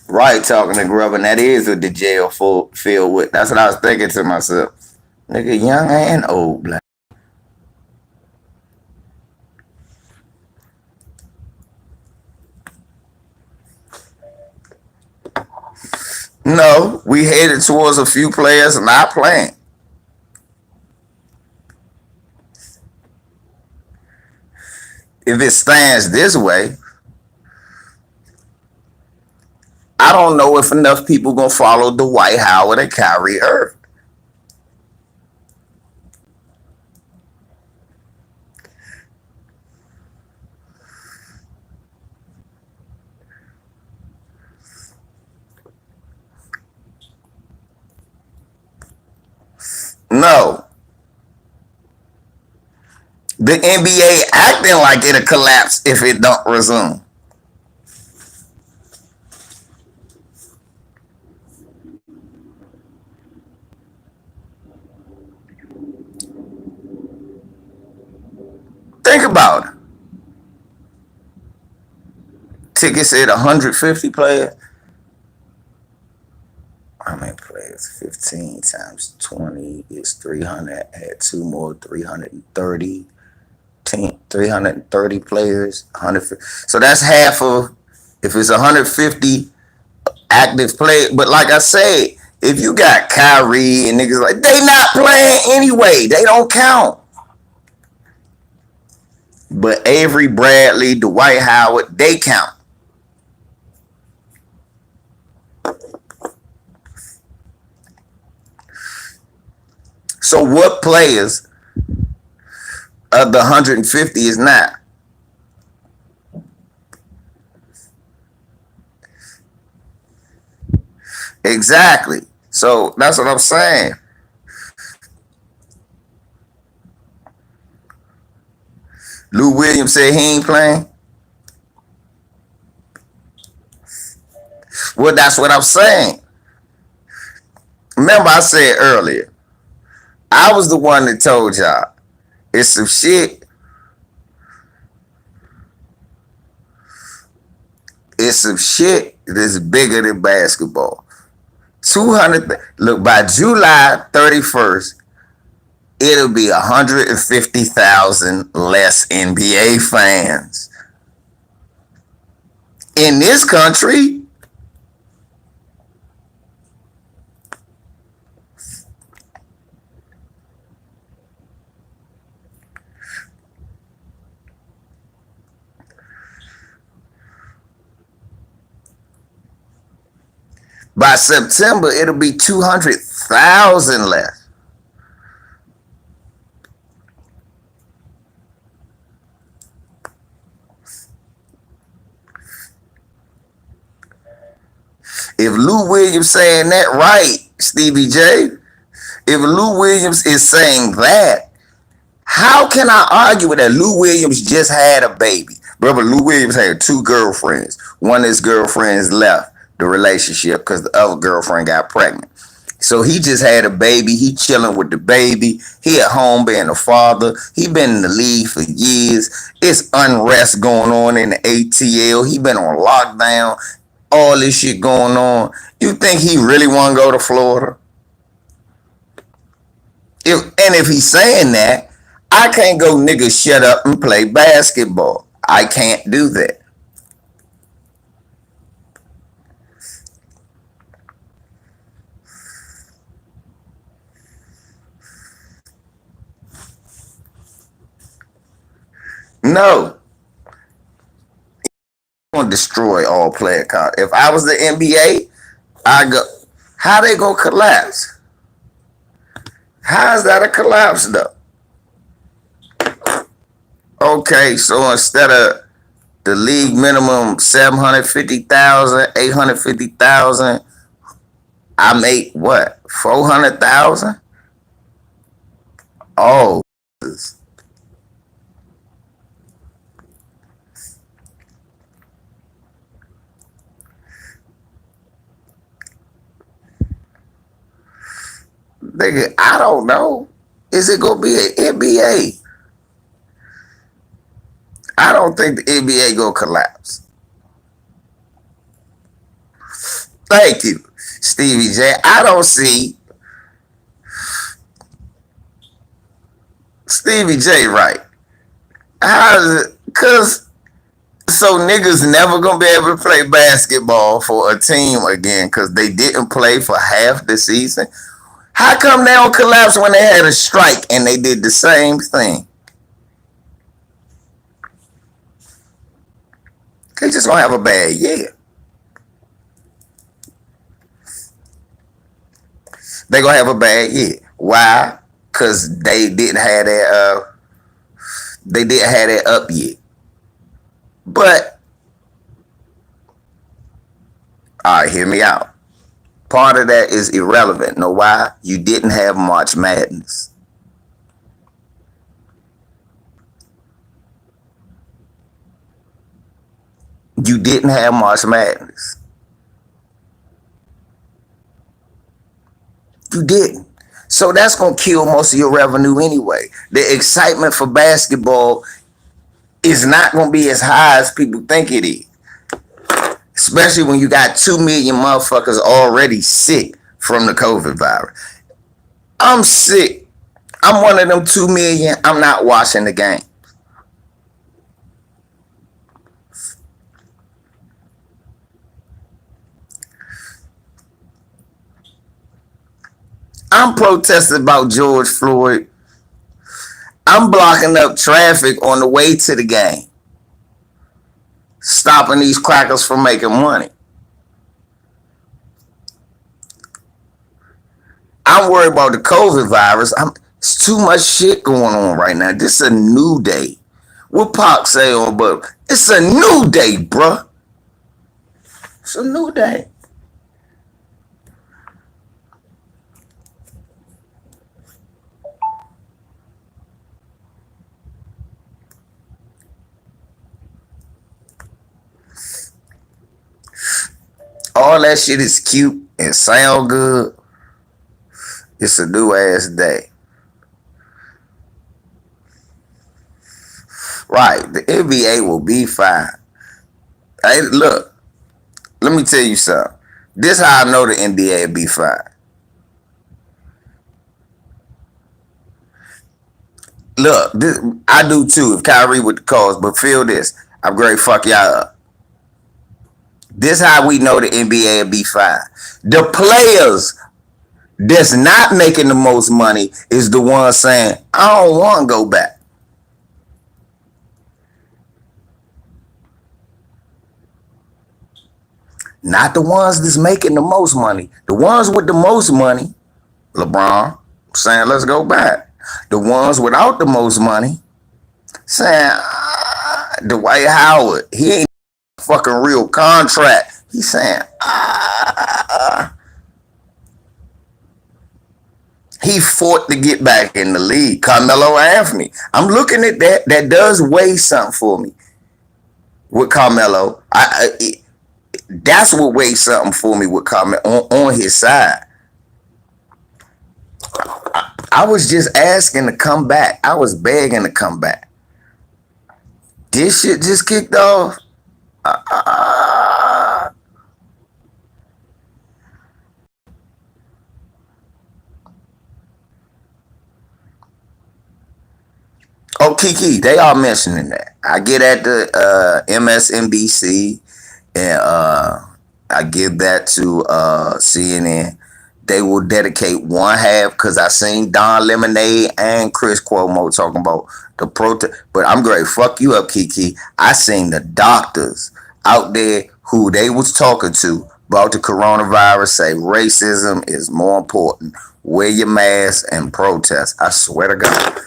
Right, talking to Grub, and that is what the jail filled with. That's what I was thinking to myself. Nigga, young and old black. No, we headed towards a few players not playing. If it stands this way, I don't know if enough people gonna follow Dwight Howard and Kyrie Irving. The NBA acting like it'll collapse if it don't resume. Think about it. Tickets said 150 players. How many players? 15 times 20 is 300. Add two more, 330. 330 players. 150. So that's half of, if it's 150 active players. But like I said, if you got Kyrie and niggas like, they not playing anyway. They don't count. But Avery Bradley, Dwight Howard, they count. So what players of the 150 is not? Exactly. So that's what I'm saying. Lou Williams said he ain't playing. Well, that's what I'm saying. Remember I said earlier, I was the one that told y'all it's some shit. It's some shit that's bigger than basketball. 200. Look, by July 31st, it'll be 150,000 less NBA fans in this country. By September, it'll be 200,000 less. If Lou Williams saying that right, Stevie J, if Lou Williams is saying that, how can I argue with that? Lou Williams just had a baby. Brother, Lou Williams had 2 girlfriends. One of his girlfriends left the relationship because the other girlfriend got pregnant. So he just had a baby. He chilling with the baby. He at home being a father. He been in the league for years. It's unrest going on in the ATL. He been on lockdown. All this shit going on. You think he really want to go to Florida? If he's saying that, I can't go, nigga, shut up and play basketball. I can't do that. No. I'm gonna destroy all player count. If I was the NBA, I go, how they gonna collapse? How is that a collapse though? Okay, so instead of the league minimum 750,000, 850,000, I make what? 400,000? Oh, nigga, I don't know. Is it gonna be an NBA? I don't think the NBA gonna collapse. Thank you, Stevie J. I don't see Stevie J right. How is it? Cause so niggas never gonna be able to play basketball for a team again because they didn't play for half the season. How come they don't collapse when they had a strike and they did the same thing? They just gonna have a bad year. They gonna have a bad year. Why? Cause they didn't have that up yet. But all right, hear me out. Part of that is irrelevant. Know why? You didn't have March Madness. You didn't have March Madness. You didn't. So that's going to kill most of your revenue anyway. The excitement for basketball is not going to be as high as people think it is. Especially when you got 2 million motherfuckers already sick from the COVID virus. I'm sick. I'm one of them 2 million. I'm not watching the game. I'm protesting about George Floyd. I'm blocking up traffic on the way to the game, stopping these crackers from making money. I'm worried about the COVID virus. It's too much shit going on right now. This is a new day. What Pac say on, but it's a new day, bruh. It's a new day. All that shit is cute and sound good. It's a new ass day. Right, the NBA will be fine. Hey, look, let me tell you something. This is how I know the NBA will be fine. Look, this, I do too if Kyrie with the cause, but feel this. I'm great, fuck y'all up. This is how we know the NBA will be fine. The players that's not making the most money is the ones saying, I don't want to go back. Not the ones that's making the most money. The ones with the most money, LeBron, saying, let's go back. The ones without the most money, saying, Dwight Howard, he ain't a fucking real contract. He's saying, he fought to get back in the league. Carmelo Anthony. I'm looking at that. That does weigh something for me with Carmelo. That's what weighs something for me with Carmelo on his side. I was just asking to come back. I was begging to come back. This shit just kicked off. Oh, Kiki, they are mentioning that. I get at the MSNBC and I give that to CNN. They will dedicate one half because I seen Don Lemonade and Chris Cuomo talking about the protest. But I'm great. Fuck you up, Kiki. I seen the doctors out there who they was talking to about the coronavirus say racism is more important. Wear your mask and protest. I swear to God.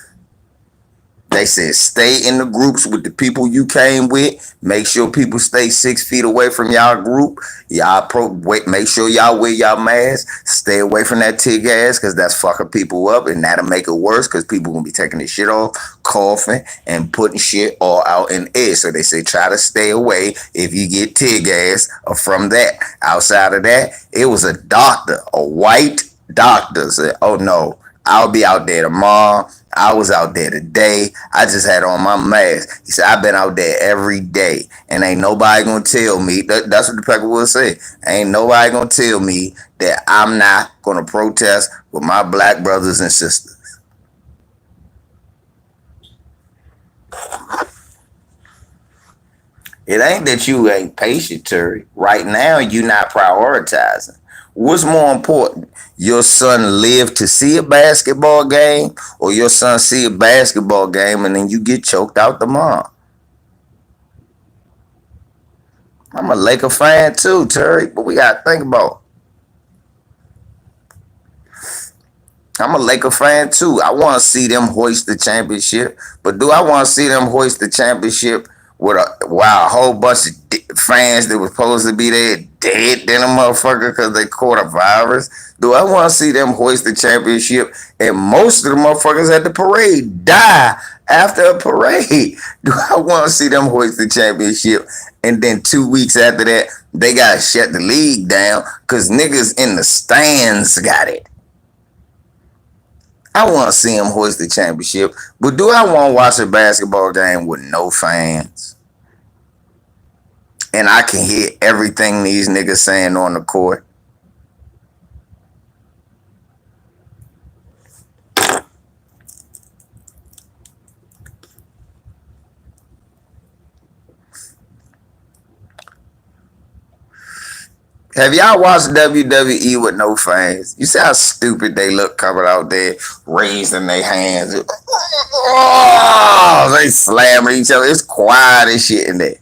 They said stay in the groups with the people you came with. Make sure people stay 6 feet away from y'all group. Make sure y'all wear y'all masks. Stay away from that tear gas because that's fucking people up, and that'll make it worse because people gonna be taking this shit off, coughing, and putting shit all out in the air. So they say try to stay away if you get tear gas or from that. Outside of that, it was a doctor, a white doctor said, "Oh no, I'll be out there tomorrow. I was out there today. I just had on my mask." He said, I've been out there every day. And ain't nobody going to tell me. That's what the Peckerwood said. Ain't nobody going to tell me that I'm not going to protest with my black brothers and sisters. It ain't that you ain't patient, Terry. Right now, you're not prioritizing. What's more important? Your son live to see a basketball game, or your son see a basketball game and then you get choked out tomorrow? I'm a Laker fan too, Terry, but we got to think about it. I'm a Laker fan too. I want to see them hoist the championship, but do I want to see them hoist the championship with a whole bunch of fans that was supposed to be there dead than a motherfucker because they caught a virus? Do I want to see them hoist the championship and most of the motherfuckers at the parade die after a parade. Do I want to see them hoist the championship? And then 2 weeks after that, they got to shut the league down because niggas in the stands got it. I want to see them hoist the championship. But do I want to watch a basketball game with no fans? And I can hear everything these niggas saying on the court. Have y'all watched WWE with no fans? You see how stupid they look coming out there, raising their hands. Oh, they slamming each other. It's quiet and shit in there.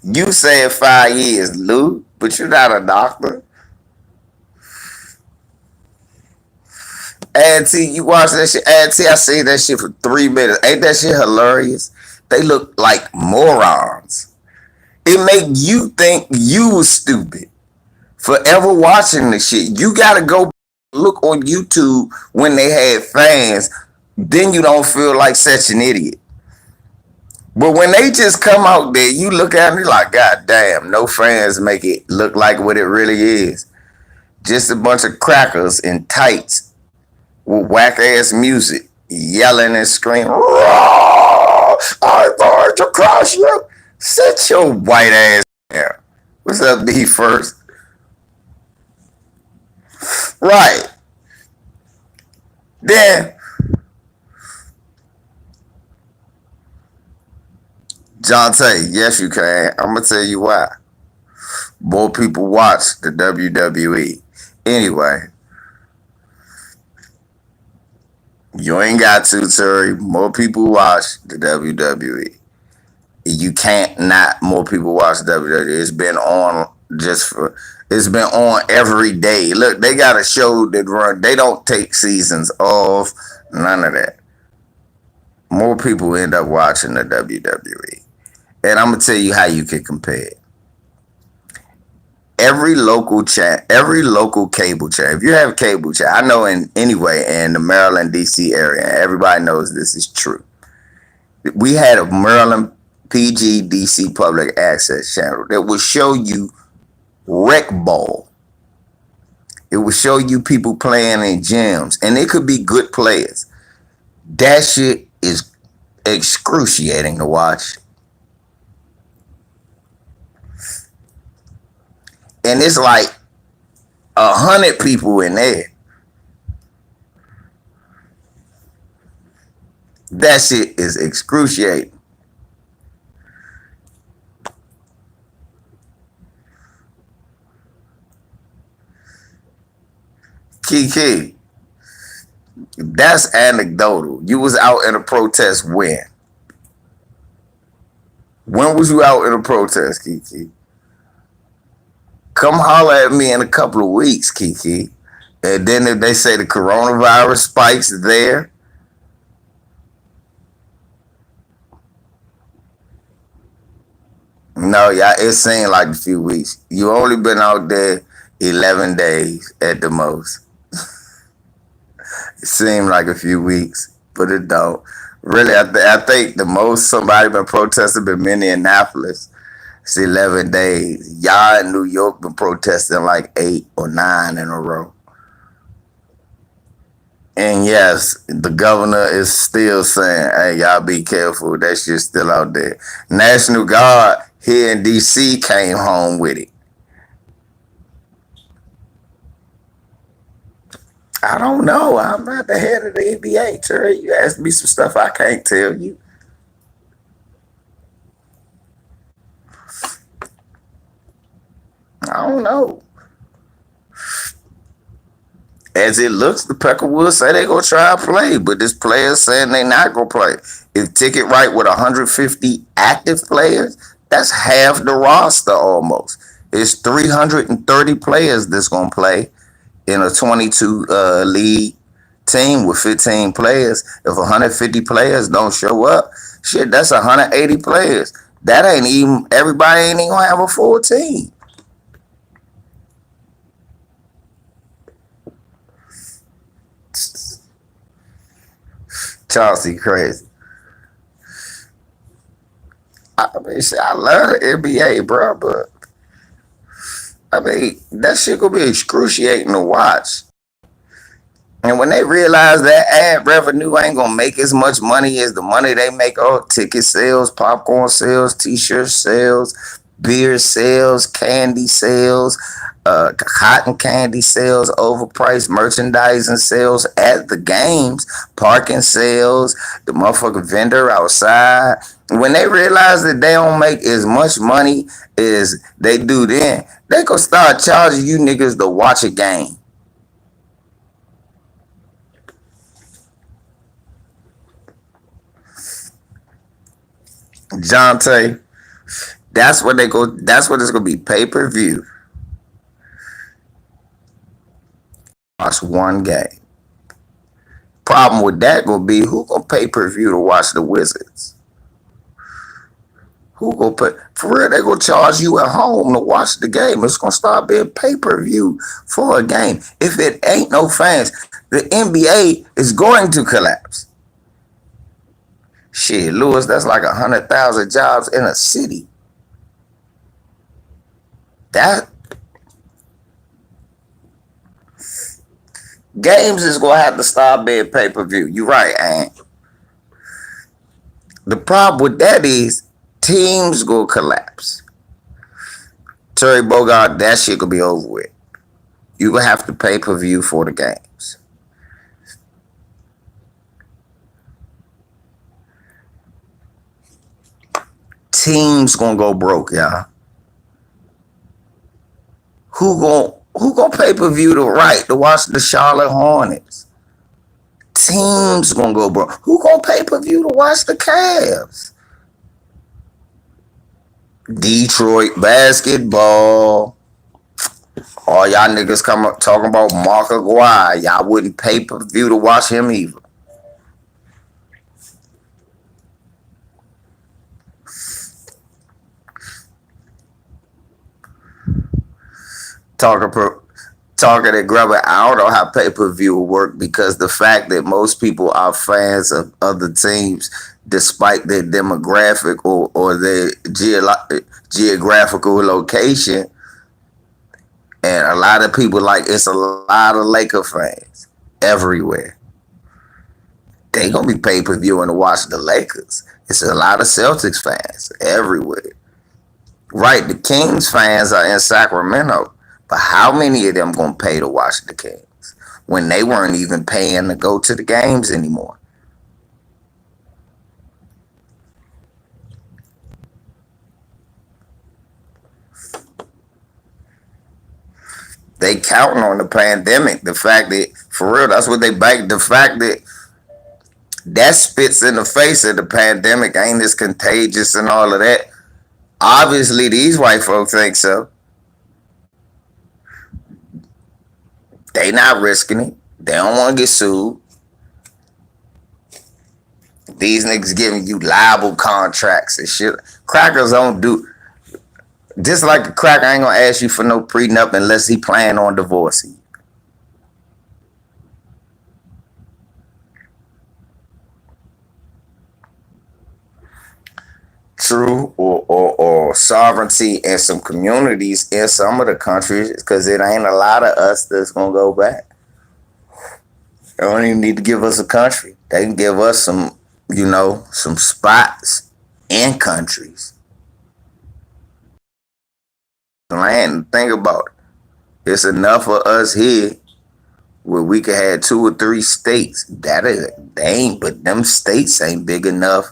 You said 5 years, Lou, but you're not a doctor. Auntie, you watch that shit? Auntie, I seen that shit for 3 minutes. Ain't that shit hilarious? They look like morons. It make you think you was stupid. Forever watching the shit. You gotta go look on YouTube when they had fans. Then you don't feel like such an idiot. But when they just come out there, you look at me like, God damn, no fans make it look like what it really is. Just a bunch of crackers in tights with whack ass music, yelling and screaming, I'm going to crush you. Sit your white ass down. What's up, D first? Right. Then, Jonte, yes you can. I'm going to tell you why. More people watch the WWE. Anyway. You ain't got to, Terry. More people watch the WWE. You can't not more people watch WWE. It's been on it's been on every day. Look, they got a show that run. They don't take seasons off. None of that. More people end up watching the WWE. And I'm going to tell you how you can compare it. Every local cable channel, if you have cable channel, I know in the Maryland, D.C. area, everybody knows this is true. We had a Maryland PG DC public access channel that would show you rec ball. It would show you people playing in gyms, and it could be good players. That shit is excruciating to watch. And it's like 100 people in there. That shit is excruciating. Kiki, that's anecdotal. You was out in a protest when? When was you out in a protest, Kiki? Come holler at me in a couple of weeks, Kiki. And then if they say the coronavirus spikes there, no, y'all, it seemed like a few weeks. You only been out there 11 days at the most. It seemed like a few weeks, but it don't. Really, I think the most somebody been protesting been Minneapolis. It's 11 days. Y'all in New York been protesting like 8 or 9 in a row. And yes, the governor is still saying, hey, y'all be careful. That shit's still out there. National Guard here in D.C. came home with it. I don't know. I'm not the head of the NBA, Terry. You asked me some stuff I can't tell you. I don't know. As it looks, the Peckerwoods say they're going to try to play, but this player's saying they're not going to play. If Ticket Right with 150 active players, that's half the roster almost. It's 330 players that's going to play in a 22 league team with 15 players. If 150 players don't show up, shit, that's 180 players. That ain't even, everybody ain't even going to have a full team. Chauncey crazy. I mean, shit, I love the NBA, bro, but I mean, that shit gonna be excruciating to watch. And when they realize that ad revenue ain't gonna make as much money as the money they make on ticket sales, popcorn sales, t-shirt sales, beer sales, candy sales, cotton candy sales, overpriced merchandising sales at the games, parking sales, the motherfucking vendor outside. When they realize that they don't make as much money as they do then, they gonna start charging you niggas to watch a game. Jonte, that's what it's gonna be, pay-per-view. Watch one game. Problem with that gonna be, who gonna pay-per-view to watch the Wizards? Who gonna pay? For real, they gonna charge you at home to watch the game. It's gonna start being pay-per-view for a game. If it ain't no fans, the NBA is going to collapse. Shit, Lewis, that's like 100,000 jobs in a city. That games is gonna have to start being pay-per-view. You're right, and the problem with that is teams gonna collapse. Terry Bogard, that shit gonna be over with. You gonna have to pay-per-view for the games. Teams gonna go broke, y'all. Who gonna pay-per-view to watch the Charlotte Hornets? Teams gonna go broke. Who gonna pay-per-view to watch the Cavs? Detroit basketball. All y'all niggas come up talking about Mark Aguirre. Y'all wouldn't pay-per-view to watch him either. Talking to Grubber, I don't know how pay-per-view will work, because the fact that most people are fans of other teams, despite their demographic or their geographical location, and a lot of people, like, it's a lot of Laker fans everywhere. They gonna be pay-per-viewing to watch the Lakers. It's a lot of Celtics fans everywhere. Right, the Kings fans are in Sacramento. But how many of them gonna pay to watch the Kings when they weren't even paying to go to the games anymore? They counting on the pandemic. The fact that, for real, that's what they bank. The fact that spits in the face of the pandemic ain't as contagious and all of that. Obviously, these white folks think so. They not risking it. They don't want to get sued. These niggas giving you libel contracts and shit. Crackers don't do. Just like a cracker ain't gonna ask you for no prenup unless he plan on divorcing. True, or sovereignty in some communities in some of the countries, because it ain't a lot of us that's gonna go back. They don't even need to give us a country. They can give us some spots in countries. Land, think about it. It's enough for us here where we could have 2 or 3 states. But them states ain't big enough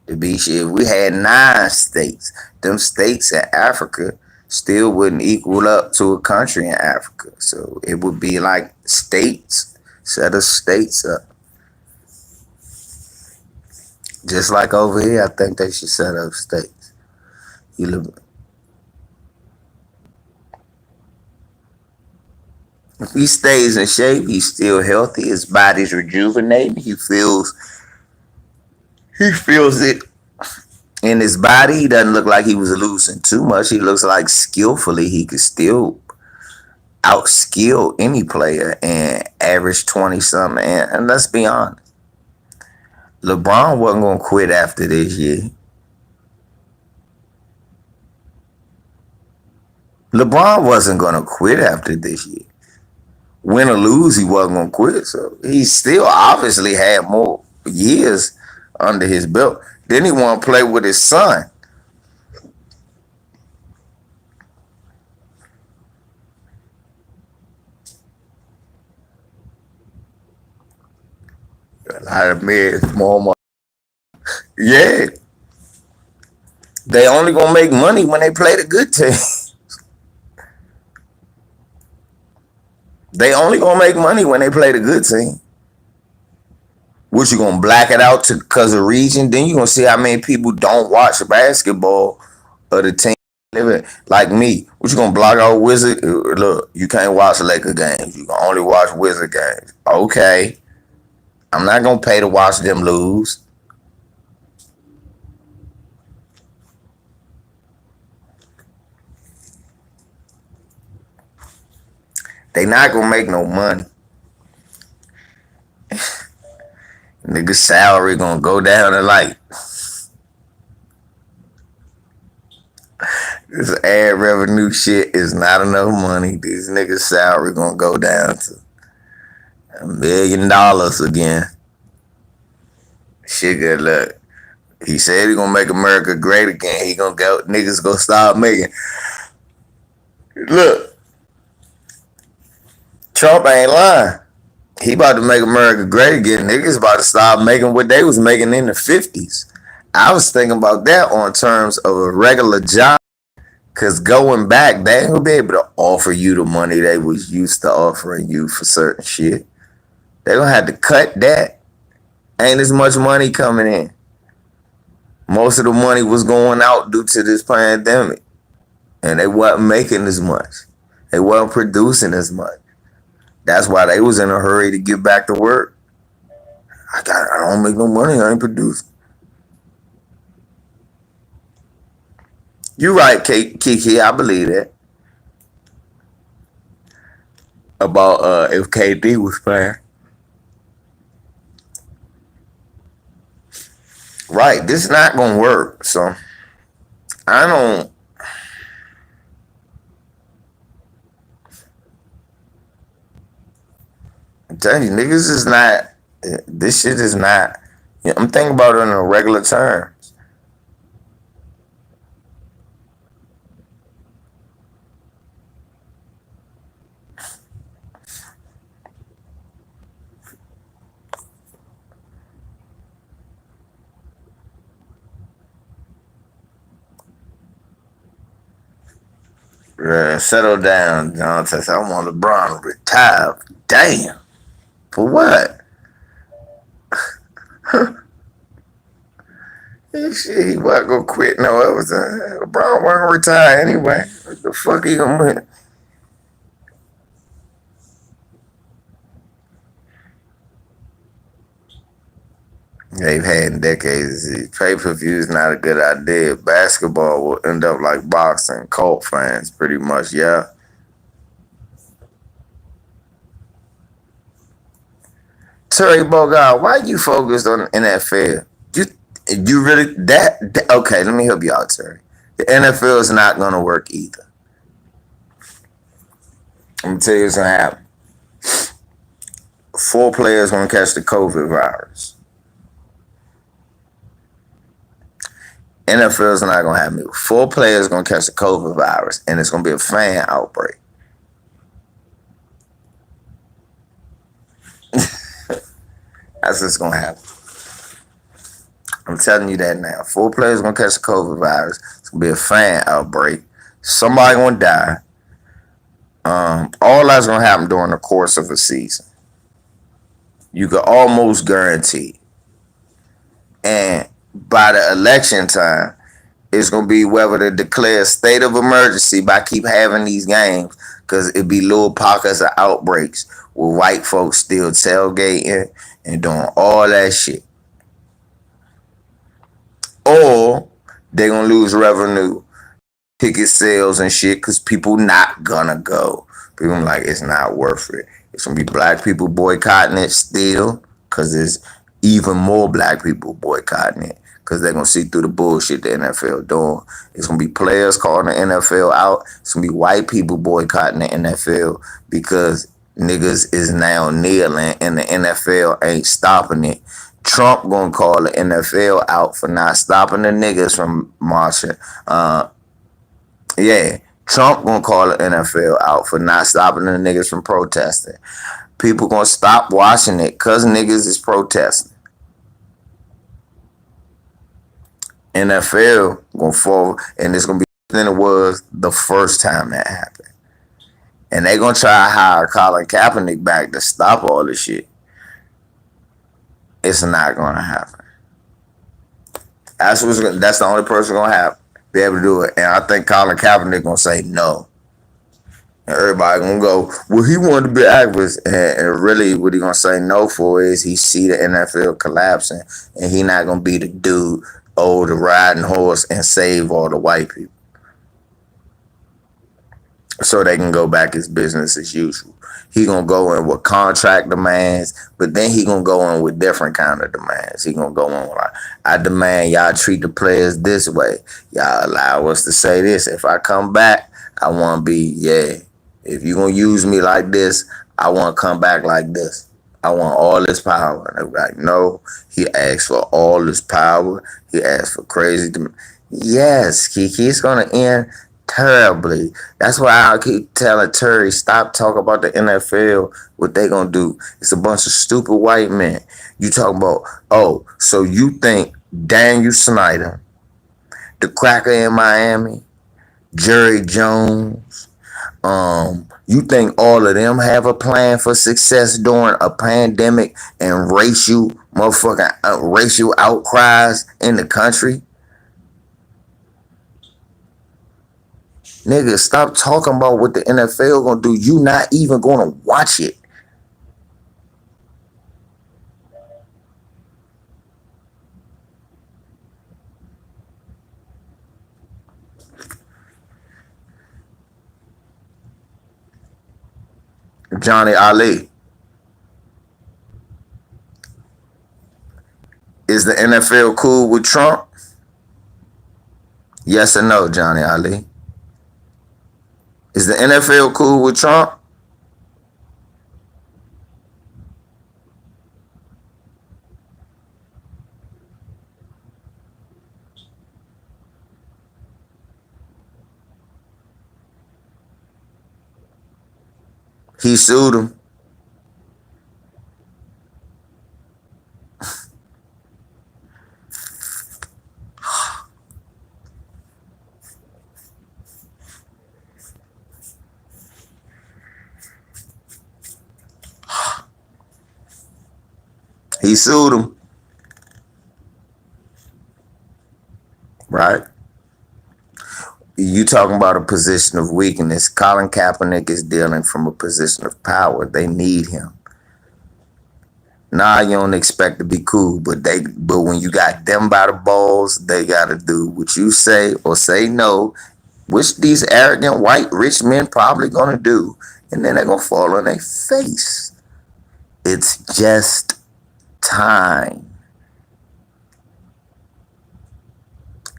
to be shit. If we had 9 states, them states in Africa still wouldn't equal up to a country in Africa. So it would be like states, set of states up. Just like over here, I think they should set up states. You look. If he stays in shape, he's still healthy, his body's rejuvenating, he feels it in his body. He doesn't look like he was losing too much. He looks like skillfully he could still outskill any player and average 20-something. And let's be honest, LeBron wasn't gonna quit after this year. LeBron wasn't gonna quit after this year. Win or lose, he wasn't gonna quit. So he still obviously had more years under his belt. Then he want to play with his son. A lot of men, more money. Yeah. They only gonna make money when they play the good team. They only gonna make money when they play the good team. What, you gonna black it out to because of region? Then you gonna see how many people don't watch basketball of the team living like me. What, you gonna block out Wizard? Look, you can't watch Laker games. You can only watch Wizard games. Okay. I'm not gonna pay to watch them lose. They not gonna make no money. Nigga's salary gonna go down to like this ad revenue shit is not enough money. These niggas' salary gonna go down to $1 million again. Shit, good luck. He said he gonna make America great again. He gonna go, niggas gonna start making. Look, Trump ain't lying. He about to make America great again. Niggas about to start making what they was making in the 50s. I was thinking about that on terms of a regular job. Cause going back, they ain't gonna be able to offer you the money they was used to offering you for certain shit. They gonna have to cut that. Ain't as much money coming in. Most of the money was going out due to this pandemic. And they wasn't making as much. They wasn't producing as much. That's why they was in a hurry to get back to work. I don't make no money, I ain't producing. You right, Kiki, I believe that. About if KD was playing. Right, this is not gonna work. So I don't. I'm telling you, niggas is not. This shit is not. I'm thinking about it in a regular terms. Settle down, John says. I want LeBron to retire. Damn. For what? Shit, he wasn't gonna quit no other time. LeBron wasn't gonna retire anyway. What the fuck he gonna win? They've had in decades. Pay-per-view is not a good idea. Basketball will end up like boxing. Cult fans, pretty much, yeah. Terry Bogard, why you focused on the NFL? You really that okay? Let me help you out, Terry. The NFL is not gonna work either. I'm gonna tell you what's gonna happen. 4 players gonna catch the COVID virus. NFL is not gonna happen. 4 players gonna catch the COVID virus, and it's gonna be a fan outbreak. That's what's gonna happen. I'm telling you that now. 4 players gonna catch the COVID virus. It's gonna be a fan outbreak. Somebody gonna die. All that's gonna happen during the course of a season. You can almost guarantee. And by the election time, it's gonna be whether to declare a state of emergency by keep having these games, because it be little pockets of outbreaks with white folks still tailgating and doing all that shit. Or they're gonna lose revenue, ticket sales and shit, because people not gonna go. People like, it's not worth it. It's gonna be black people boycotting it still, because it's even more black people boycotting it because they're going to see through the bullshit the NFL doing. It's going to be players calling the NFL out. It's going to be white people boycotting the NFL because niggas is now kneeling and the NFL ain't stopping it. Trump going to call the NFL out for not stopping the niggas from marching. Trump going to call the NFL out for not stopping the niggas from protesting. People going to stop watching it because niggas is protesting. NFL going to fall, and it's going to be than it was the first time that happened. And they going to try to hire Colin Kaepernick back to stop all this shit. It's not going to happen. That's the only person going to be able to do it. And I think Colin Kaepernick going to say no. And everybody going to go, well, he wanted to be activist. And really what he going to say no for is he see the NFL collapsing and he not going to be the dude the riding horse and save all the white people. So they can go back as business as usual. He gonna go in with contract demands, but then he gonna go in with different kind of demands. He gonna go in like, I demand y'all treat the players this way. Y'all allow us to say this. If I come back, I wanna be, if you gonna use me like this, I wanna come back like this. I want all this power. And they're like, no, he asked for all this power. He asked for crazy demands. Yes, Kiki, it's gonna end terribly. That's why I keep telling Terry, stop talking about the NFL, what they gonna do. It's a bunch of stupid white men. You talking about, so you think Daniel Snyder, the cracker in Miami, Jerry Jones, you think all of them have a plan for success during a pandemic and racial outcries in the country? Nigga, stop talking about what the NFL gonna do. You not even gonna watch it. Johnny Ali. Is the NFL cool with Trump? Yes or no, Johnny Ali? Is the NFL cool with Trump? He sued him. He sued him. Right? You talking about a position of weakness. Colin Kaepernick is dealing from a position of power. They need him. Nah, you don't expect to be cool, but when you got them by the balls, they gotta do what you say or say no, which these arrogant white rich men probably gonna do, and then they're gonna fall on their face. It's just time.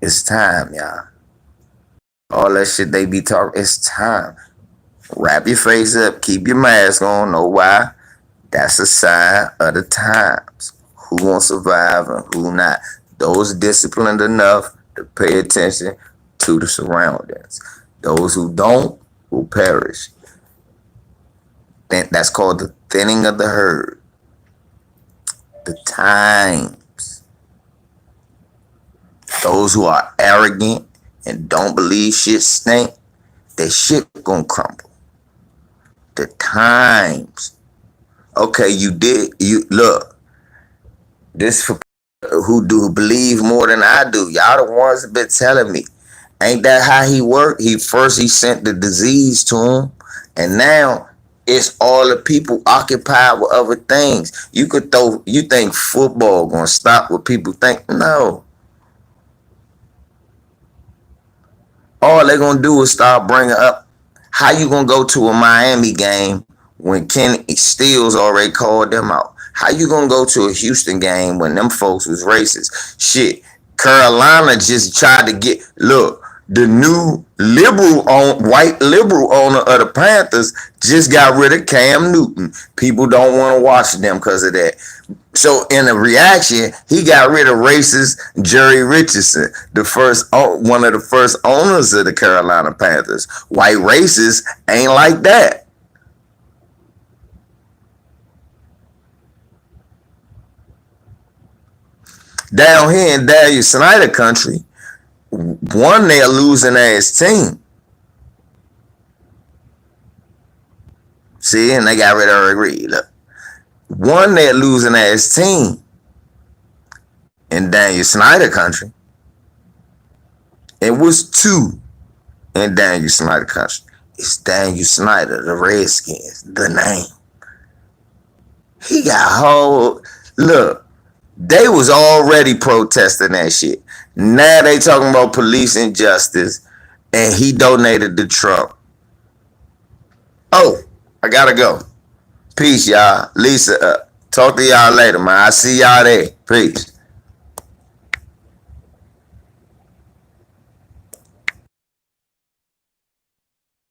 It's time, y'all. All that shit they be talking, it's time. Wrap your face up, keep your mask on. Know why? That's a sign of the times. Who gonna survive and who not. Those disciplined enough to pay attention to the surroundings. Those who don't will perish. That's called the thinning of the herd. The times. Those who are arrogant and don't believe shit stink, their shit gonna crumble. The times. Okay, you look. This for who do believe more than I do. Y'all the ones that been telling me. Ain't that how he worked? He sent the disease to him, and now it's all the people occupied with other things. You think football gonna stop what people think? No. All they're gonna do is start bringing up how you gonna go to a Miami game when Kenny Stills already called them out. How you gonna go to a Houston game when them folks was racist? Shit, Carolina just tried to get, look, the new white liberal owner of the Panthers just got rid of Cam Newton. People don't want to watch them because of that. So in a reaction, he got rid of racist Jerry Richardson, one of the first owners of the Carolina Panthers. White racists ain't like that. Down here in Daniel Snyder country, one, they're losing ass team. See, and they got rid of Eric Reed. Look. One, they're losing ass team in Daniel Snyder country. It was two in Daniel Snyder country. It's Daniel Snyder, the Redskins, the name. He got whole, look, they was already protesting that shit. Now they talking about police injustice, and he donated to Trump. Oh, I gotta go. Peace, y'all. Lisa, talk to y'all later, man. I see y'all there. Peace.